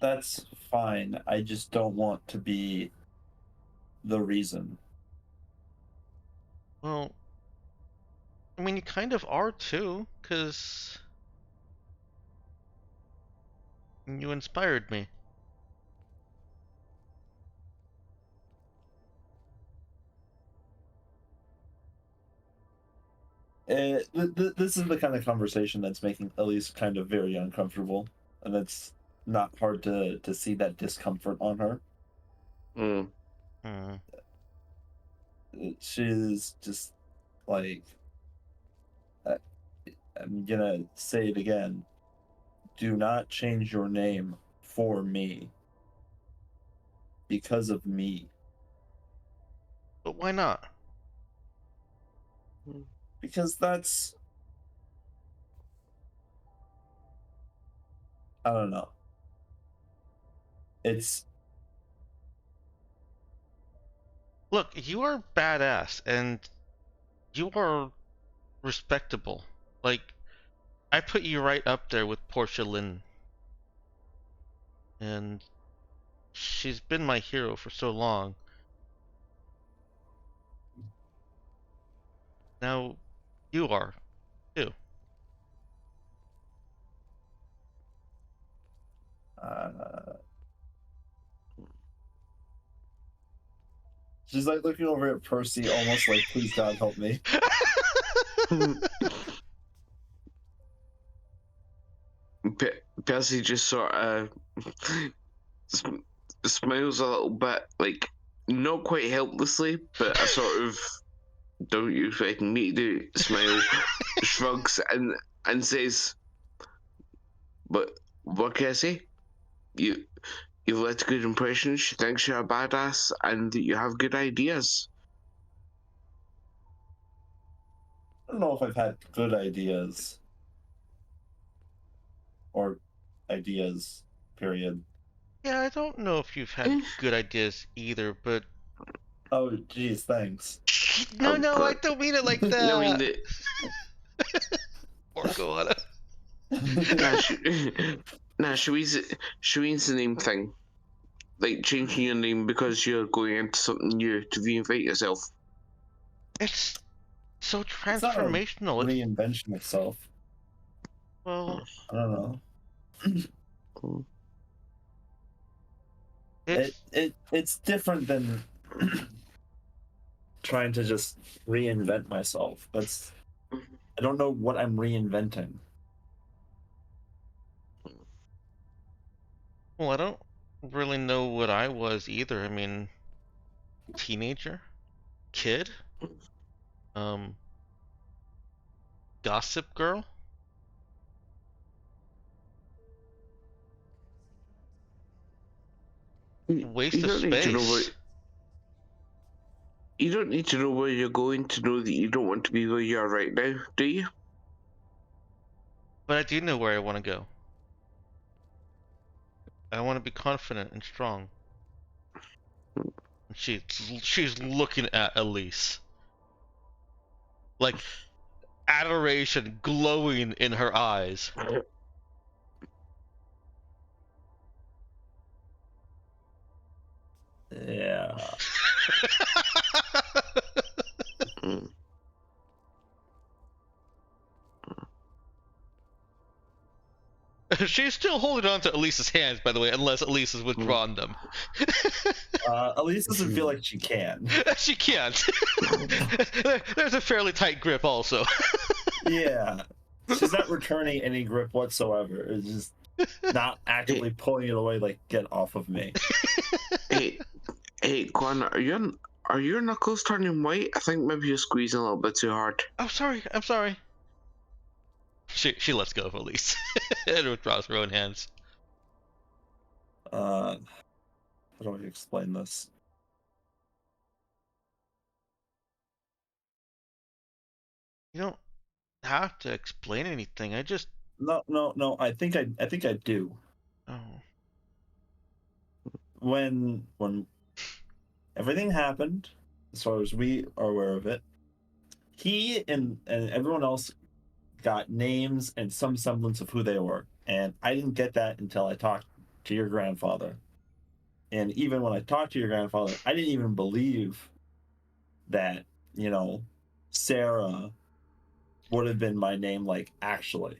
That's fine. I just don't want to be the reason. Well, I mean, you kind of are too, because you inspired me. This is the kind of conversation that's making Elise kind of very uncomfortable, and it's not hard to see that discomfort on her. Mm. Hmm. She's just like, uh, I'm gonna say it again. Do not change your name for me because of me. But why not? Because that's, I don't know. it's Look, you are badass and you are respectable. Like, I put you right up there with Portia Lynn. And she's been my hero for so long. Now, you are, too. she's like looking over at Percy, almost like, "Please God help me." Percy just sort of smiles a little bit, like not quite helplessly, but a sort of "don't you expecting me to do" smile, shrugs and says, "But what can I say? You've left a good impression. She thinks you're a badass and that you have good ideas." I don't know if I've had good ideas or ideas, period. Yeah, I don't know if you've had good ideas either, but... Oh, geez, thanks. No, Oh, I but- don't mean it like that. No, I mean that. Or Goanna. Shireen's the name thing. Like changing your name because you're going into something new to reinvent yourself. It's so It's not a transformational. reinvention itself. Well, I don't know. it's... It's different than trying to just reinvent myself. I don't know what I'm reinventing. Well, I don't really know what I was either. I mean, teenager? Kid? Gossip girl? Waste You of don't need to know space. you don't need to know where you're going to know that you don't want to be where you are right now, do you? But I do know where I want to go. I want to be confident and strong. And she's looking at Elise. Like, adoration glowing in her eyes. Yeah. Mm. She's still holding on to Elise's hands, by the way, unless Elise has withdrawn them. Elise doesn't feel like she can. She can't. There's a fairly tight grip, also. Yeah. She's not returning any grip whatsoever. It's just not actively pulling it away, like, get off of me. Hey, Quan, are your knuckles turning white? I think maybe you're squeezing a little bit too hard. I'm sorry. She lets go of Elise and withdraws her own hands. How do I explain this? You don't have to explain anything. I just... No. I think I do. Oh. When everything happened, as far as we are aware of it, he and everyone else got names and some semblance of who they were, and I didn't get that until I talked to your grandfather. And even when I talked to your grandfather, I didn't even believe that, Sarah would have been my name, like, actually.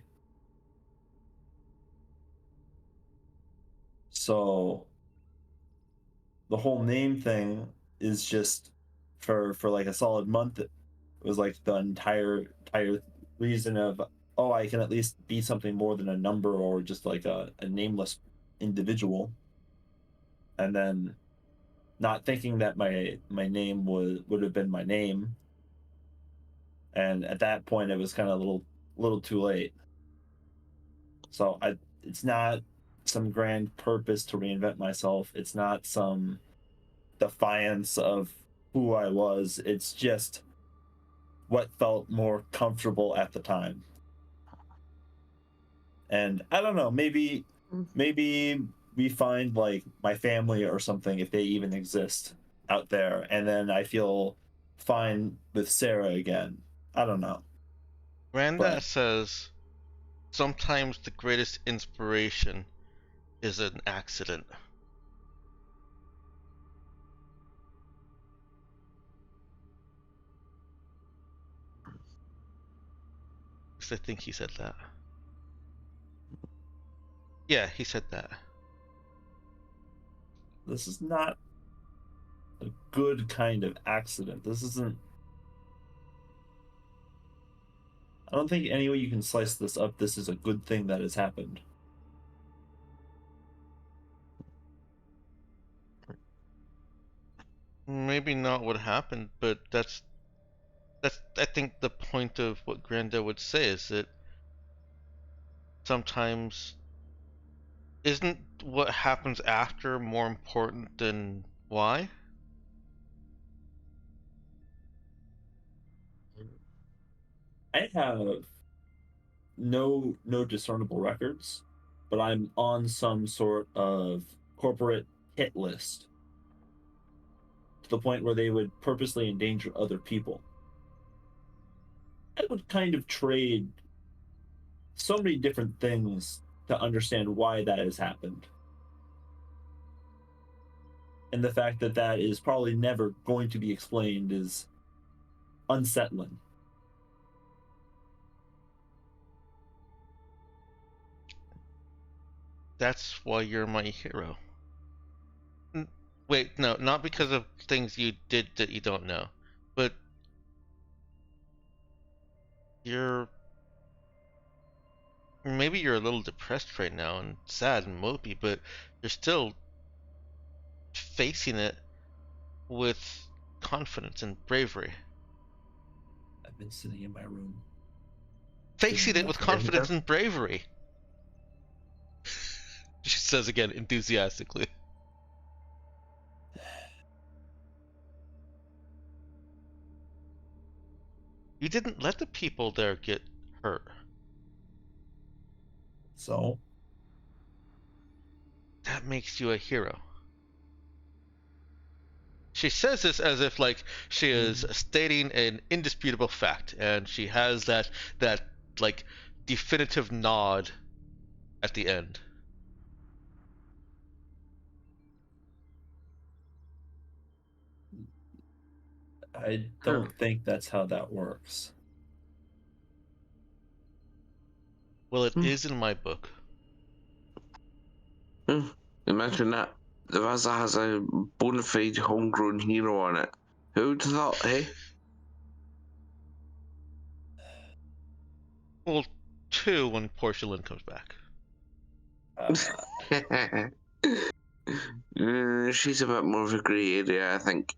So the whole name thing is just for like a solid month. It was like the entire reason of, oh, I can at least be something more than a number or just like a nameless individual. And then not thinking that my name would have been my name. And at that point it was kind of a little too late. So it's not some grand purpose to reinvent myself. It's not some defiance of who I was. It's just what felt more comfortable at the time. And I don't know, maybe we find like my family or something, if they even exist out there, and then I feel fine with Sarah again. I don't know. Randa But says sometimes the greatest inspiration is an accident. I think he said that. Yeah, he said that. this is not a good kind of accident. This isn't. I don't think any way you can slice this up, this is a good thing that has happened. Maybe not what happened, but that's I think the point of what Granda would say is that sometimes isn't what happens after more important than why? I have no discernible records, but I'm on some sort of corporate hit list to the point where they would purposely endanger other people. I would kind of trade so many different things to understand why that has happened. And the fact that that is probably never going to be explained is unsettling. That's why you're my hero. Wait, no, not because of things you did that you don't know, but maybe you're a little depressed right now and sad and mopey, but you're still facing it with confidence and bravery. I've been sitting in my room. Facing it with nothing. confidence and bravery. She says again enthusiastically. You didn't let the people there get hurt. So, That makes you a hero. She says this as if like she is stating an indisputable fact, and she has that like definitive nod at the end. I don't think that's how that works. Well, it is in my book. Imagine that. The Vaza has a bona fide homegrown hero on it. Who would have thought, hey? Well, 2 when Porcelain comes back. She's a bit more of a grey area, I think.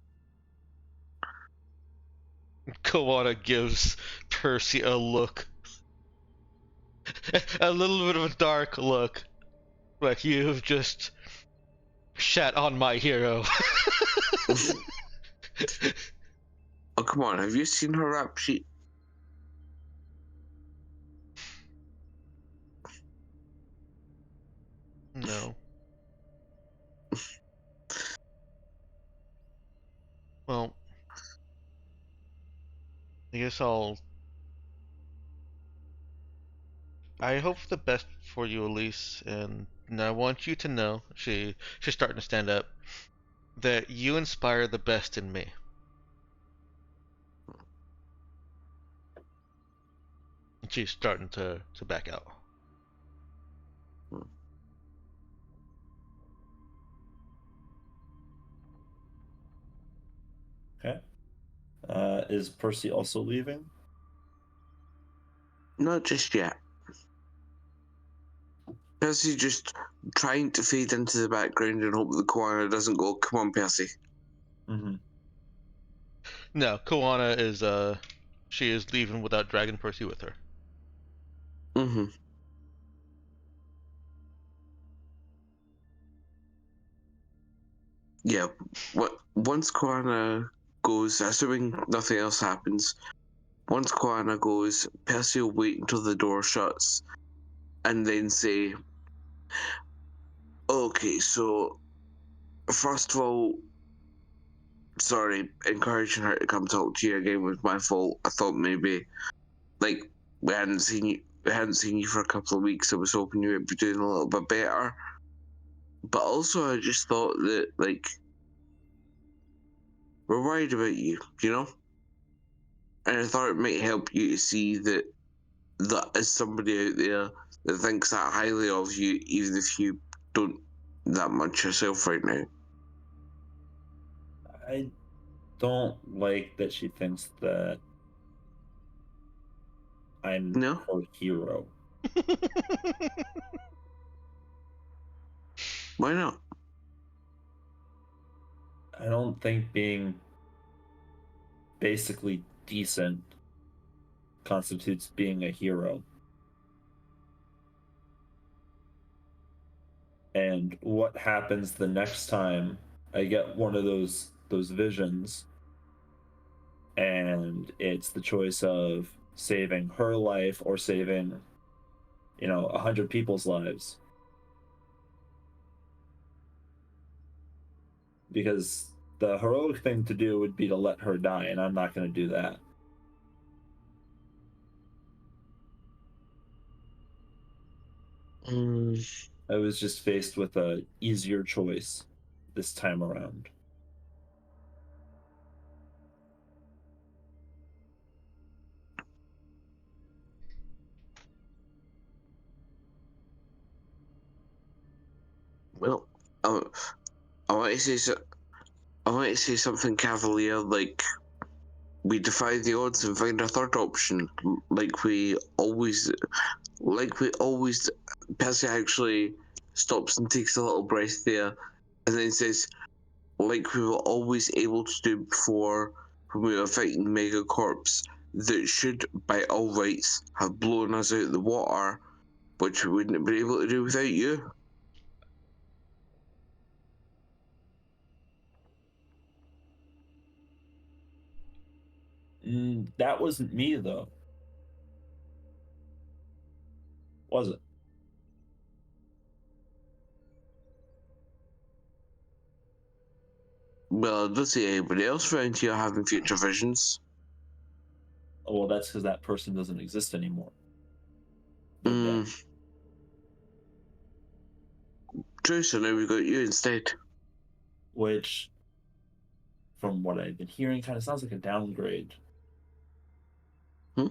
Koana gives Percy a look. A little bit of a dark look. Like you've just shat on my hero. Oh, come on, have you seen her rap sheet? No. Well, I guess I hope the best for you, Elise, and I want you to know, she's starting to stand up, that you inspire the best in me. And she's starting to back out. Okay. Is Percy also leaving? Not just yet. Percy just trying to fade into the background and hope the koala doesn't go, come on, Percy. Mm-hmm. No, Koana is she is leaving without dragging Percy with her. Mm-hmm. Yeah, once Koana goes, assuming nothing else happens, once Koana goes, Percy will wait until the door shuts and then say, Okay, so first of all, sorry, encouraging her to come talk to you again was my fault. I thought maybe like we hadn't seen you for a couple of weeks. I was hoping you would be doing a little bit better. But also I just thought that like we're worried about you, you know? And I thought it might help you to see that there is somebody out there that thinks that highly of you, even if you don't that much yourself right now. I don't like that she thinks that I'm No? her hero. Why not? I don't think being basically decent constitutes being a hero. And what happens the next time I get one of those visions and it's the choice of saving her life or saving 100 people's lives, because the heroic thing to do would be to let her die, and I'm not going to do that. I was just faced with a easier choice this time around. Well, I want to say I want to say something cavalier, like we defy the odds and find a third option, like we always. Percy actually stops and takes a little breath there, and then says, like we were always able to do before when we were fighting Megacorps that should, by all rights, have blown us out of the water, which we wouldn't have been able to do without you. That wasn't me, though. Was it? Well, I don't see anybody else around here having future visions. Oh, well, that's because that person doesn't exist anymore. They're dead. True, so now we got you instead. Which, from what I've been hearing, kind of sounds like a downgrade. Hmm?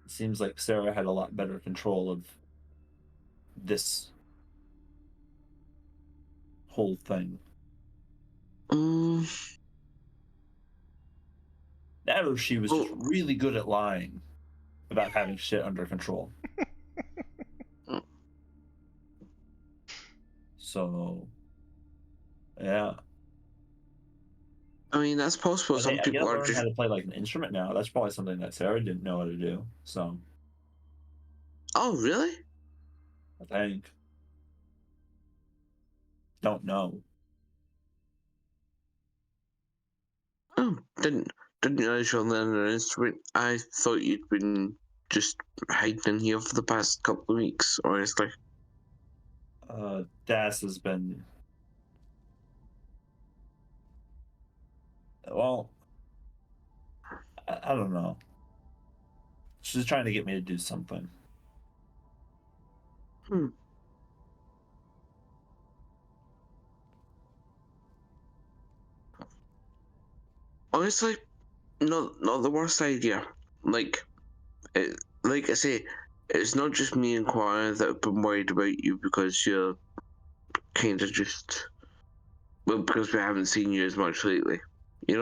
It seems like Sarah had a lot better control of this whole thing. That or she was just really good at lying about having shit under control. So, yeah. I mean, that's possible. But Some hey, I people gotta are learn just. how to play like an instrument now. That's probably something that Sarah didn't know how to do. So, Oh, really? I think. Don't know. Oh, didn't realize you were learning an instrument. I thought you'd been just hiding in here for the past couple of weeks, honestly. Das has been. Well, I don't know. She's trying to get me to do something. Honestly, not the worst idea. Like I say, it's not just me and Quana that have been worried about you because you're kind of just. Well, because we haven't seen you as much lately, you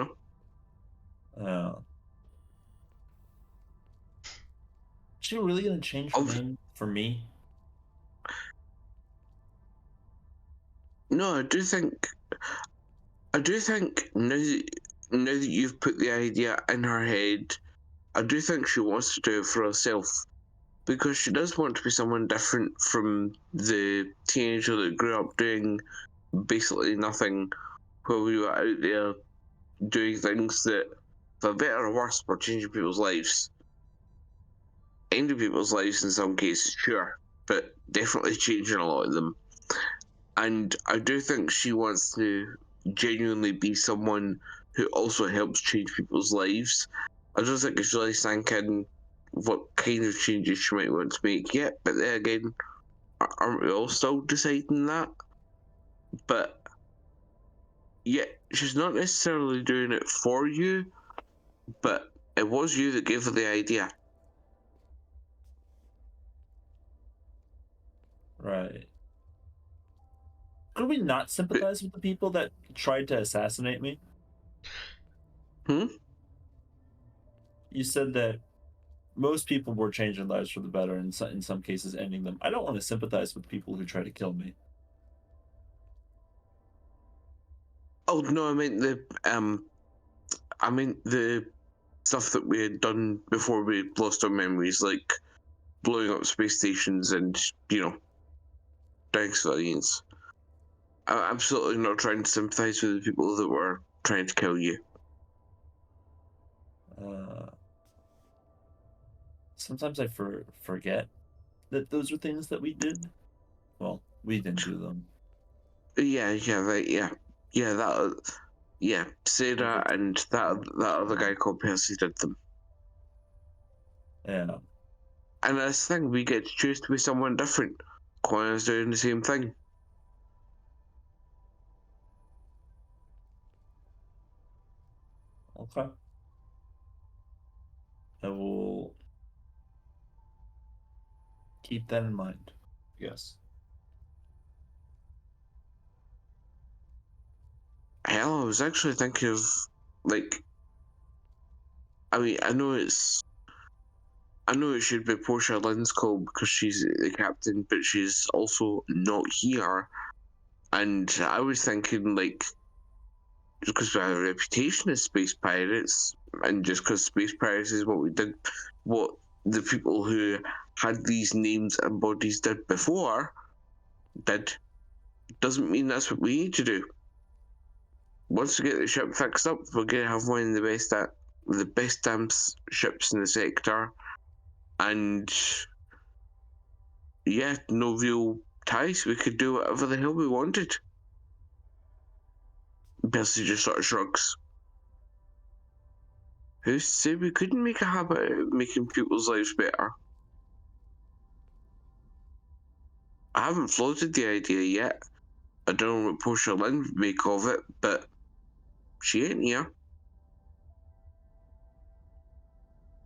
know? Is she really gonna change her Of- name for me? No, I do think now that you've put the idea in her head, I do think she wants to do it for herself. Because she does want to be someone different from the teenager that grew up doing basically nothing while we were out there doing things that, for better or worse, were changing people's lives. Ending people's lives in some cases, sure. but definitely changing a lot of them. And I do think she wants to genuinely be someone who also helps change people's lives. I don't think it's really sank in what kind of changes she might want to make yet, but then again, aren't we all still deciding that? But yeah, she's not necessarily doing it for you, but it was you that gave her the idea. Right. Could we not sympathize with the people that tried to assassinate me? Hmm? You said that most people were changing lives for the better, and in some cases ending them. I don't want to sympathize with people who try to kill me. Oh no, I meant the stuff that we had done before we lost our memories, like blowing up space stations and, dying civilians. I'm absolutely not trying to sympathize with the people that were trying to kill you. Sometimes I forget that those are things that we did. Well, we didn't do them. Sarah and that other guy called Percy did them. Yeah. And that's the thing, we get to choose to be someone different. Connor's doing the same thing. Okay. I will keep that in mind. Yes. Hell, I was actually thinking of, like, I know it should be Portia Lynn's call because she's the captain, but she's also not here. And I was thinking, like, just because we have a reputation as space pirates, and just because space pirates is what we did, what the people who had these names and bodies did before did, doesn't mean that's what we need to do. Once we get the ship fixed up, we're gonna have one of the best damn ships in the sector, and yeah, no real ties. We could do whatever the hell we wanted. Percy just sort of shrugs. Who's to say we couldn't make a habit of making people's lives better? I haven't floated the idea yet. I don't know what Portia Lynn would make of it, but she ain't here.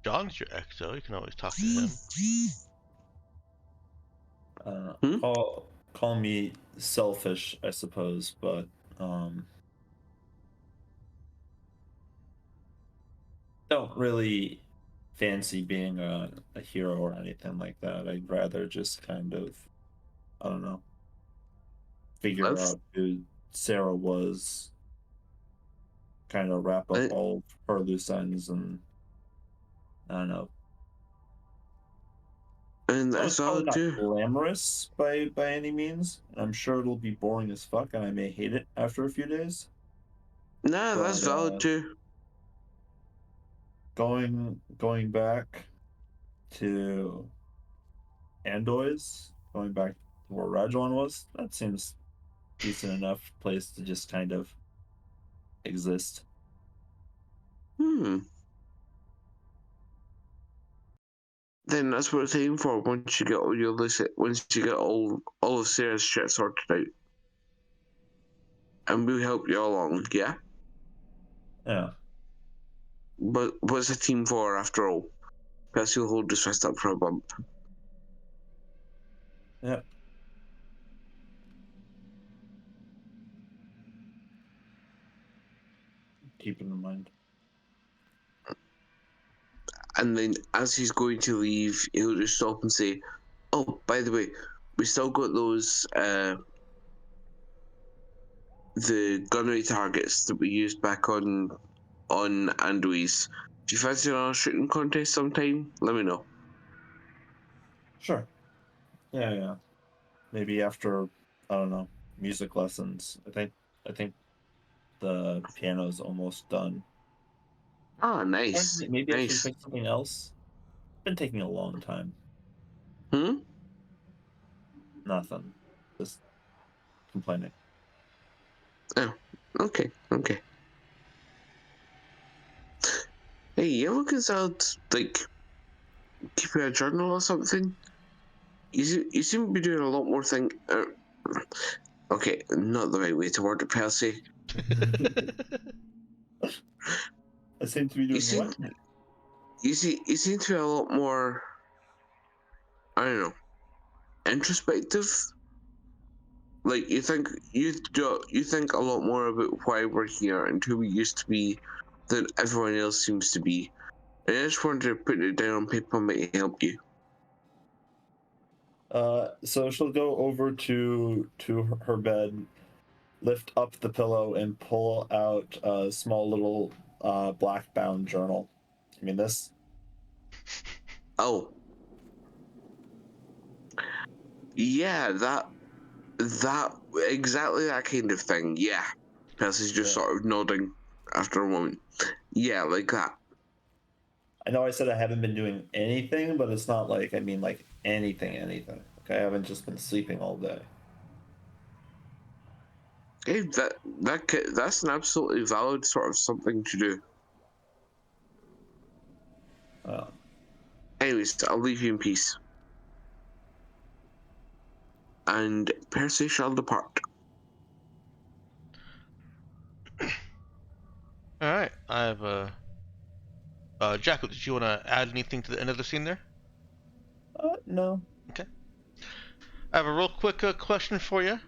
John's your ex, though. You can always talk to him. Call me selfish, I suppose, but don't really fancy being a hero or anything like that. I'd rather just kind of, I don't know, figure out who Sarah was, kind of wrap up all of her loose ends, and I don't know. And It's that's all probably not too. glamorous by any means. I'm sure it'll be boring as fuck, and I may hate it after a few days. Nah, But, that's valid too. Going back to Andoy's, going back to where Rajuan was, that seems decent enough place to just kind of exist. Then that's what it's aiming for. Once you get all your once you get all of Sarah's shit sorted out, and we'll help you along. Yeah. Yeah. But what's a team for after all? Percy will hold his fist up for a bump. Yeah. Keep it in mind. And then as he's going to leave, he'll just stop and say, "Oh, by the way, we still got those the gunnery targets that we used back on Anduis. If you fancy another shooting contest sometime, let me know." Sure. Yeah. Maybe after, I don't know, music lessons. I think the piano's almost done. Ah, nice. Maybe I should Nice. pick something else. It's been taking a long time. Nothing. Just complaining. Oh, okay. Hey, you ever considered, like, keeping a journal or something? You seem to be doing a lot more okay, not the right way to word it, Percy. I seem to be You doing what? you seem to be a lot more, I don't know, introspective. Like you think a lot more about why we're here and who we used to be than everyone else seems to be. And I just wanted to put it down on paper might help you. So she'll go over to her bed, lift up the pillow, and pull out a small little black bound journal. I mean this. Oh, yeah, that exactly that kind of thing. Yeah, Percy's just Yeah. sort of nodding after a moment. Yeah, like that. I know I said I haven't been doing anything, but it's not like I mean like anything. Okay, I haven't just been sleeping all day. Hey, that's an absolutely valid sort of something to do. Anyways, I'll leave you in peace. And Percy shall depart. All right, I have Jackal, did you want to add anything to the end of the scene there? No. Okay. I have a real quick question for you.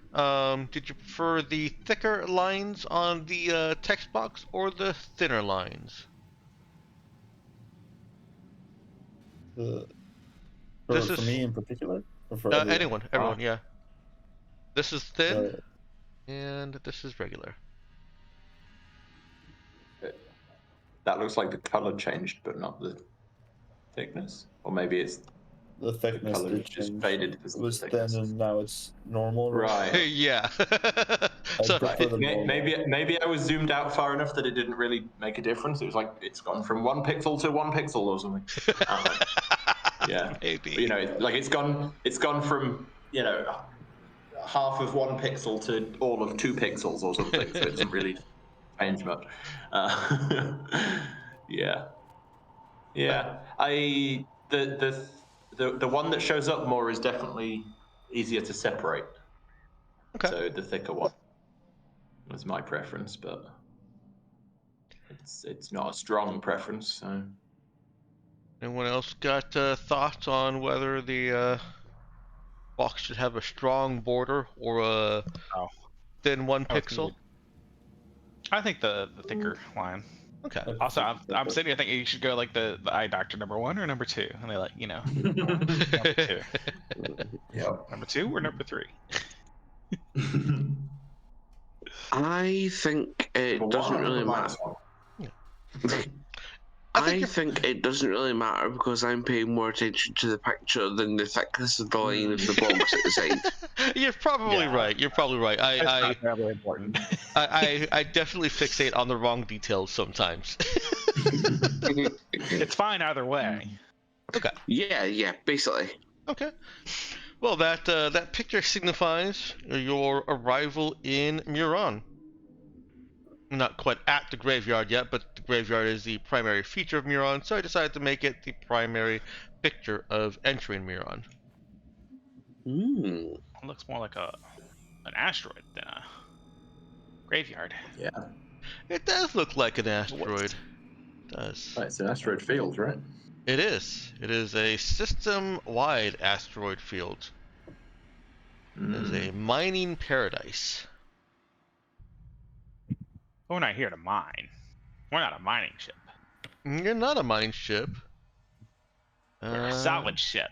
Did you prefer the thicker lines on the text box or the thinner lines? For This is me in particular, or for everyone? everyone, yeah. This is thin, The- and this is regular. That looks like the color changed, but not the thickness. Or maybe it's The thickness colour did is just change. faded It because of was the thin thickness. and now it's normal. Right. Yeah. I So prefer the normal. Maybe I was zoomed out far enough that it didn't really make a difference. It was like it's gone from 1 pixel to 1 pixel or something. I don't know. Yeah. maybe. But, like it's gone from half of 1 pixel to all of 2 pixels or something. So it doesn't really change much. Yeah. Yeah. The one that shows up more is definitely easier to separate. Okay. So the thicker one was my preference, but it's not a strong preference. So Anyone else got thoughts on whether the box should have a strong border or a Oh. thin 1 I was gonna pixel? I think the thicker line. Okay. Also, I'm sitting here thinking you should go like the eye doctor #1 or #2, and they like number 2, yeah. number 2 or number 3. I think it Number doesn't one or really number matter. -1? I think it doesn't really matter because I'm paying more attention to the picture than the thickness of the line of the box at the side. You're probably right. You're probably right. It's not terribly important. I definitely fixate on the wrong details sometimes. It's fine either way. Okay. Yeah, basically. Okay. Well, that picture signifies your arrival in Muron. Not quite at the graveyard yet, but the graveyard is the primary feature of Muron, so I decided to make it the primary picture of entering Muron. Hmm. It looks more like an asteroid than a graveyard. Yeah. It does look like an asteroid. It does. Right, it's an asteroid field, right? It is. It is a system-wide asteroid field. It is a mining paradise. But we're not here to mine. We're not a mining ship. You're not a mining ship. We're a salvage ship.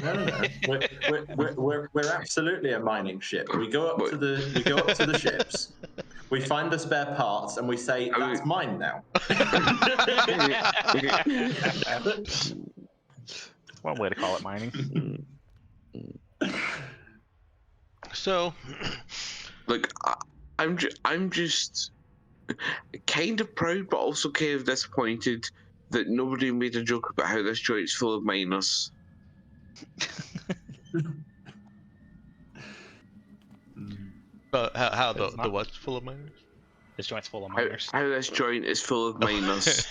No. We're absolutely a mining ship. We go up to the ships. We find the spare parts and we say, "That's mine now." One way to call it mining. So, Look, I'm just kind of proud, but also kind of disappointed that nobody made a joke about how this joint's full of miners. How It's the not. what's full of miners? This joint's full of How, miners. how this joint is full of miners.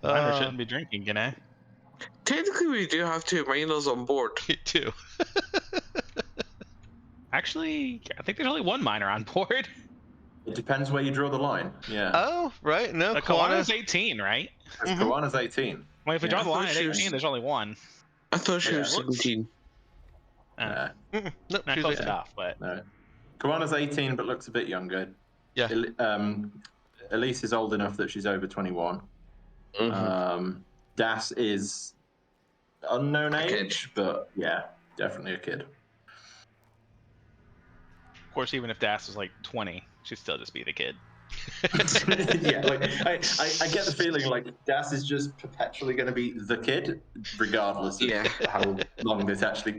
Miners shouldn't be drinking, you know. Technically, we do have 2 miners on board. You too. Actually, I think there's only one miner on board. It depends where you draw the line. Yeah. Oh, right. No, Kawana's 18, right? Because Kawana's 18. Well, if we Yeah. draw the line thought at she 18, was- there's only one. I thought she Yeah, was what's- 17. Yeah. Nope, Not she's close 18. enough, but No. Kawana's 18, but looks a bit younger. Yeah. Elise is old enough that she's over 21. Mhm. Das is unknown A kid. age, but yeah, definitely a kid. of course, even if Das was like 20, she'd still just be the kid. Yeah, like I get the feeling like Das is just perpetually going to be the kid, regardless of Yeah. how long this actually.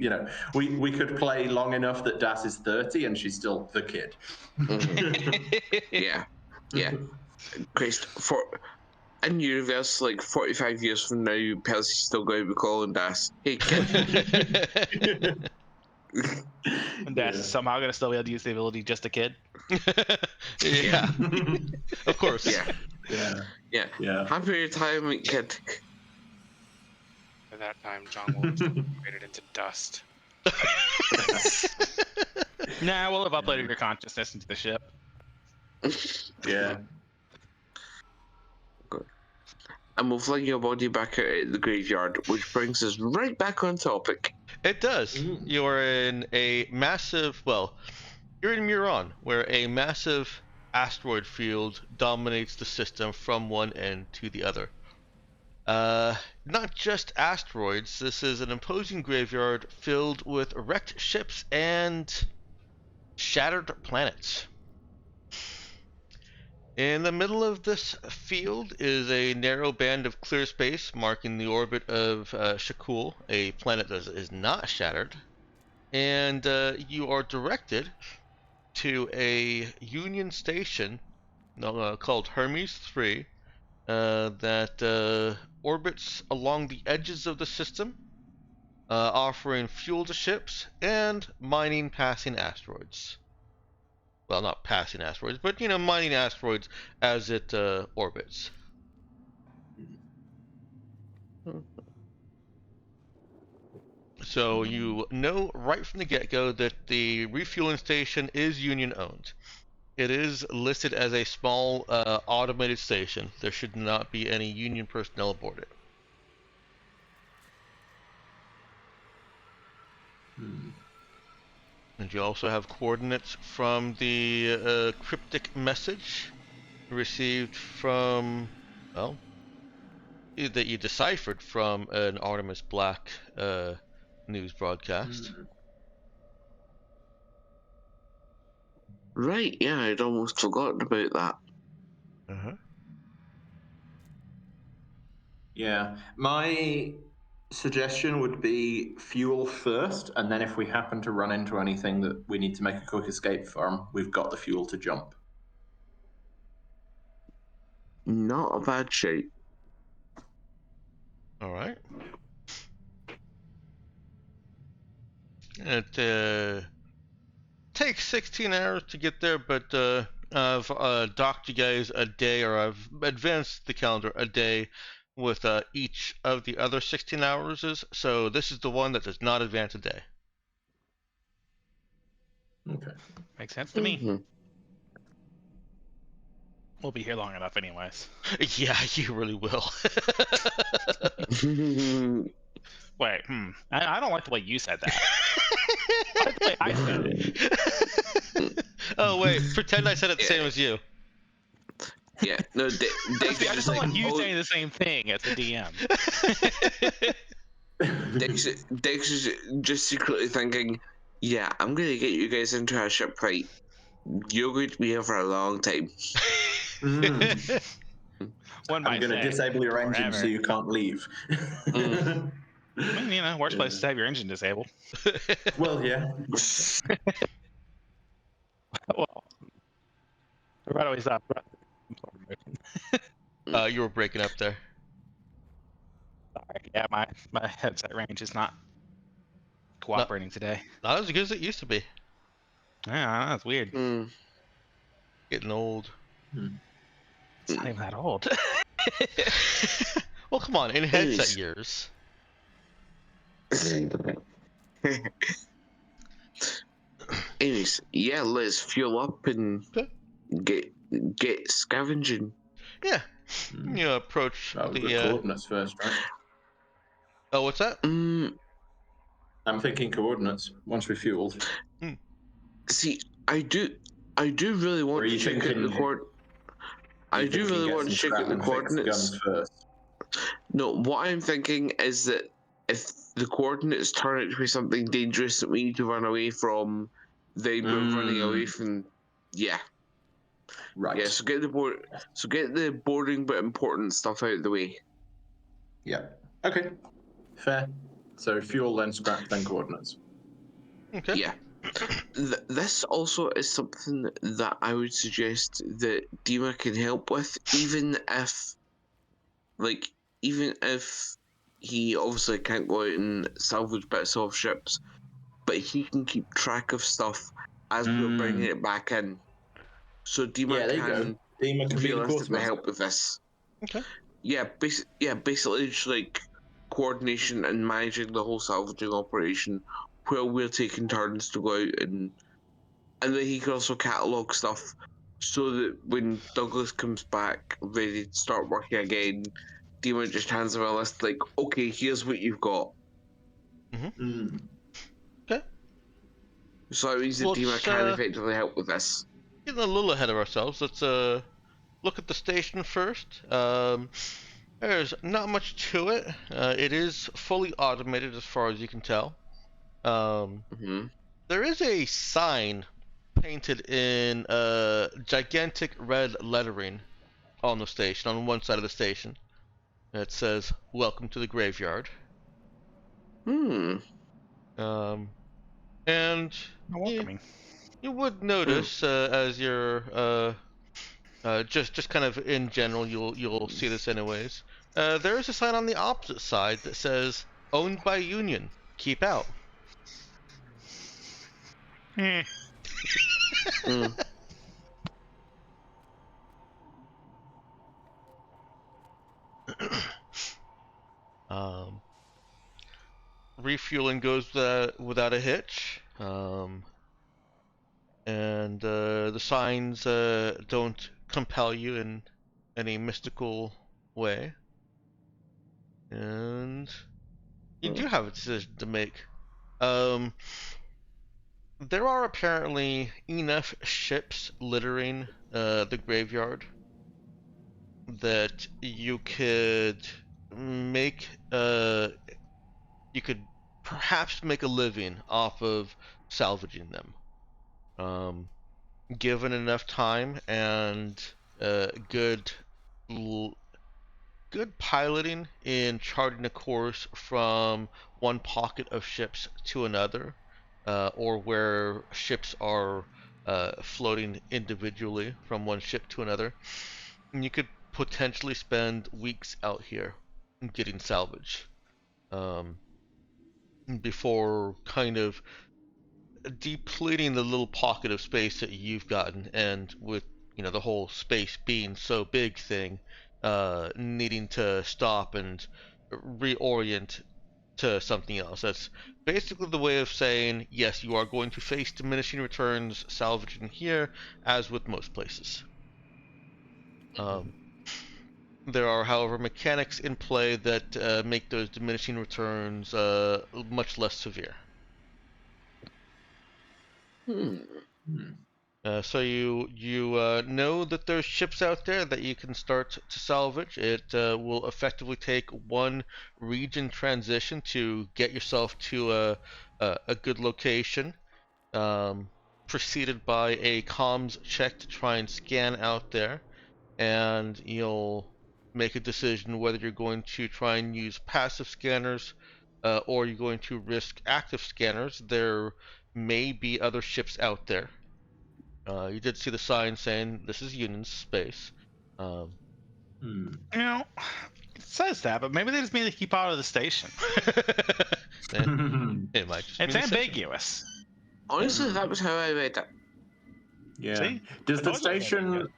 We could play long enough that Das is 30 and she's still the kid. Yeah. Yeah. Christ, in universe, like 45 years from now, Percy's still going to be calling Das, "Hey, kid." And Das is somehow going to still be able to use the ability just a kid. Yeah, of course. Yeah. Yeah. Yeah. Yeah. Happy retirement, kid. By that time, John will have faded into dust. Nah, we'll have uploaded your consciousness into the ship. Yeah. And we'll fling your body back out at the graveyard, which brings us right back on topic. It does. Mm. You're in a massive, you're in Muron, where a massive asteroid field dominates the system from one end to the other. Not just asteroids, this is an imposing graveyard filled with wrecked ships and shattered planets. In the middle of this field is a narrow band of clear space marking the orbit of Shakul, a planet that is not shattered. And you are directed to a Union station called Hermes 3 that orbits along the edges of the system, offering fuel to ships and mining passing asteroids. Well, not passing asteroids, but mining asteroids as it orbits. So you know right from the get-go that the refueling station is Union owned. It is listed as a small automated station. There should not be any Union personnel aboard it. And you also have coordinates from the cryptic message received from, well, that you deciphered from an Artemis Black news broadcast. Right, yeah, I'd almost forgotten about that. Uh-huh. Yeah. My suggestion would be fuel first, and then if we happen to run into anything that we need to make a quick escape from, we've got the fuel to jump. Not a bad shape. All right. It takes 16 hours to get there, but I've docked you guys a day, or I've advanced the calendar a day with each of the other 16 hours. So this is the one that does not advance a day. Okay. Makes sense to me. Mhm. We'll be here long enough, anyways. Yeah, you really will. Wait, I don't like the way you said that. I like the way I said it. Oh wait, pretend I said it the same as you. Yeah, no, Dex I is just just don't like, want you oh, saying the same thing as the DM. Dex is just secretly thinking, yeah, I'm going to get you guys into a ship fight. You're going to be here for a long time. One I'm might going to say, disable your engine so forever. you can't leave. I mean, worst place to have your engine disabled. Well, yeah. Well, right away stop. You were breaking up there. Sorry. Yeah, my headset range is not cooperating today. Not as good as it used to be. Yeah, that's weird. Getting old. It's not even that old. Well, come on, in headset Anyways. years. Anyways, yeah, let's fuel up and Okay. get scavenging. Yeah. You approach Well, we've got the. coordinates first, right? Oh, what's that? I'm thinking coordinates once we fueled. See, I do really Or want are to you check out the thinking? I do really get want to some check out scrap the and fix the coordinates. guns first. No, what I'm thinking is that if the coordinates turn out to be something dangerous that we need to run away from, then we're running away from. Yeah, Right. yeah. So get the boring but important stuff out of the way. Yeah. Okay. Fair. So fuel, then scrap, then coordinates. Okay. Yeah. This also is something that I would suggest that Dima can help with, even if he obviously can't go out and salvage bits off ships, but he can keep track of stuff as we're bringing it back in. So Dima Yeah, there you go. can Dima can be the realistically quartermaster. help with this. Okay. Yeah, basically just like coordination and managing the whole salvaging operation, while we're taking turns to go out and then he can also catalog stuff so that when Douglas comes back ready to start working again, Dima just hands him a list like, okay, here's what you've got. Okay. So that means that Dima Let's, can effectively help with this. Getting a little ahead of ourselves. Let's look at the station first. There's not much to it. It is fully automated as far as you can tell. There is a sign painted in gigantic red lettering on the station, on one side of the station. It says, "Welcome to the graveyard." And Welcoming. you would notice as you're just kind of in general, you'll see this anyways. There is a sign on the opposite side that says, "Owned by Union. Keep out." Refueling goes without a hitch. And the signs don't compel you in any mystical way. And you do have a decision to make. There are apparently enough ships littering the graveyard that you could perhaps make a living off of salvaging them. Given enough time and good piloting in charting a course from one pocket of ships to another, or where ships are floating individually from one ship to another, you could potentially spend weeks out here getting salvage before kind of depleting the little pocket of space that you've gotten, and with the whole space being so big thing, needing to stop and reorient to something else. That's basically the way of saying, yes, you are going to face diminishing returns salvaging here, as with most places. There are, however, mechanics in play that make those diminishing returns much less severe. So you know that there's ships out there that you can start to salvage. It will effectively take one region transition to get yourself to a good location, preceded by a comms check to try and scan out there, and you'll make a decision whether you're going to try and use passive scanners or you're going to risk active scanners. There may be other ships out there. You did see the sign saying this is Union's space. It says that, but maybe they just mean to keep out of the station. It might just It's mean the station. ambiguous. Honestly, that was how I read it. Yeah. See? Does I the told you it was station ambiguous.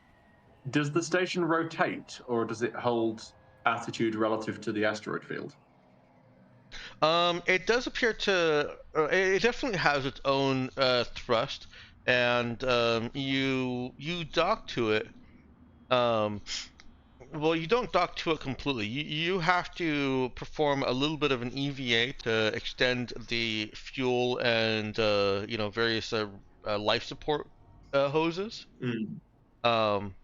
does the station rotate, or does it hold attitude relative to the asteroid field? It does appear to. It definitely has its own thrust, and you dock to it. Well, you don't dock to it completely. You have to perform a little bit of an EVA to extend the fuel and various life support hoses. Mm. Um,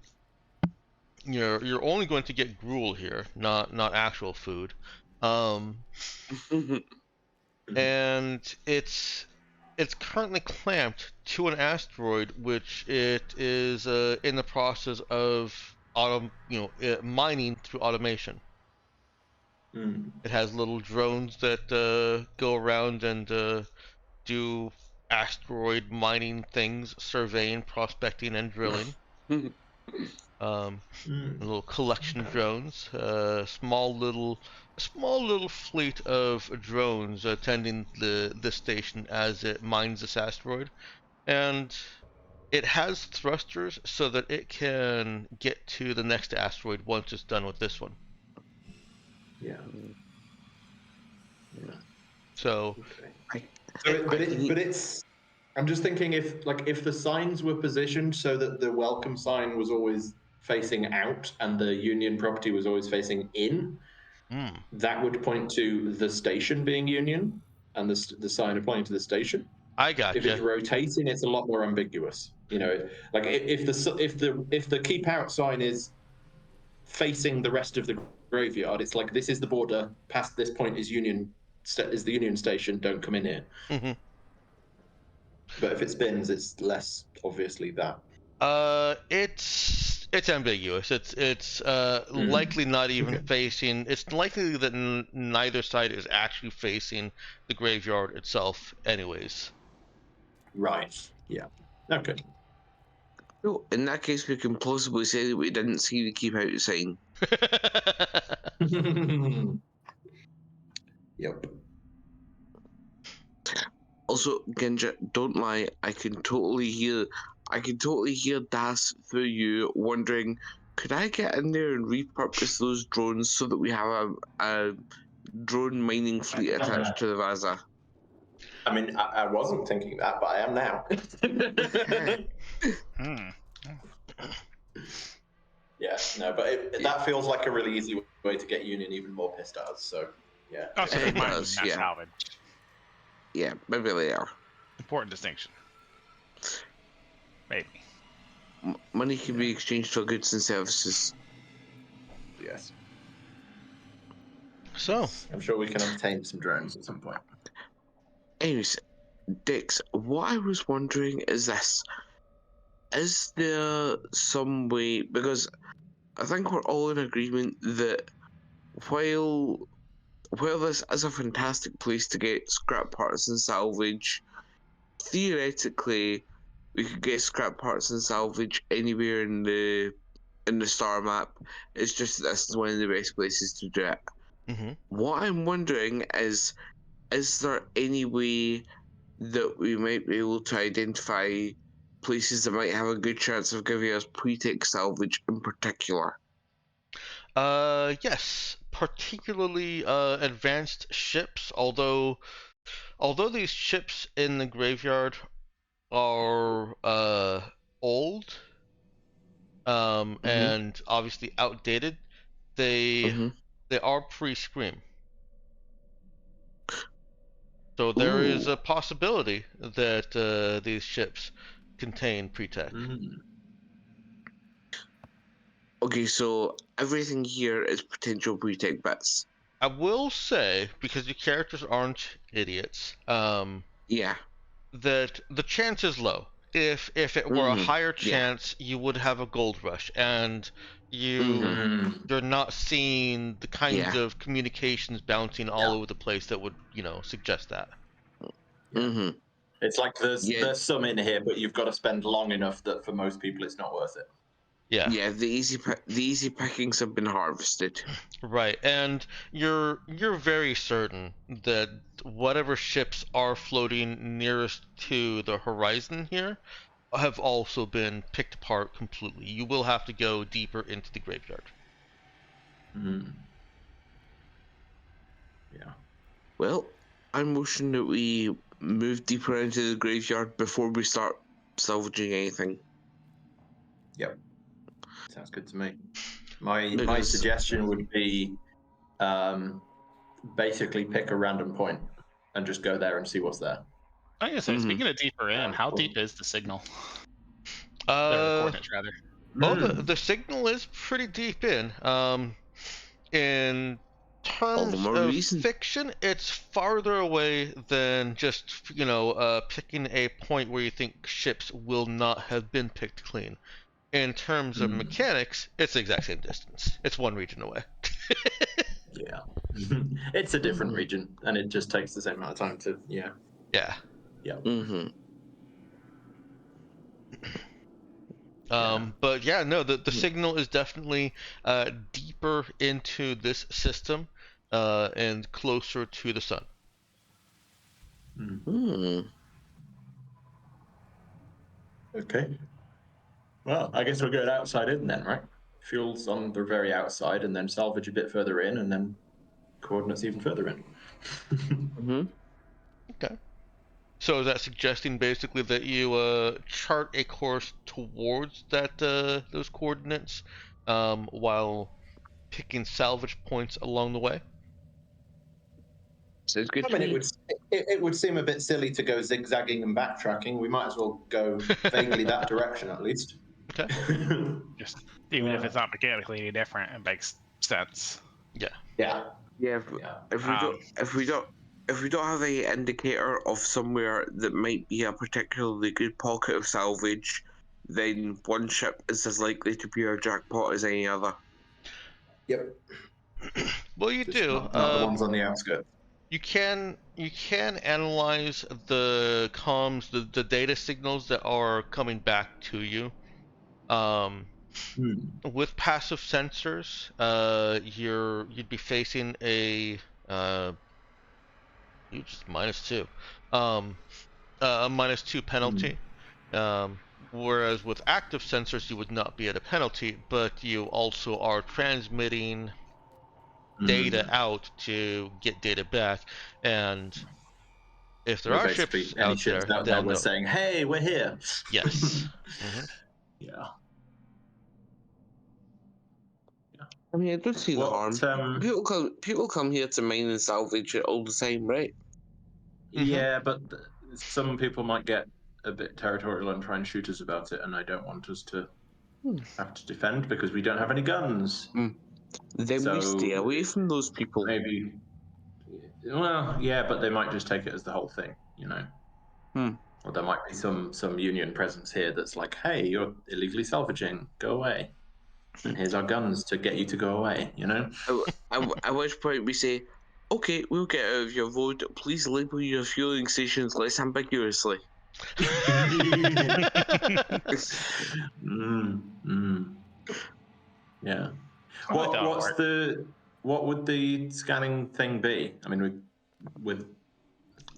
you're only going to get gruel here, not actual food. And it's currently clamped to an asteroid, which it is in the process of mining through automation. Mm. It has little drones that go around and do asteroid mining things, surveying, prospecting, and drilling. Little collection drones, small little fleet of drones attending the station as it mines this asteroid, and it has thrusters so that it can get to the next asteroid once it's done with this one. Yeah. Yeah. So, Okay. But it's. I'm just thinking if the signs were positioned so that the welcome sign was always facing out and the Union property was always facing in, that would point to the station being Union and the sign applying to the station. I If gotcha. it's rotating, it's a lot more ambiguous. Like if the keep out sign is facing the rest of the graveyard, it's like this is the border. Past this point is the Union station. Don't come in here. Mm-hmm. But if it spins, it's less obviously that. It's ambiguous. It's likely not even facing. It's likely that neither side is actually facing the graveyard itself, anyways. Right. Yeah. Okay. No, in that case, we can plausibly say that we didn't see the keep out sign. Yep. Also, Ginja, don't lie. I can totally hear Das through you wondering, could I get in there and repurpose those drones so that we have a drone mining fleet attached to the Vaza? I mean, I wasn't thinking that, but I am now. Yeah, no, but that feels like a really easy way to get Union even more pissed at us. So, yeah. Oh, so they It might does, not yeah. salvage. Yeah, maybe they are. Important distinction. Maybe. Money can be exchanged for goods and services. Yes. So, I'm sure we can obtain some drones at some point. Anyways, Dix, what I was wondering is this. Is there some way, because I think we're all in agreement that while this is a fantastic place to get scrap parts and salvage, theoretically we could get scrap parts and salvage anywhere in the star map. It's just that this is one of the best places to do it. What I'm wondering is there any way that we might be able to identify places that might have a good chance of giving us pre-tech salvage in particular? Yes, particularly advanced ships. Although these ships in the graveyard are old, and obviously outdated, they are pre-Scream. So there is a possibility that these ships contain pre-tech. Okay, so everything here is potential pre-tech bits. I will say, because your characters aren't idiots, Yeah. that the chance is low. If it were a higher chance, you would have a gold rush, and you're not seeing the kinds of communications bouncing all over the place that would suggest that. It's like there's some in here, but you've got to spend long enough that for most people it's not worth it. Yeah. Yeah, the easy pickings have been harvested. Right, and you're very certain that whatever ships are floating nearest to the horizon here have also been picked apart completely. You will have to go deeper into the graveyard. Hmm. Yeah. Well, I'm wishing that we move deeper into the graveyard before we start salvaging anything. Yep. Sounds good to me. My Because- suggestion would be basically pick a random point and just go there and see what's there. I was gonna say, Mhm. speaking of deeper in, how Cool. deep is the signal? Or the Uh, coordinates, rather. well, Hmm. the signal is pretty deep in. In All the terms more of reason. fiction, it's farther away than just, picking a point where you think ships will not have been picked clean. In terms of Hmm. mechanics, it's the exact same distance. It's one region away. Yeah. It's a different Mhm. region, and it just takes the same amount of time to. Yeah. Yeah. Yeah. Mm-hmm. But yeah, no, the signal is definitely deeper into this system and closer to the sun. Hmm. Okay. Well, I guess we'll go outside in then, right? Fuel's on the very outside, and then salvage a bit further in, and then coordinates even further in. Mm-hmm. Okay. So is that suggesting basically that you chart a course towards those coordinates while picking salvage points along the way? Sounds good I to mean, me. it would seem a bit silly to go zigzagging and backtracking. We might as well go vaguely that direction at least. Okay. Just even if Yeah. it's not mechanically any different, it makes sense. Yeah. Yeah. Yeah. Yeah. If we don't, if we don't have a indicator of somewhere that might be a particularly good pocket of salvage, then one ship is as likely to be our jackpot as any other. Yep. Well, you Just do. not the ones on the outskirts. You can analyze the comms, the data signals that are coming back to you. With passive sensors, you'd be facing a you just -2, a -2 penalty. Whereas with active sensors, you would not be at a penalty, but you also are transmitting data out to get data back, and if there We're are basically ships any out ships there, out there. they'll We're know. saying, "Hey, we're here." Yes. Hmm. Yeah. I mean, I don't see the harm. What? People come here to mine and salvage it all the time, right? Yeah, but some people might get a bit territorial and try and shoot us about it, and I don't want us to have to defend because we don't have any guns. Then we stay So away from those people. maybe. Well, yeah, but they might just take it as the whole thing, you know. Or there might be some union presence here that's like, "Hey, you're illegally salvaging. Go away." And here's our guns to get you to go away, you know? At which point we say, okay, we'll get out of your road. Please label your fueling stations less ambiguously. Yeah. That'll What would the scanning thing be? I mean, with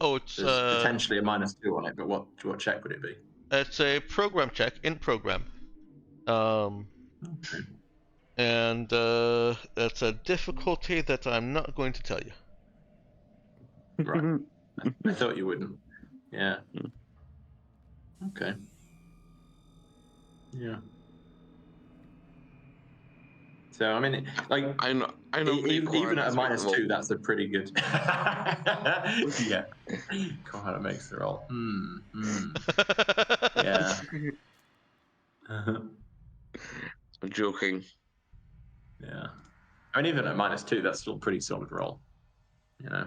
Oh, it's there's potentially a -2 on it, but what check would it be? it's a program check in program. Okay. And that's a difficulty that I'm not going to tell you. Right. I thought you wouldn't. Yeah. Okay. Yeah. So I mean, like, I know. even at a -2, that's a pretty good. Yeah. God, how it makes the roll. Yeah. I'm joking. Yeah. I mean, even at -2, that's still a pretty solid roll. You know.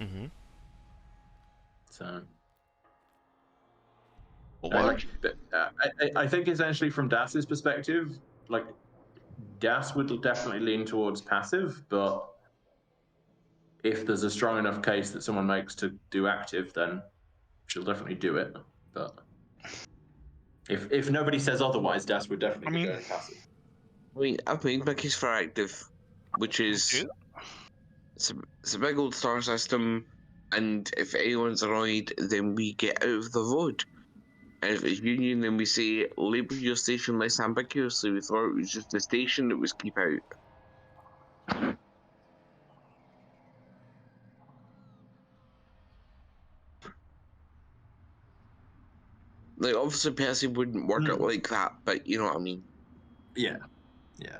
Mm-hmm. So. Well, I think essentially from Das's perspective, like Das would definitely lean towards passive, but if there's a strong enough case that someone makes to do active, then she'll definitely do it. But If nobody says otherwise, Das would definitely be going passive. I mean, I've made my case for active, which is it's a big old star system, and if anyone's annoyed, then we get out of the road. And if it's Union, then we say label your station less ambiguously. We thought it was just a station that was keep out. Like, obviously, Percy wouldn't word it like that, but you know what I mean. Yeah, yeah.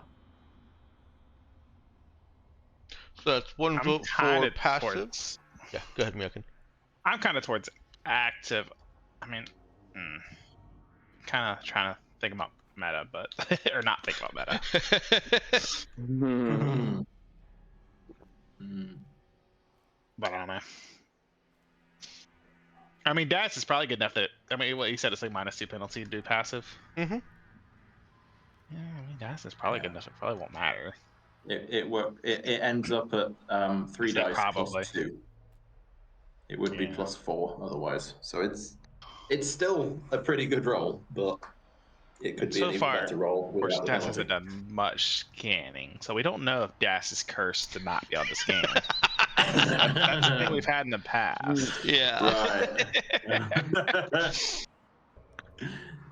So that's one I'm vote for kinda passive. towards- Yeah, go ahead, Miyakin. I'm kind of towards active. I mean, kind of trying to think about meta, but or not think about meta. But I don't know. I mean, DAS is probably good enough that what you said is like -2 penalty to do passive. Mm-hmm. Yeah, I mean DAS is probably good enough. It probably won't matter. It ends up at 3 Say dice probably. plus 2. It would be Yeah. plus 4 otherwise. So it's still a pretty good roll, but it could be So an even far, better roll Of course, without the DAS penalty. hasn't done much scanning, so we don't know if DAS is cursed to not be able to scan. That's the thing we've had in the past. Yeah. Right.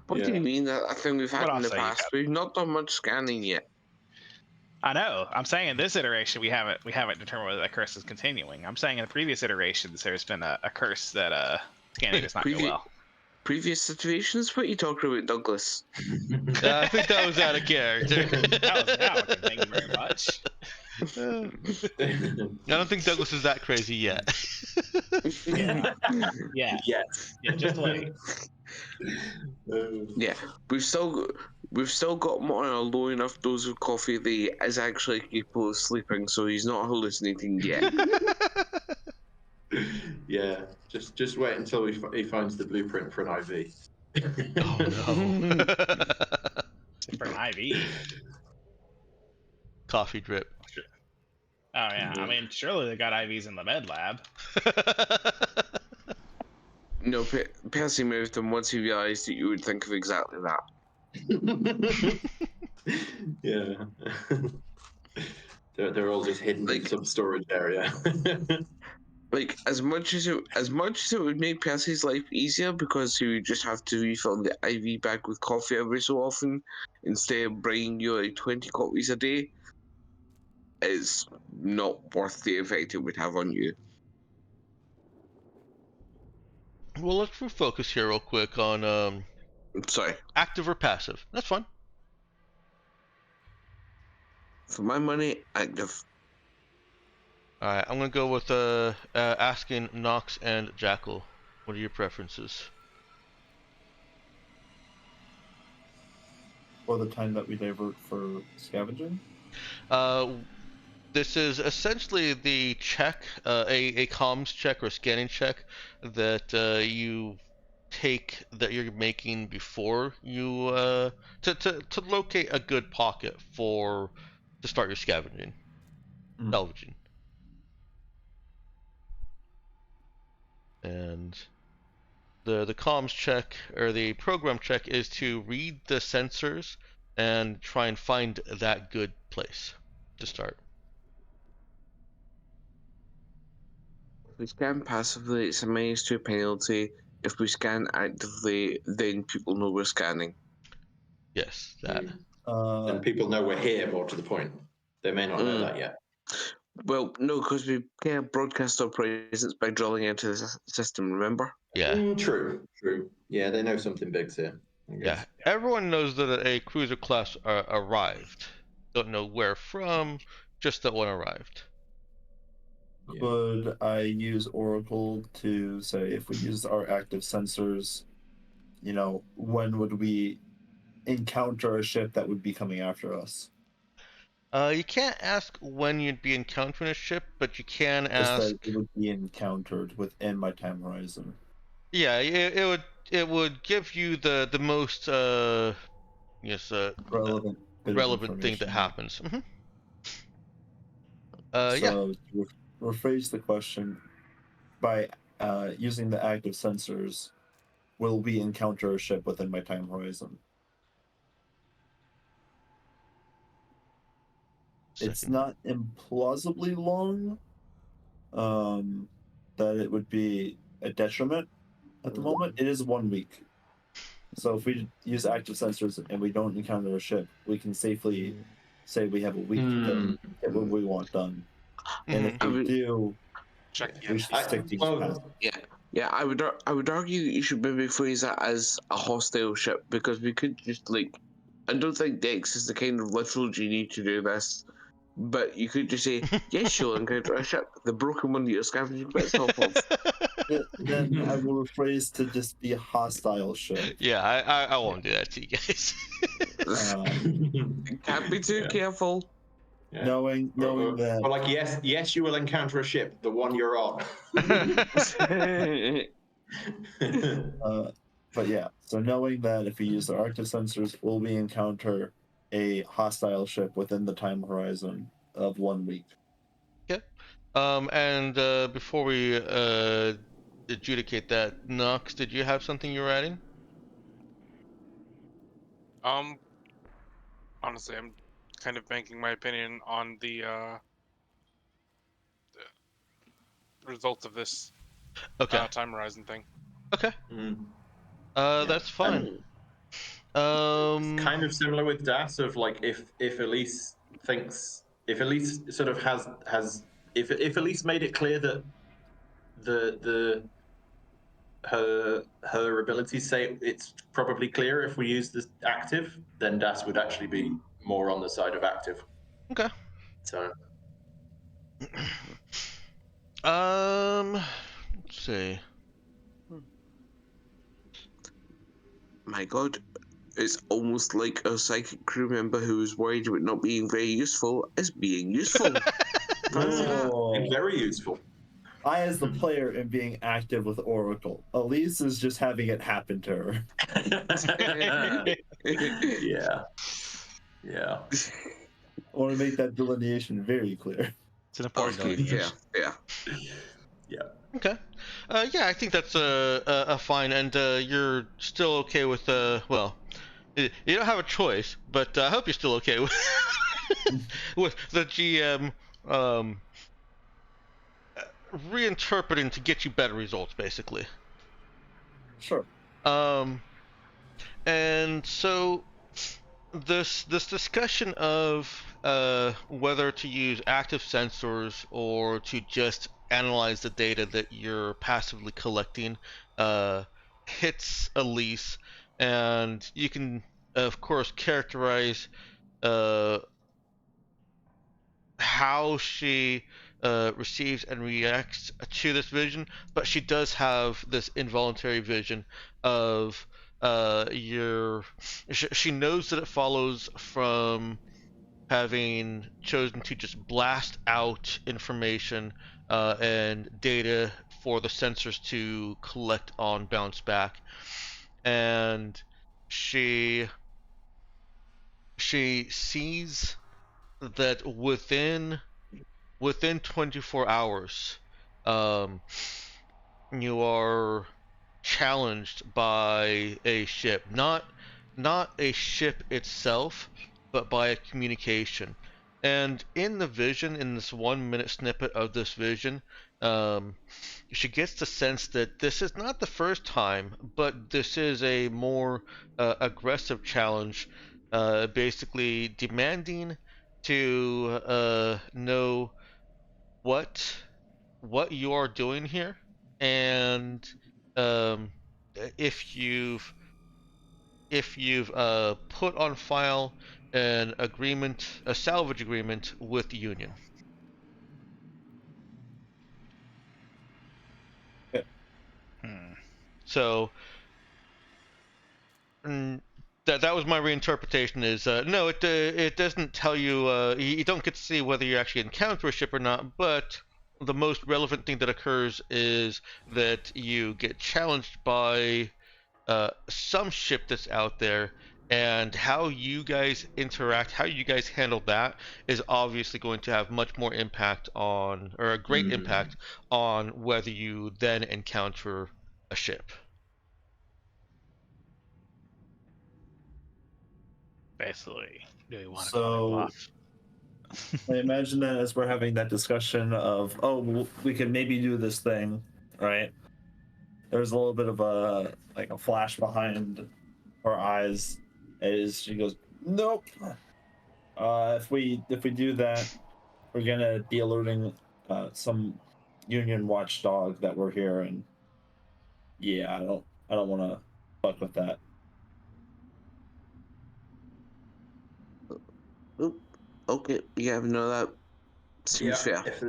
What do you mean? I think we've had What in I'll the say, you past. got- We've not done much scanning yet. I know. I'm saying in this iteration we haven't determined whether that curse is continuing. I'm saying in the previous iterations there's been a curse that scanning does not go well. Previous situations? What are you talking about, Douglas? I think that was out of character. That was now. Thank you very much. I don't think Douglas is that crazy yet. Yeah. Yeah. Yes. Yeah. Just wait. Yeah, we've still got him on a low enough dose of coffee that he is actually capable of sleeping, so he's not hallucinating yet. Yeah. Just wait until he finds the blueprint for an IV. Oh no. For an IV. Coffee drip. Oh yeah. I mean, surely they got IVs in the med lab. No, Percy moved him once he realised that you would think of exactly that. Yeah. They're all just hidden in some storage area. Like, as much as it would make Percy's life easier because he would just have to refill the IV bag with coffee every so often instead of bringing you like 20 copies a day, it's not worth the effect it would have on you. Well, let's refocus here real quick on Sorry. active or passive. That's fine. For my money, active. Alright, I'm gonna go with asking Nox and Jackal. What are your preferences? For the time that we divert for scavenging? This is essentially the check, a comms check or scanning check that you take that you're making before you to locate a good pocket to start your scavenging, salvaging. And the comms check or the program check is to read the sensors and try and find that good place to start. If we scan passively, it's a -2 penalty. If we scan actively, then people know we're scanning. Yes, that. And people know we're here, more to the point. They may not know that yet. Well, no, because we can't broadcast our presence by drilling into the system, remember? Yeah. True. Yeah, they know something big's here. Yeah. Everyone knows that a cruiser class arrived. Don't know where from, just that one arrived. Could I use Oracle to say if we use our active sensors, when would we encounter a ship that would be coming after us? You can't ask when you'd be encountering a ship, but you can Just ask. that it would be encountered within my time horizon. Yeah, it would give you the most relevant thing that happens. Mm-hmm. So to rephrase the question, by using the active sensors, will we encounter a ship within my time horizon? It's Second. not implausibly long, that it would be a detriment at the moment. It is 1 week. So if we use active sensors and we don't encounter a ship, we can safely say we have a week to get what we want done. And if Mhm. we would- do, Check we the should stick to each path. Yeah, I would argue you should maybe phrase that as a hostile ship, because we could just like, I don't think Dex is the kind of literal genie to do this, but you could just say, yes, you'll encounter a ship, the broken one that you're scavenging bits off of. Then I will rephrase to just be a hostile ship. Yeah, I won't do that to you guys. Can't be too Yeah. careful. Yeah. Knowing that, Or like, yes, you will encounter a ship, the one you're on. but yeah, so knowing that if we use the Arctic sensors, will we encounter a hostile ship within the time horizon of 1 week? And before we adjudicate that, Nox, did you have something you were adding? Honestly, I'm kind of banking my opinion on the results of this Okay. time horizon thing. Okay. Mm. That's fine. It's kind of similar with Das of like if Elise thinks, if Elise sort of has if Elise made it clear that the her abilities say it's probably clear if we use this active, then Das would actually be more on the side of active. Okay. So Let's see. My god, it's almost like a psychic crew member who was worried about not being very useful is being useful. Fancy that. Oh, very useful. I, as the player, am being active with Oracle. Elise is just having it happen to her. Yeah. Yeah. I want to make that delineation very clear. It's an important Okay, delineation. yeah. Yeah. Okay. Yeah, I think that's a fine, and you're still okay with well, you don't have a choice, but I hope you're still okay with with the GM reinterpreting to get you better results, basically. Sure. And so this discussion of whether to use active sensors or to just analyze the data that you're passively collecting hits Elise, and you can of course characterize how she receives and reacts to this vision, but she does have this involuntary vision of she knows that it follows from having chosen to just blast out information and data for the sensors to collect on bounce back, and she sees that within 24 hours, you are challenged by a ship, not a ship itself, but by a communication. And in the vision, in this 1 minute snippet of this vision, she gets the sense that this is not the first time, but this is a more aggressive challenge, basically demanding to know what you are doing here, and um, if you've put on file an agreement, a salvage agreement with the union. So that was my reinterpretation. Is no, it doesn't tell you. You don't get to see whether you actually encounter a ship or not. But the most relevant thing that occurs is that you get challenged by some ship that's out there, and how you guys interact, how you guys handle that is obviously going to have much more impact on, or a great impact on whether you then encounter a ship. Basically, do we want to So- call it bluff? I imagine that as we're having that discussion of, oh, we can maybe do this thing, right? There's a little bit of a flash behind her eyes as she goes, "Nope. If we do that, we're gonna be alerting some Union watchdog that we're here, and yeah, I don't want to fuck with that." Oop. Okay, yeah, no, that seems fair. If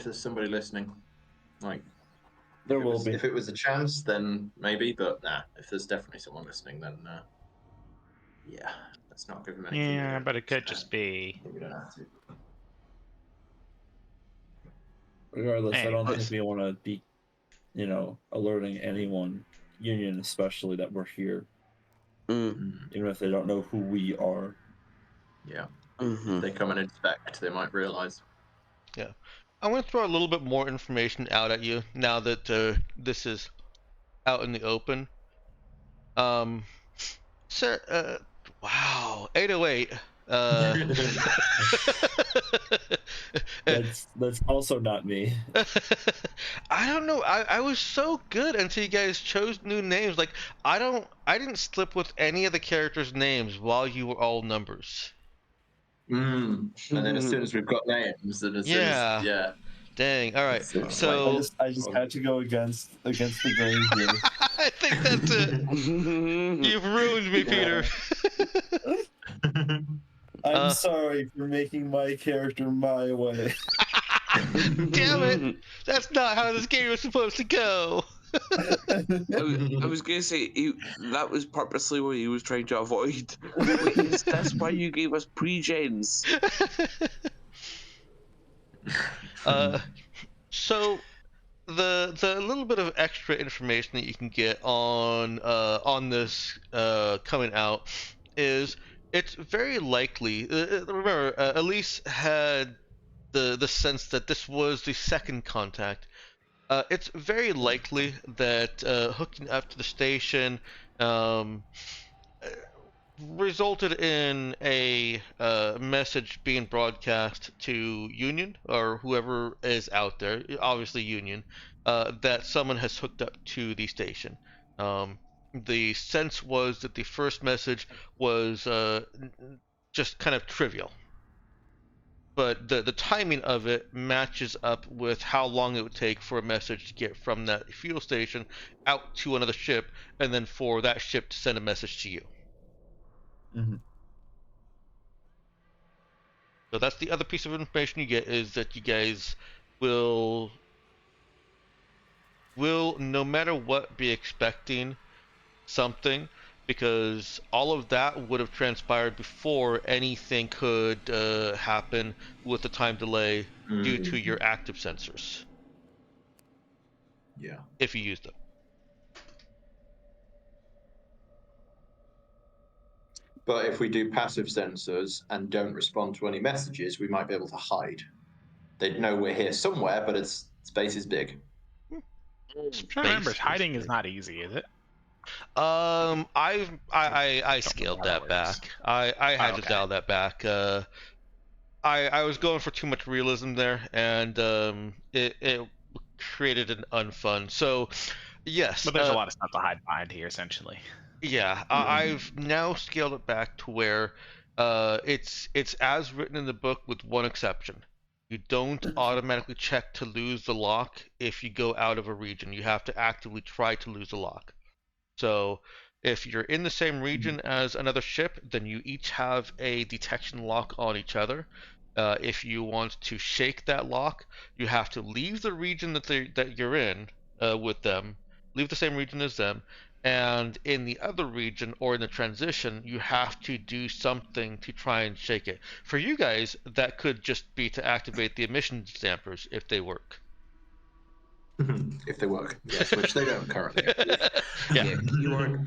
there's somebody listening, like There will be. If it was a chance, then maybe. But nah, if there's definitely someone listening, then yeah, let's not give them anything. Yeah, but it could just be. We don't have to. Regardless, I don't think Anyways. we want to be, alerting anyone, Union especially, that we're here, even if they don't know who we are. Yeah. Mm-hmm. If they come and inspect, they might realize. Yeah. I want to throw a little bit more information out at you now that this is out in the open. Sir, wow, 808. That's also not me. I don't know. I was so good until you guys chose new names. Like I didn't slip with any of the characters' names while you were all numbers. And then as soon as we've got names, and as soon as Dang. All right. It's So I just had to go against the grain here. I think that's it. You've ruined me, Peter. I'm sorry for making my character my way. Damn it! That's not how this game was supposed to go. I was gonna say that was purposely what he was trying to avoid. That's why you gave us pre-gens. So the little bit of extra information that you can get on this coming out is it's very likely. Remember, Elise had the sense that this was the second contact. It's very likely that hooking up to the station resulted in a message being broadcast to Union or whoever is out there, obviously Union, that someone has hooked up to the station. The sense was that the first message was just kind of trivial. But the timing of it matches up with how long it would take for a message to get from that fuel station out to another ship, and then for that ship to send a message to you. Mm-hmm. So that's the other piece of information you get, is that you guys will no matter what be expecting something, because all of that would have transpired before anything could happen with the time delay due to your active sensors. Yeah. If you use them. But if we do passive sensors and don't respond to any messages, we might be able to hide. They'd know we're here somewhere, but space is big. Remember, hiding is not easy, is it? I scaled that back. I had to dial that back. I was going for too much realism there, and it created an unfun. So, yes. But there's a lot of stuff to hide behind here, essentially. Yeah, I've now scaled it back to where it's as written in the book with one exception. You don't automatically check to lose the lock if you go out of a region. You have to actively try to lose the lock. So if you're in the same region as another ship, then you each have a detection lock on each other. If you want to shake that lock, you have to leave the region that you're in with them, leave the same region as them, and in the other region or in the transition, you have to do something to try and shake it. For you guys, that could just be to activate the emission dampers if they work. If they work, yes, which they don't currently. Yeah. You are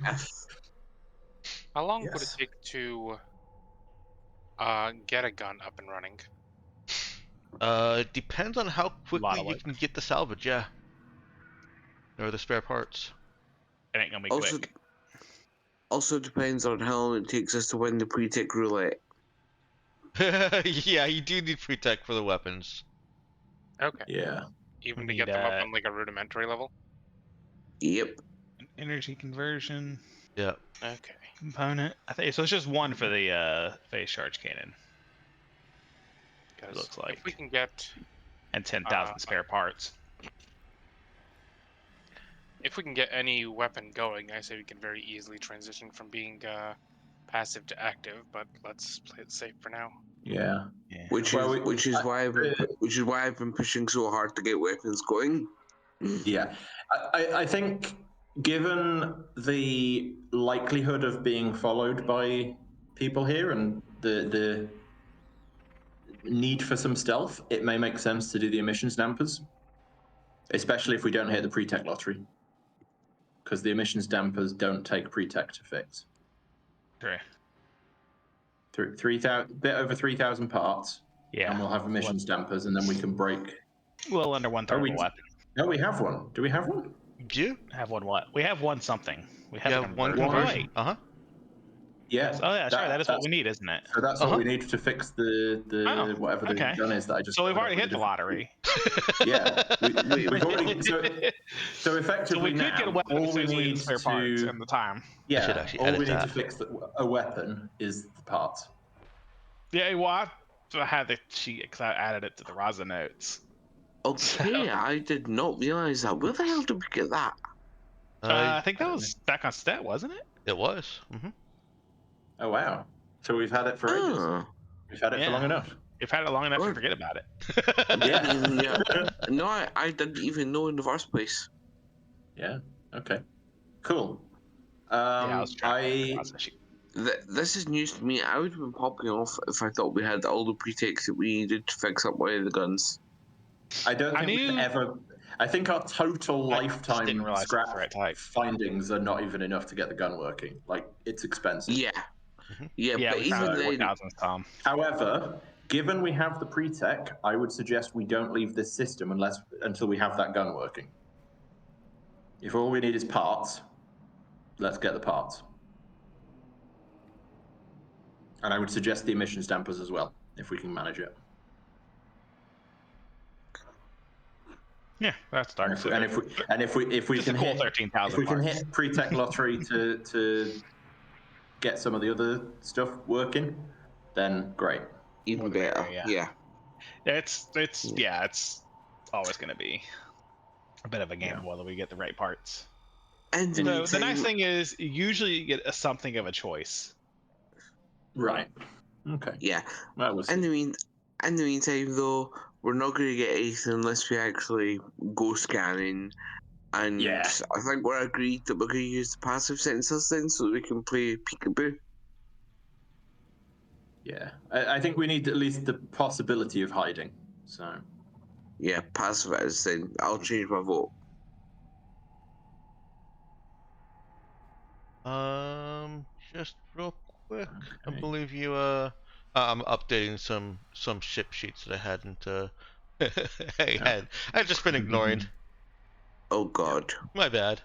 How long would it take to get a gun up and running? It depends on how quickly you can get the salvage, yeah. Or the spare parts. It ain't gonna be also, quick. Also depends on how long it takes us to win the pre-tick roulette. Yeah, you do need free tech for the weapons. Okay. Yeah. Even We to get need, them up on like a rudimentary level. Yep. Energy conversion Yeah. Okay. component. I think so. It's just one for the phase charge cannon. It Because looks if we like, can get and 10,000 spare parts. any weapon going, I say we can very easily transition from being passive to active. But let's play it safe for now. Yeah. Yeah. Which is why I've been pushing so hard to get weapons going. Yeah. I think given the likelihood of being followed by people here and the need for some stealth, it may make sense to do the emissions dampers, especially if we don't hit the pre-tech lottery, because the emissions dampers don't take pre-tech to fix. True. 3,000, bit over 3,000 parts. Yeah. And we'll have emissions dampers, and then we can break. Well, under 1/3 of a weapon. No, we have one. Do we have one? Do you? Have one what? We have one something. We have You a have one conversion. conversion. Oh, wait. Yeah. Oh, yeah, sorry. That is what we need, isn't it? So that's what we need to fix the whatever the gun is that I just. So we've already hit the lottery. Yeah, we've already. So effectively So we could now, get a weapon all we as need spare parts to and the time. I should yeah, actually all edit we need to that. fix a weapon is the parts. Yeah, well, I had the sheet because I added it to the Raza notes. Okay, I did not realize that. Where the hell did we get that? I think that was back on Stet, wasn't it? It was. Mm-hmm. Oh wow! So we've had it for ages. Oh. We've had it for long enough. We've had it long enough to Or- forget about it. Yeah. No, I didn't even know in the first place. Yeah. Okay. Cool. I was trying to Raza sheet. This is news to me. I would have been popping off if I thought we had all the pre-takes that we needed to fix up one of the guns. I don't think we've ever. I think our total I just lifetime didn't realize it was scrap the right type. findings are not even enough to get the gun working. Like it's expensive. Yeah. Yeah, Yeah, but we found even then, 4,000 Tom. However, given we have the pre-tech, I would suggest we don't leave this system until we have that gun working. If all we need is parts, let's get the parts. And I would suggest the emissions dampers as well, if we can manage it. Yeah, that's dark. And if we Just can a cool hit 13,000 if we can parts. hit pre-tech lottery to get some of the other stuff working, then great. even better. Yeah. It's always going to be a bit of a gamble whether we get the right parts. And So the nice thing is, usually you get something of a choice. Right. Okay. Yeah. That was In the meantime, though, we're not going to get anything unless we actually go scanning. And Yeah. I think we're agreed that we're going to use the passive sensors then so that we can play peekaboo. yeah. I think we need at least the possibility of hiding. So Yeah, passive it is then. I'll change my vote. Just real quick, I Okay. believe you. I'm updating some ship sheets that I hadn't. I've just been ignoring. Oh god. My bad.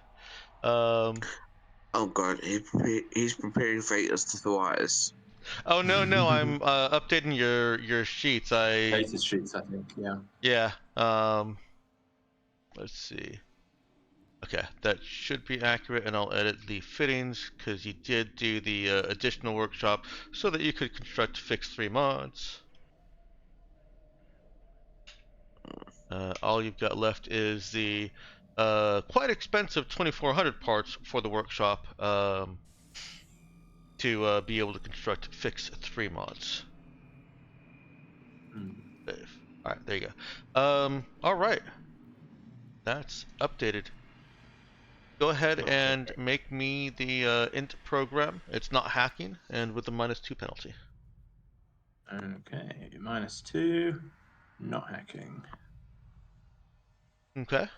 Oh god, he's preparing fighters to throw at us. Oh no, I'm updating your sheets. Latest sheets, I think. Yeah. Yeah. Let's see. Okay, that should be accurate, and I'll edit the fittings because you did do the additional workshop so that you could construct fix 3 mods. All you've got left is the quite expensive 2,400 parts for the workshop to be able to construct fix 3 mods. Alright, there you go. Alright. That's updated. Go ahead and make me the int program. It's not hacking, and with the -2 penalty. Okay, -2, not hacking. Okay.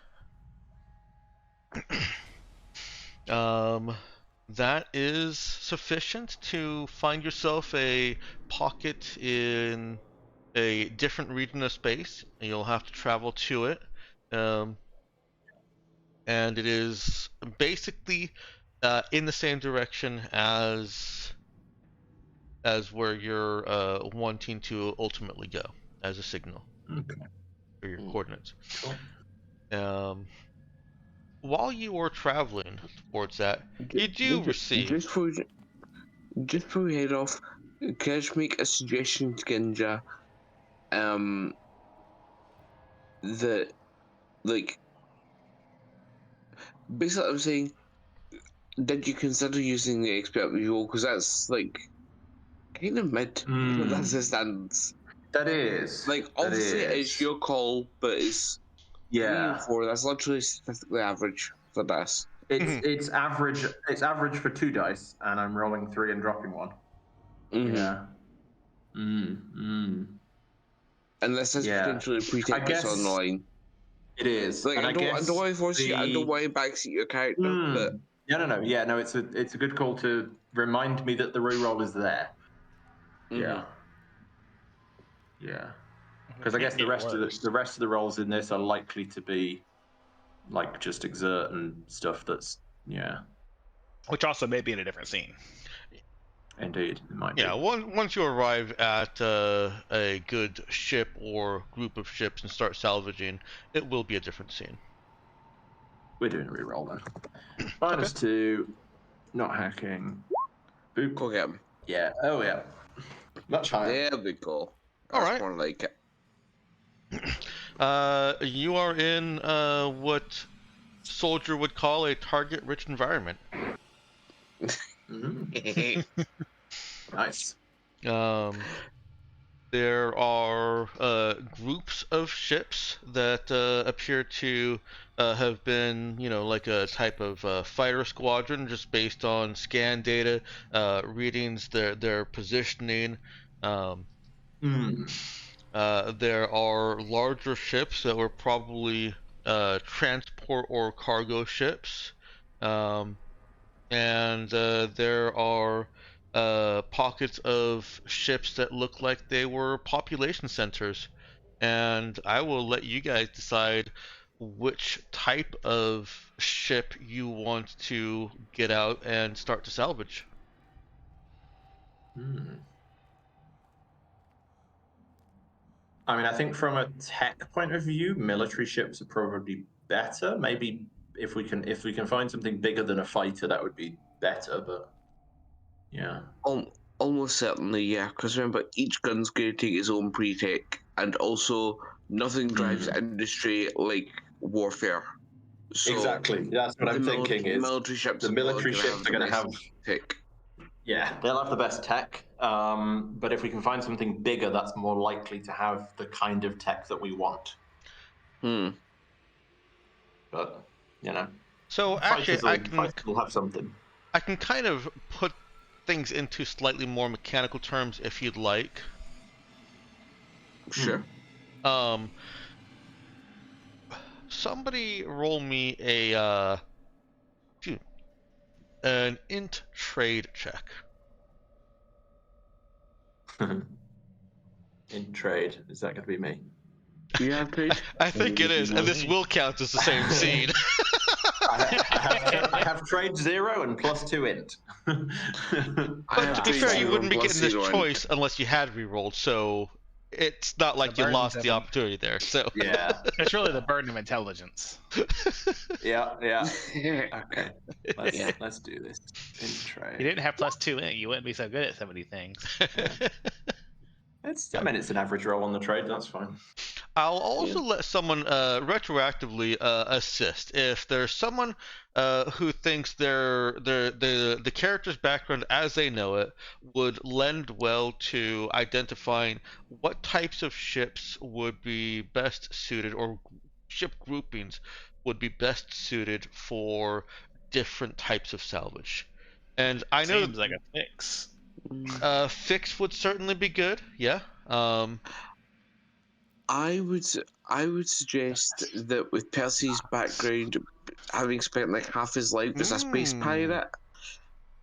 That is sufficient to find yourself a pocket in a different region of space. You'll have to travel to it. And it is basically in the same direction as where you're wanting to ultimately go as a signal Okay. for your coordinates. Cool. While you were traveling towards that, you do receive. Just before we head off, can I just make a suggestion to Ginja? That, like, basically, I'm saying, did you consider using the expert rule? Because that's, like, kind of mid. That's the standards. That is. Like, obviously, it's your call, but it's 3 and 4. That's literally statistically average for this. It's average. It's average for 2 dice, and I'm rolling 3 and dropping 1. Mm-hmm. Yeah. Unless there's potentially pre-tech bits on the line. It is. Like, and I don't want to force you. I don't want to backseat your character, but No. Yeah, no. It's a good call to remind me that the reroll is there. Yeah. Because I guess the rest of the rolls in this are likely to be like just exert and stuff. That's Which also may be in a different scene. Indeed, it might be. Yeah, once you arrive at a good ship or group of ships and start salvaging, it will be a different scene. We're doing a reroll then. -2, not hacking. Boop. go get him. Yeah. Oh yeah. Much higher. There we go. All That's right. more like it. You are in what soldier would call a target-rich environment. Nice. There are groups of ships that appear to have been, like a type of fighter squadron, just based on scan data, readings, their positioning. There are larger ships that were probably transport or cargo ships. And there are pockets of ships that look like they were population centers. And I will let you guys decide which type of ship you want to get out and start to salvage. I mean, I think from a tech point of view, military ships are probably better. Maybe if we can find something bigger than a fighter, that would be better. But yeah, Almost certainly, yeah. Because remember, each gun's going to take its own pre-tech, and also nothing drives industry like warfare. So exactly. That's what I'm thinking. Is military ships the military ships are going to have tech. Yeah, they'll have the best tech. But if we can find something bigger, that's more likely to have the kind of tech that we want. But So actually, fighters will have something. I can kind of put things into slightly more mechanical terms if you'd like. Sure. Somebody roll me an int trade check. In trade, is that going to be me? Do you have trade? I think it is, and this will count as the same scene. I have trade 0 and +2 int. But to be fair, you wouldn't be getting this choice unless you had rerolled, so it's not like you lost the opportunity there. So yeah, it's really the burden of intelligence. yeah. Okay, let's do this. In trade. You didn't have +2 in it, you wouldn't be so good at so many things. Yeah. I mean, it's an average roll on the trade. That's fine. I'll also let someone retroactively assist if there's someone who thinks the character's background as they know it would lend well to identifying what types of ships would be best suited, or ship groupings would be best suited for different types of salvage. And I know seems like a fix. Fix would certainly be good. Yeah. I would suggest that with Percy's background, having spent like half his life as a space pirate,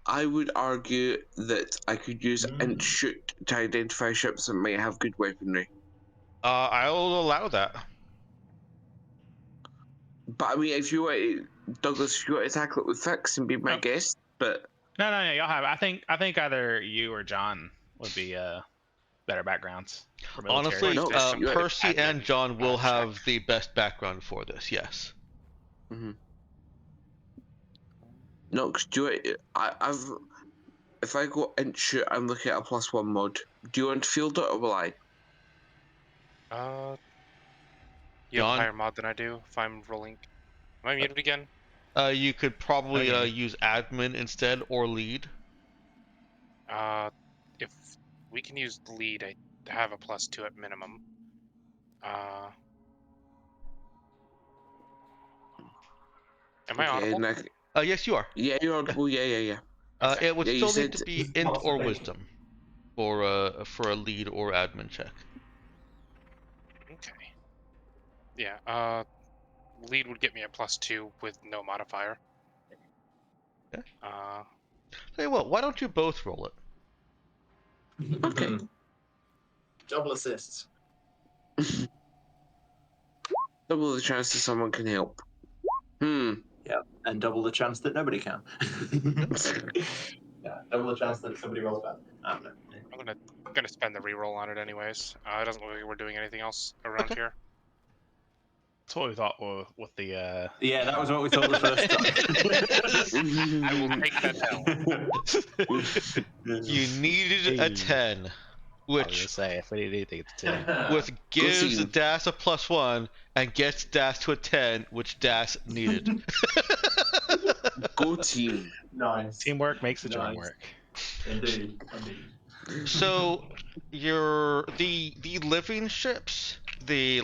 I would argue that I could use int shoot to identify ships that might have good weaponry. I'll allow that. But I mean, if you want to, Douglas, if you want to tackle it with Fix and be my Nope. guest, but No, y'all have. I think either you or John would be better backgrounds for military. Honestly, No, you- Percy and admin, John will check. have the best background for this. Yes. no, because do you, I've if I go and shoot, I'm looking at a +1 mod. Do you want to field it or will I? You have a John? higher mod than I do. If I'm rolling, am I muted again? You could probably Okay. use admin instead or lead. If we can use lead, I have a +2 at minimum. Am I Okay, audible? and I, Yes, you are. yeah, you're audible. Yeah. Okay. It would Yeah, you still need said to be It's int not or so big. wisdom for a lead or admin check. Okay. Yeah. Lead would get me a +2 with no modifier. Okay. Uh, Tell you what, why don't you both roll it? Okay. Double assists. Double the chances someone can help. Yeah, and double the chance that nobody can. Yeah, double the chance that somebody rolls bad. I don't know. I'm gonna spend the reroll on it anyways. It doesn't look like we're doing anything else around Okay. here. That's what we thought with the. Yeah, that was what we thought the first time. I will take that down. You needed a Hey. 10, I was which gonna say if we need anything, it's 10. with gives team. Das a +1 and gets Das to a 10, which Das needed. Go team. Nice. Teamwork makes the dream Nice. work. Indeed. So the living ships, the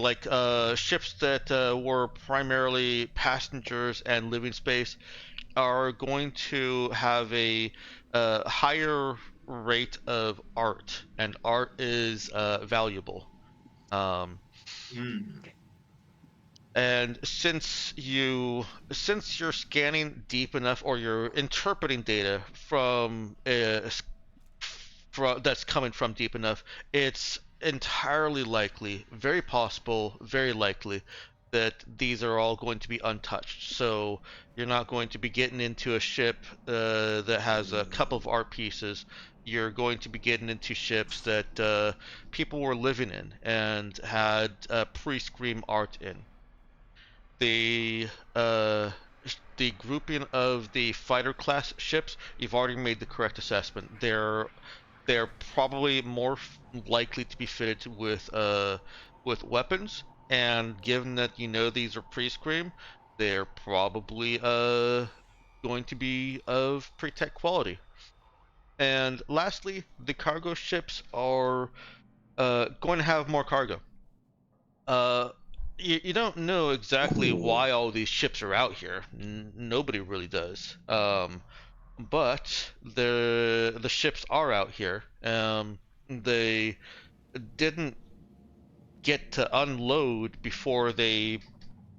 ships that were primarily passengers and living space, are going to have a higher rate of art, and art is valuable. And since you're scanning deep enough, or you're interpreting data from that's coming from deep enough, it's entirely likely, very possible, very likely that these are all going to be untouched. So you're not going to be getting into a ship that has a couple of art pieces. You're going to be getting into ships that people were living in and had pre-scream art in. Uh, the grouping of the fighter class ships, you've already made the correct assessment. They're probably more likely to be fitted with weapons, and given that you know these are pre-scream, they're probably going to be of pre-tech quality. And lastly, the cargo ships are going to have more cargo. Uh, you don't know exactly why all these ships are out here. Nobody really does. But the ships are out here. They didn't get to unload before they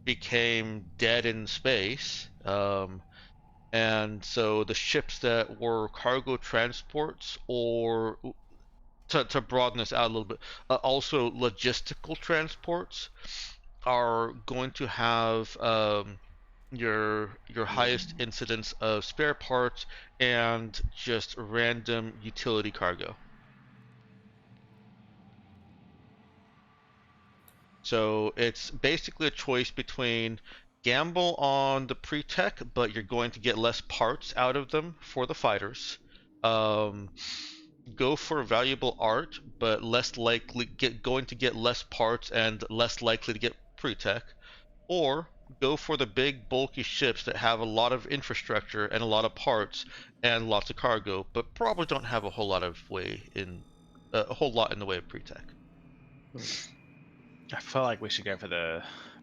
became dead in space. And so the ships that were cargo transports, or to broaden this out a little bit, also logistical transports, are going to have your highest incidence of spare parts and just random utility cargo. So it's basically a choice between gamble on the pre-tech, but you're going to get less parts out of them for the fighters. Go for valuable art, but going to get less parts and less likely to get pre-tech, or go for the big bulky ships that have a lot of infrastructure and a lot of parts and lots of cargo, but probably don't have a whole lot in the way of pre-tech. I feel like we should go for the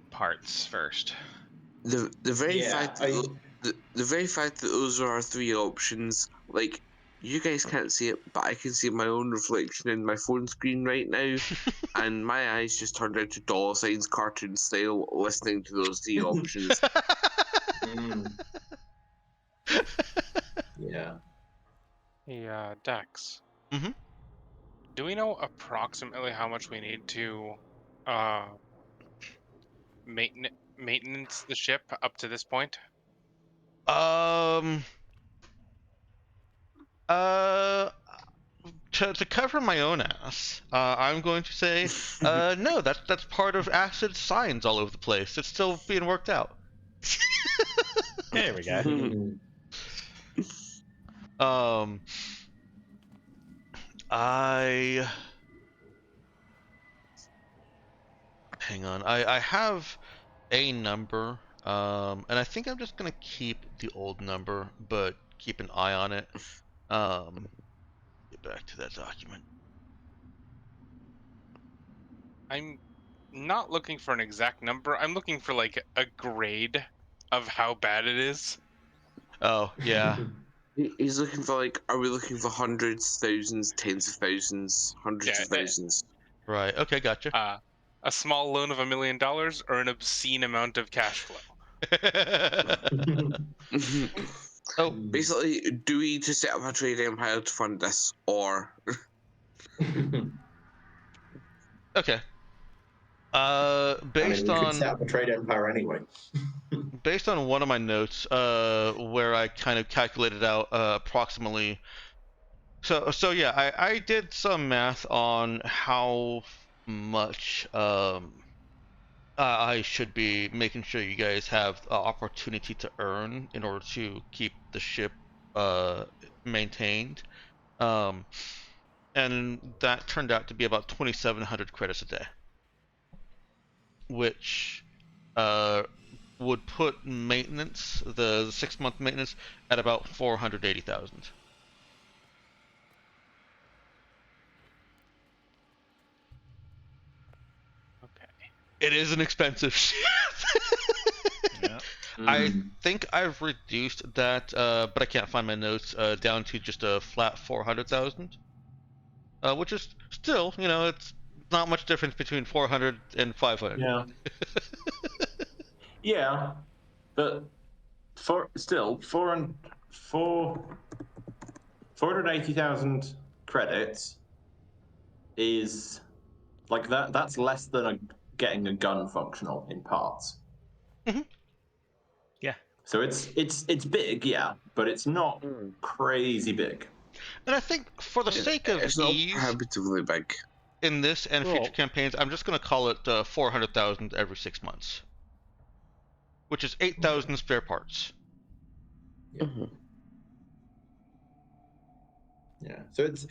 parts first. The very Yeah, fact that the very fact that those are our three options, like, you guys can't see it, but I can see my own reflection in my phone screen right now, and my eyes just turned into dollar signs, cartoon style, listening to those three options. Yeah. Yeah, Dex. Mhm. Do we know approximately how much we need to maintenance the ship up to this point? Um. Uh. To cover my own ass, I'm going to say, no. That's part of acid signs all over the place. It's still being worked out. There we go. Um. I. Hang on. I have a number. And I think I'm just gonna keep the old number, but keep an eye on it. Get back to that document. I'm not looking for an exact number. I'm looking for like a grade of how bad it is. Oh, yeah. He's looking for like, are we looking for hundreds, thousands, tens of thousands, hundreds Yeah, of thousands? Right. Okay, gotcha. A small loan of $1 million or an obscene amount of cash flow. Oh, Basically, do we to set up a trade empire to fund this, or okay. I mean, Based we could set on up a trade empire anyway. one of my notes, where I kind of calculated out approximately. So yeah, I did some math on how much I should be making sure you guys have opportunity to earn in order to keep the ship maintained. Um, and that turned out to be about 2,700 credits a day, which would put maintenance, the 6-month maintenance, at about 480,000. Okay. It is an expensive ship. Yeah. I think I've reduced that, but I can't find my notes, down to just a flat 400,000. Which is still, it's not much difference between 400 and 500. Yeah. Yeah, but for still 480,000 credits is like that. That's less than getting a gun functional in parts. Mhm. Yeah. So it's big, yeah, but it's not crazy big. And I think for the sake of it's not ease prohibitively big? in this and future Well- campaigns, I'm just going to call it 400,000 every 6 months, which is 8,000 spare parts. Yeah, so it's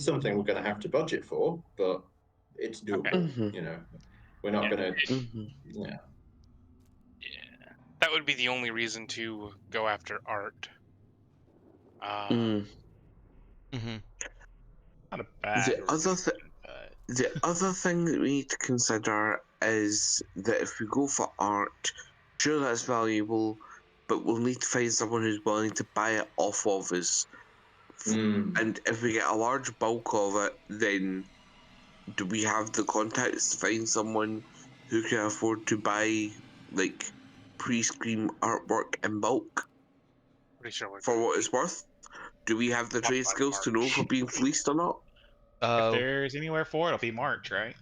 something we're going to have to budget for, but it's doable. Okay. You know, we're not Yeah. going to. Mm-hmm. Yeah. Yeah. That would be the only reason to go after art. Mm-hmm. Not a bad The other reason, th- but the other thing that we need to consider is that if we go for art, sure that's valuable, but we'll need to find someone who's willing to buy it off of us. And if we get a large bulk of it, then do we have the contacts to find someone who can afford to buy like pre-screen artwork in bulk Pretty sure we're for gonna what need it's worth? Do we have the one trade by skills to know if we're March. being fleeced or not? if there's anywhere for it, it'll be March, right?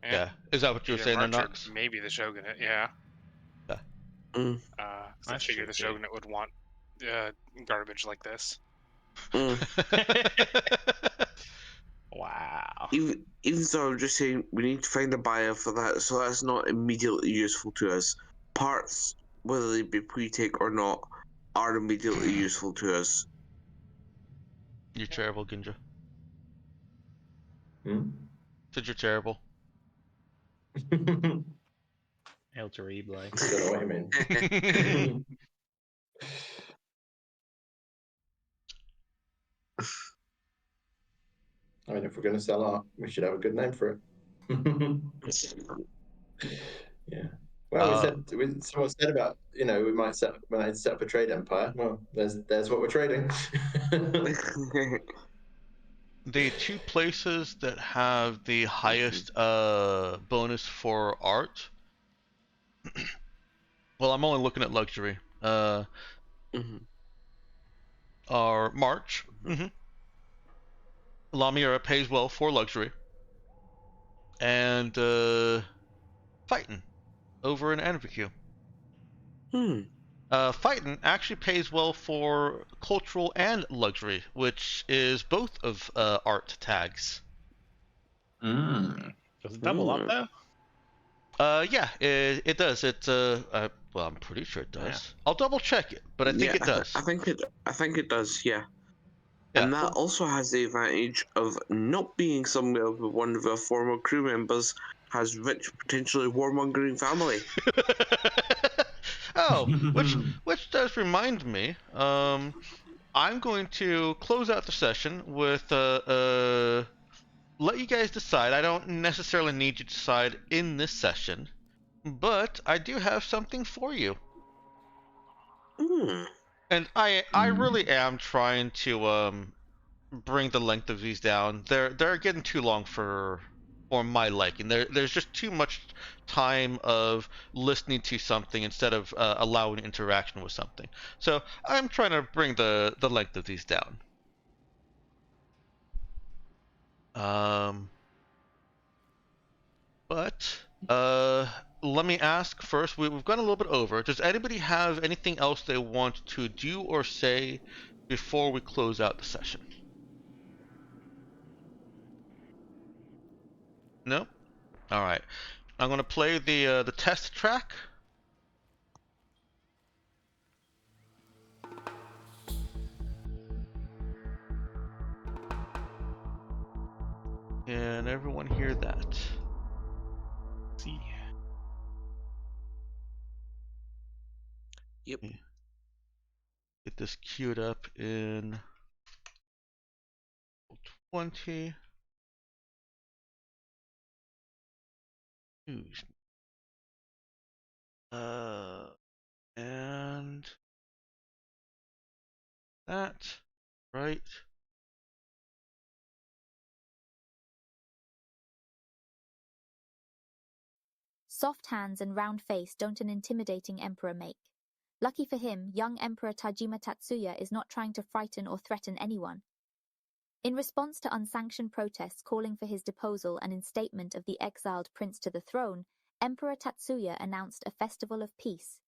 Yeah. Is that what you were Either saying there, March or Knox? maybe the Shogunate. Yeah. Yeah. 'Cause I That's figure true, the too. Shogunate would want garbage like this. Wow. Even so, I'm just saying we need to find a buyer for that, so that's not immediately useful to us. Parts, whether they be pre-take or not, are immediately useful to us. You're terrible, Ginja. Hmm? Said you're terrible. El Terrible. I don't know what you mean. I mean, if we're going to sell art, we should have a good name for it. Yeah. Well, someone said about we might set up a trade empire. Well, there's what we're trading. The two places that have the highest bonus for art. Well, I'm only looking at luxury. Are March. Lamia pays well for luxury. And Fighton. over in NVQ. Hmm. Fighting actually pays well for cultural and luxury, which is both of art tags. Mm. Does it double up though? Yeah, it does. Well, I'm pretty sure it does. Yeah. I'll double check it, but I think Yeah, it does. I think it does. Yeah. Yeah. And that also has the advantage of not being somewhere where one of our former crew members has rich, potentially warmongering family. Oh, which does remind me. I'm going to close out the session with let you guys decide. I don't necessarily need you to decide in this session, but I do have something for you. Hmm. And I really am trying to bring the length of these down. They're getting too long for my liking. There's just too much time of listening to something instead of allowing interaction with something. So I'm trying to bring the length of these down. But let me ask first. We've gone a little bit over. Does anybody have anything else they want to do or say before we close out the session? No? All right. I'm gonna play the test track. Can everyone hear that? See. Yep. Get this queued up in 20. And that, right? Soft hands and round face don't an intimidating emperor make. Lucky for him, young Emperor Tajima Tatsuya is not trying to frighten or threaten anyone. In response to unsanctioned protests calling for his deposal and instatement of the exiled prince to the throne, Emperor Tatsuya announced a festival of peace.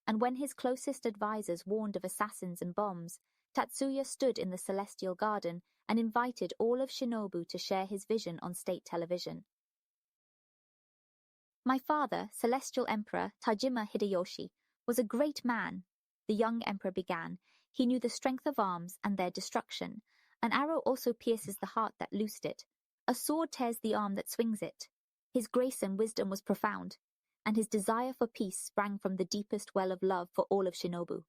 And when his closest advisors warned of assassins and bombs, Tatsuya stood in the celestial garden and invited all of Shinobu to share his vision on state television. My father, Celestial Emperor Tajima Hideyoshi, was a great man. The young emperor began. He knew the strength of arms and their destruction. An arrow also pierces the heart that loosed it. A sword tears the arm that swings it. His grace and wisdom was profound, and his desire for peace sprang from the deepest well of love for all of Shinobu.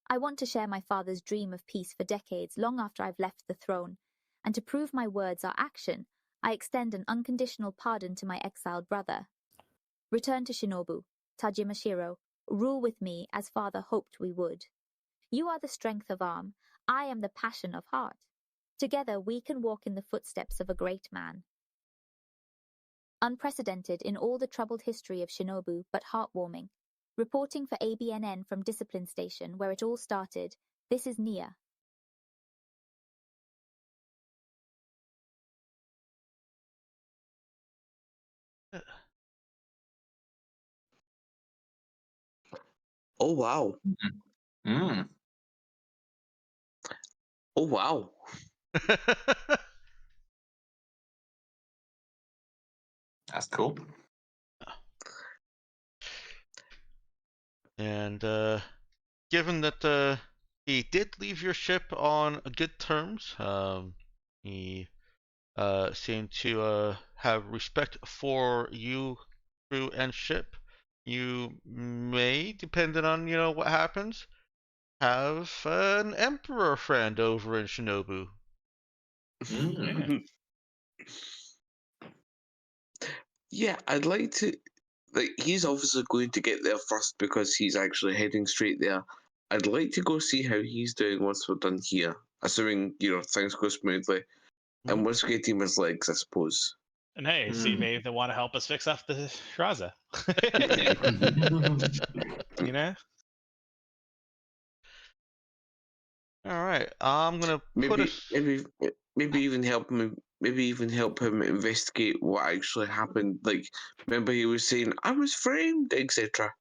I want to share my father's dream of peace for decades, long after I've left the throne, and to prove my words are action, I extend an unconditional pardon to my exiled brother. Return to Shinobu, Tajima Shiro, rule with me as father hoped we would. You are the strength of arm, I am the passion of heart. Together we can walk in the footsteps of a great man. Unprecedented in all the troubled history of Shinobu, but heartwarming. Reporting for ABNN from Discipline Station, where it all started, this is Nia. Oh wow. Mm. Oh wow. That's cool. And given that he did leave your ship on good terms, he seemed to have respect for you, crew, and ship. You may, depending on what happens, have an emperor friend over in Shinobu. Mm. Yeah, I'd like to. Like, he's obviously going to get there first because he's actually heading straight there. I'd like to go see how he's doing once we're done here, assuming things go smoothly. And once we get him his legs, I suppose. And hey, see, maybe they want to help us fix up the Shraza. You know? All right, I'm gonna put Maybe, us. maybe even help him maybe even help him investigate what actually happened. Like, remember he was saying, I was framed, etc.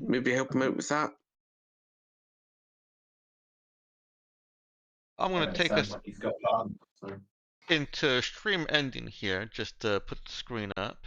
Maybe help him out with that. I'm gonna It take sounds us like he's got a plan. So. into stream ending here, just to put the screen up.